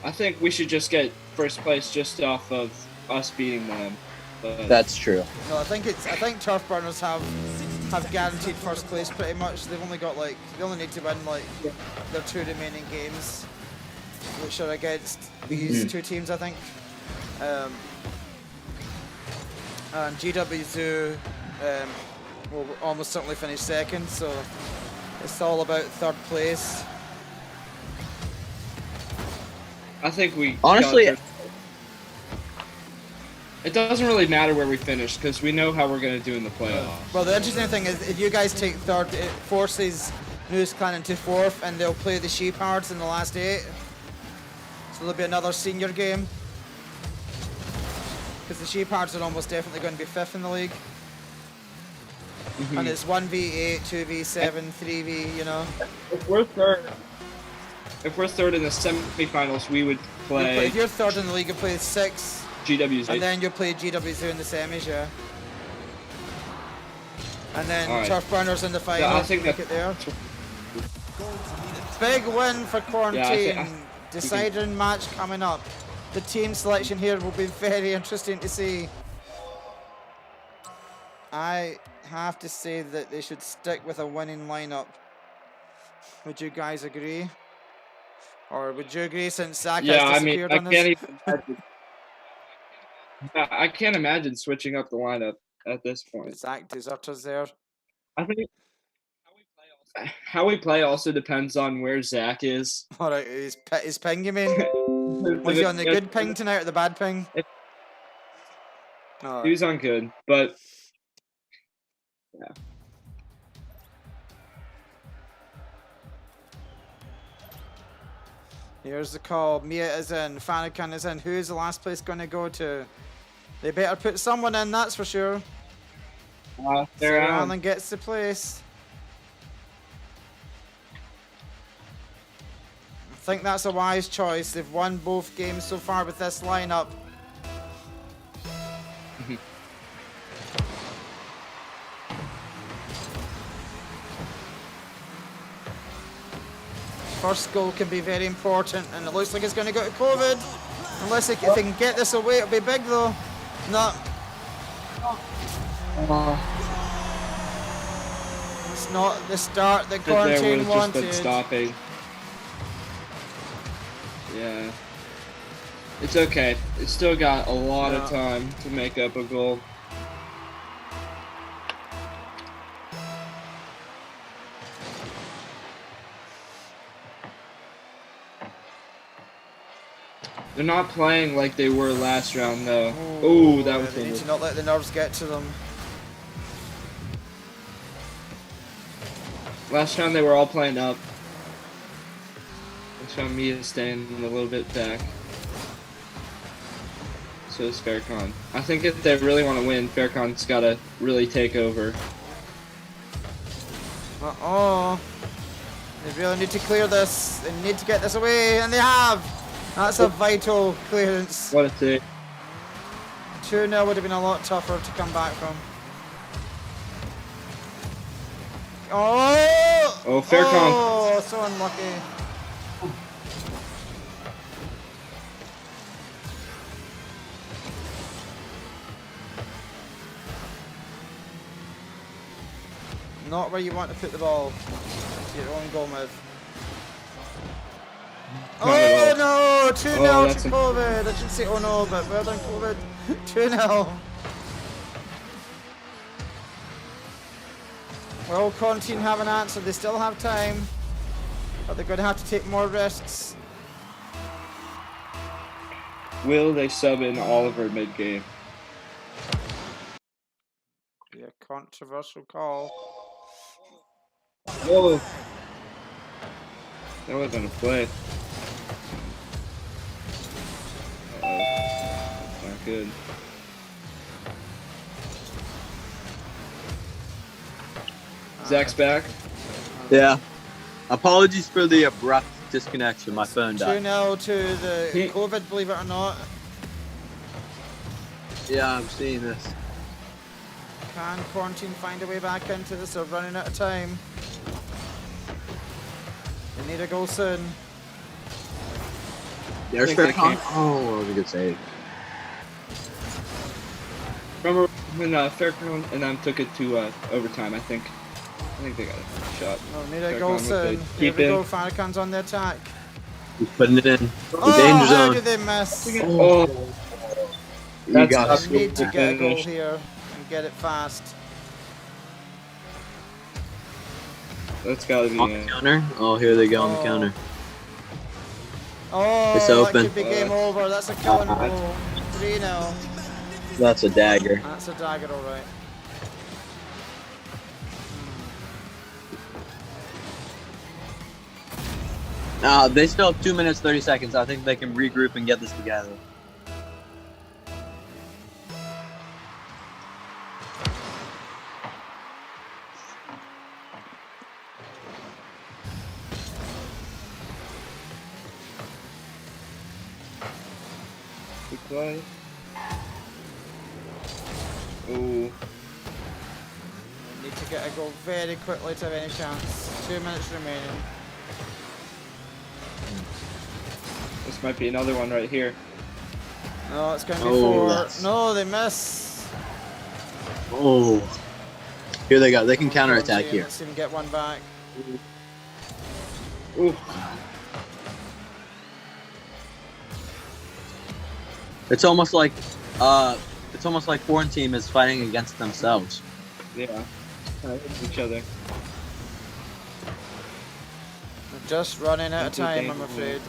I think we should just get first place just off of us beating them. But That's true. No, I think Turf Burners have guaranteed first place pretty much. They've only got they only need to win their 2 remaining games, which are against these 2 teams, I think. And GW Zoo will almost certainly finish second, so it's all about third place. I think we Honestly, got it doesn't really matter where we finish because we know how we're gonna do in the playoffs. Well, the interesting thing is if you guys take third, it forces News Clan into fourth, and they'll play the Sheepherds in the last 8. So there'll be another senior game. Because the Sheepherds are almost definitely going to be 5th in the league. And it's 1v8, 2v7, 3v, you know. If we're third in the semifinals, we would play If you're third in the league, you play 6, GWZ. and then you'll play GW2 in the semis, yeah. And then Alright. Turf Burners in the final. I think make that- it there. Big win for Quarantine. I Deciding match coming up. The team selection here will be very interesting to see. I have to say that they should stick with a winning lineup. Would you guys agree? Or would you agree since Zach Yeah, has I mean, disappeared I on can't this? even. I can't imagine switching up the lineup at this point. Zach deserters there. I think how we play also depends on where Zach is. Alright, his ping, you mean? Was he on the good ping tonight or the bad ping? He was on good, but yeah. Here's the call. Mia is in. Fanakan is in. Who is the last place going to go to? They better put someone in, that's for sure. They're Sarah on. Allen gets the place. I think that's a wise choice. They've won both games so far with this lineup. First goal can be very important, and it looks like it's going to go to COVID. Unless if they can get this away, it'll be big though. No. It's not the start that There Quarantine would have just been wanted. stopping. Yeah. It's okay. It's still got a lot of time to make up a goal. They're not playing like they were last round, though. Ooh, that was They need good. to not let the nerves get to them. Last round they were all playing up. This round Mia is staying a little bit back. So is Faircon. I think if they really want to win, Faircon's got to really take over. Uh-oh. They really need to clear this. They need to get this away, and they have. That's a vital clearance. What a save. 2-0 would have been a lot tougher to come back from. Oh! Oh, Faircon. Oh, so unlucky. Not where you want to put the ball. Into your own goal move. Not at Oh no! 2-0 Oh, to that's a- COVID. I should say oh no, but well done COVID. 2-0. Well, Quarantine have an answer. They still have time, but they're going to have to take more risks. Will they sub in Oliver mid-game? Be a controversial call. Whoa. That would have been a play. Uh-oh. Not good. Zach's back. Yeah. Apologies for the abrupt disconnection. My phone died. 2-0 to the COVID, believe it or not. Yeah, I'm seeing this. Can Quarantine find a way back into this? They're running out of time. They need a goal soon. There's think they Faircon. can. Oh, that was a good save. Remember when Faircon and them took it to overtime? I think they got a shot. Oh, need a Faircon goal with soon. the Here keep we in. go. Farrakhan's on the attack. He's putting it in. The Oh, danger how zone. did they miss? Oh, You that's got not it. They need to good get a goal finish. here and get it fast. That's gotta be On the it. counter. Oh, here they go on the Oh. counter. Oh, It's that open. could be game over. That's a killing goal. 3-0. That's a dagger. That's a dagger, all right. They still have 2 minutes 30 seconds. I think they can regroup and get this together. Good play. Ooh. Need to get a goal very quickly to have any chance. 2 minutes remaining. This might be another one right here. No, it's going to be Oh, 4. that's- No, they miss. Oh. Here they go. They can counterattack here. Let's see them get one back. Ooh. It's almost like foreign team is fighting against themselves. Yeah. Against each other. We're just running out of time, I'm afraid.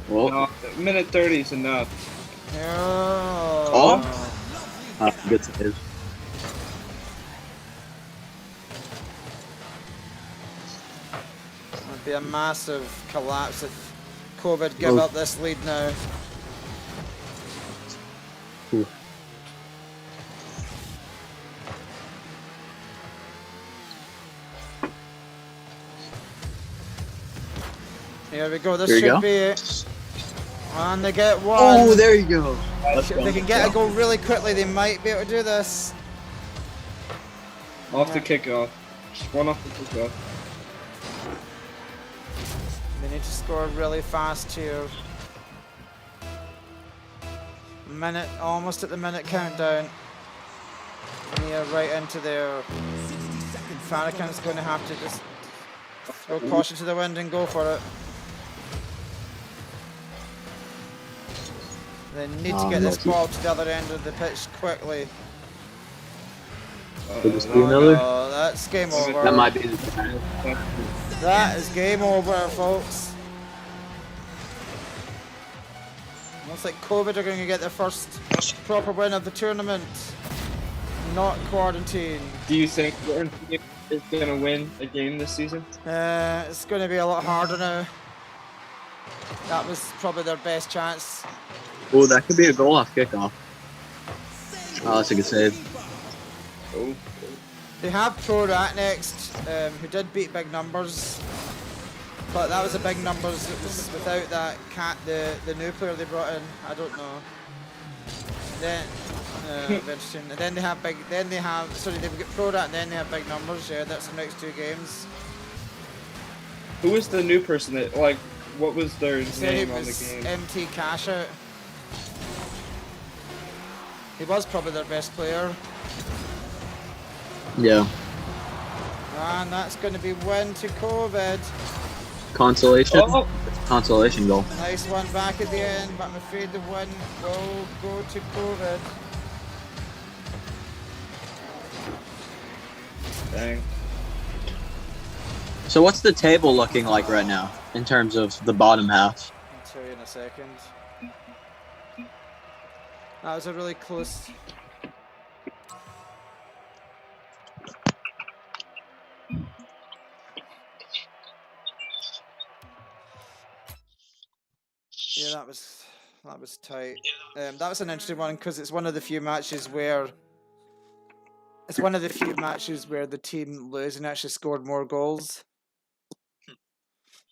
Well, No, minute 30 is enough. Oh. good save. It'd be a massive collapse if COVID give up this lead now. Ooh. Here we go. This Here you should go. be it. And they get one. Oh, there you go. Let's If go. they can get a goal really quickly, they might be able to do this. Off the kickoff. Just one off the kickoff. They need to score really fast here. Minute, almost at the minute countdown. Yeah, right into there. Farrakhan's going to have to just throw caution to the wind and go for it. They need to get this ball to the other end of the pitch quickly. Could this be another? Oh, that's game over. That might be the time. That is game over, folks. Looks like COVID are going to get their first proper win of the tournament. Not quarantine. Do you think Quarantine is going to win a game this season? It's going to be a lot harder now. That was probably their best chance. Oh, that could be a goal off kickoff. Oh, that's a good save. Oh. They have Porter-Gaud next, who did beat big numbers. But that was a big numbers. It was without that the new player they brought in. I don't know. Then interesting. And then they have big. Then they have. Sorry, they've got Porter-Gaud, and then they have big numbers. Yeah, that's the next 2 games. Who was the new person that, like, what was their So he name on the was game? MT Cash Out. He was probably their best player. Yeah. And that's going to be win to COVID. Consolation. Oh. Consolation goal. Nice one back at the end, but I'm afraid the win will go to COVID. Dang. So what's the table looking like right now in terms of the bottom half? I'll tell you in a second. That was a really close. Yeah, that was tight. That was an interesting one because it's one of the few matches where It's one of the few matches where the team losing actually scored more goals.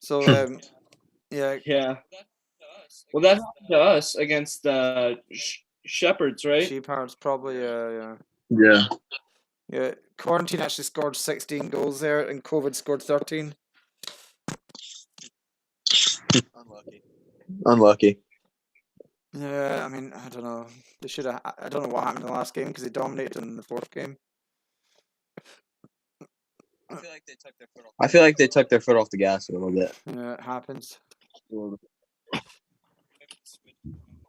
So yeah. Yeah. Well, that happened to us against Shepherds, right? Sheepard's probably yeah. Yeah. Yeah, Quarantine actually scored 16 goals there, and COVID scored 13. Unlucky. Yeah, I mean, I don't know. They should have. I don't know what happened in the last game because they dominated in the fourth game. I feel like they took their foot off the gas a little bit. Yeah, it happens.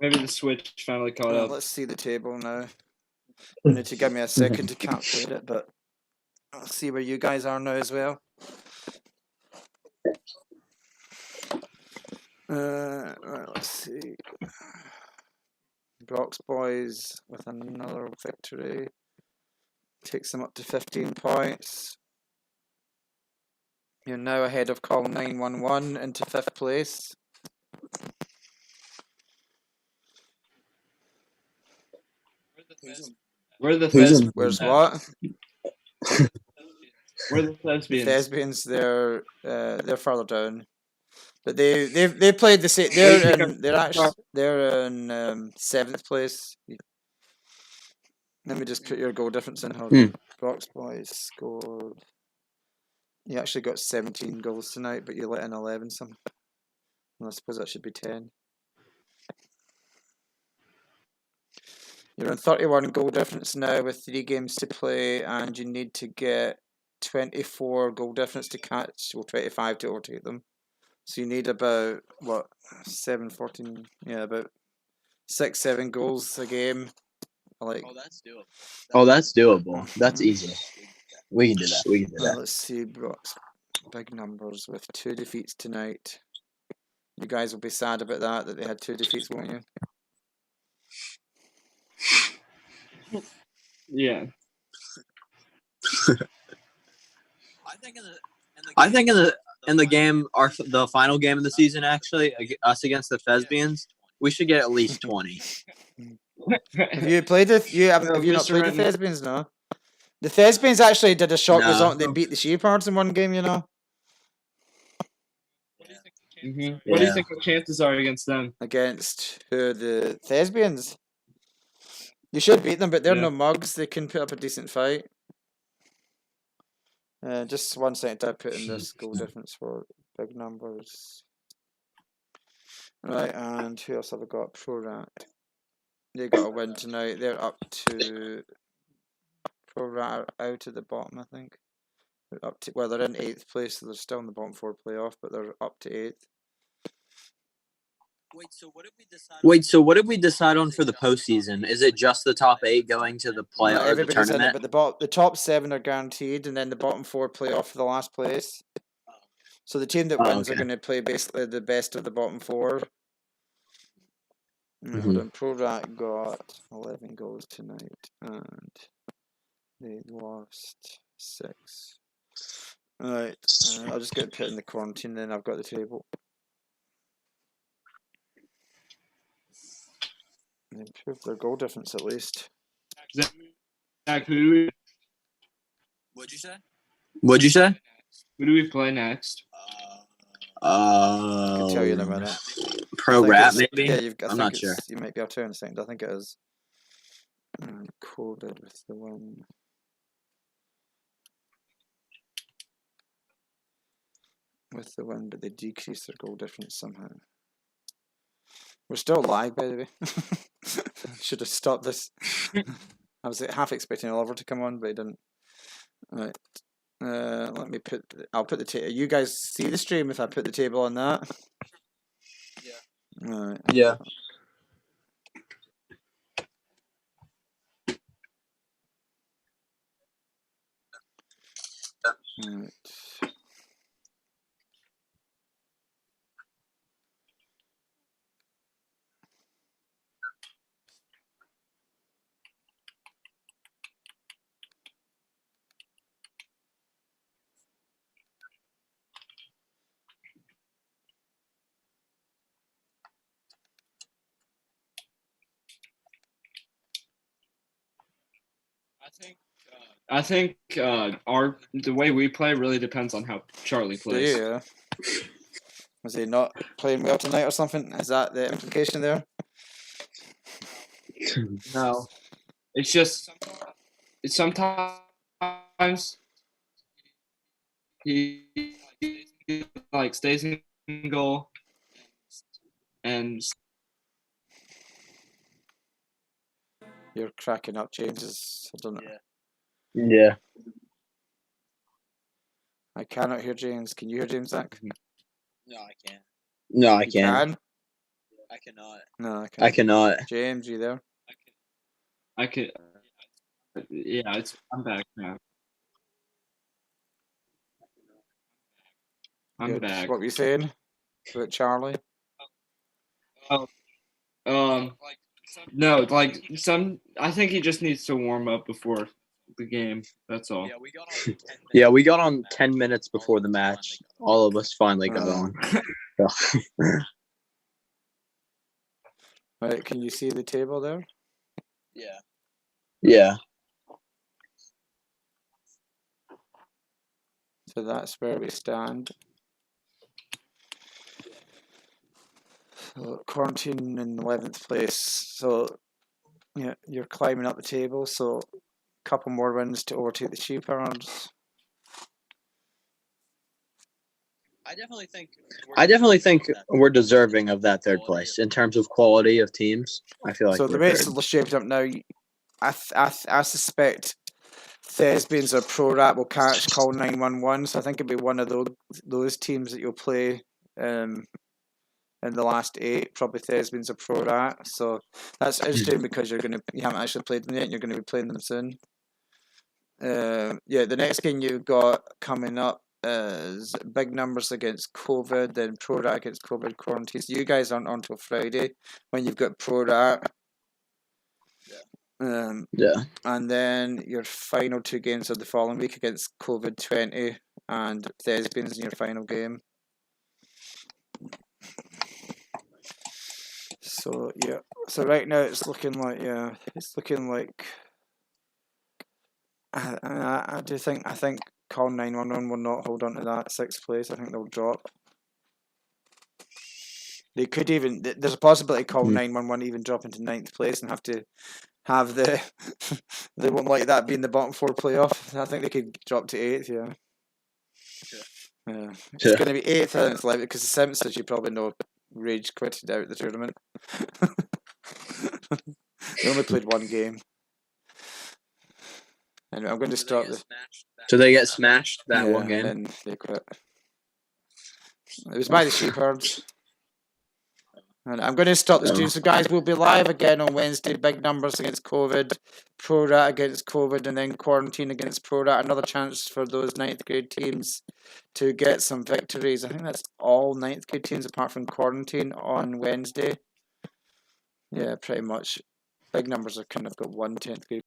Maybe the Switch finally caught up. Let's see the table now. You need to give me a second to calculate it, but I'll see where you guys are now as well. Right, let's see. Brock's Boys with another victory takes them up to 15 points. You're now ahead of Call 911 into 5th place. Where's what? Where the Thespians? Thespians, they're further down. But they played the same. They're in 7th place. Let me just put your goal difference in. Hold on. Brock's Boys scored. You actually got 17 goals tonight, but you let in 11 some. Well, I suppose that should be 10. You're on 31 goal difference now with 3 games to play, and you need to get 24 goal difference to catch, 25 to overtake them. So you need about, about 6, 7 goals a game. Oh, that's doable. That's easy. We can do that. Let's see Brock's big numbers with 2 defeats tonight. You guys will be sad about that they had 2 defeats, won't you? Yeah. I think in the game, the final game of the season, actually, us against the Thespians, we should get at least 20. Have you played it? Have you not played the Thespians? No. The Thespians actually did a shock result. They beat the Sheepards in one game. You know. Mm-hmm. What do you think the chances are against them? Against who? The Thespians. You should beat them, but they're no mugs. They can put up a decent fight. Just 1 second to put in this goal difference for big numbers. Right, and who else have I got? ProRat. They got a win tonight. They're up to ProRat out at the bottom, I think. They're up to they're in 8th place, so they're still in the bottom 4 playoff, but they're up to 8th. Wait, so what did we decide on for the postseason? Is it just the top 8 going to the playoff or the tournament? In it, but the top 7 are guaranteed, and then the bottom 4 play off for the last place. So the team that wins are going to play basically the best of the bottom 4. Mm-hmm. ProRat got 11 goals tonight, and they lost 6. Alright, I'll just get put in the quarantine, then I've got the table. They improved their goal difference at least. What'd you say? Who do we play next? I can tell you in a minute. ProRat, maybe? Yeah, I'm not sure. You might be able to in a second. I think it is. Coded with the win. With the win, but they decreased their goal difference somehow. We're still live, by the way. Should have stopped this. I was half expecting Oliver to come on, but he didn't. Right. Let me put. I'll put the table. You guys see the stream if I put the table on that? Yeah. All right. Yeah. All right. I think the way we play really depends on how Charlie plays. Yeah. Was he not playing well tonight or something? Is that the implication there? No, it's just sometimes he like stays in goal and You're cracking up, James. I don't know. Yeah. I cannot hear James. Can you hear James, Zach? No, I can't. No, I You can't. can? I cannot. No, I I can't. cannot. James, you there? I could. Yeah, I'm back now. I'm Good. back. What were you saying about Charlie? No, like I think he just needs to warm up before the game. That's all. Yeah, we got on 10 minutes. Yeah, we got on 10 minutes before the match. All of us finally got on. Right, can you see the table there? Yeah. Yeah. So that's where we stand. So quarantine in 11th place. So yeah, you're climbing up the table. So a couple more wins to overtake the Sheepherds. I definitely think we're deserving of that third place in terms of quality of teams. I feel like So the we're way third. it's shaped up now, I suspect Thespians or ProRat will catch call 911. So I think it'll be one of those teams that you'll play in the last 8. Probably Thespians or ProRat. So that's interesting because you haven't actually played them yet. And you're going to be playing them soon. Yeah, the next game you've got coming up is big numbers against COVID, then ProRat against COVID quarantine. So you guys aren't on till Friday when you've got ProRat. Yeah. And then your final 2 games of the following week against COVID-20 and Thespians in your final game. So yeah, so right now it's looking like I think call 911 will not hold on to that 6th place. I think they'll drop. They could even there's a possibility call 911 even drop into 9th place and have to have the they won't like that being the bottom 4 playoff. I think they could drop to 8th. Yeah. Yeah. It's going to be 8th and it's like because the Simpsons, as you probably know, rage quitted out the tournament. They only played 1 game. Anyway, I'm going to start the. So they get smashed that one game. And then they quit. It was by the Sheepherds. And I'm going to stop the stream. So, guys, we'll be live again on Wednesday. Big numbers against COVID, ProRat against COVID, and then quarantine against ProRat. Another chance for those 9th grade teams to get some victories. I think that's all 9th grade teams apart from quarantine on Wednesday. Yeah, pretty much. Big numbers have kind of got 1 10th grade.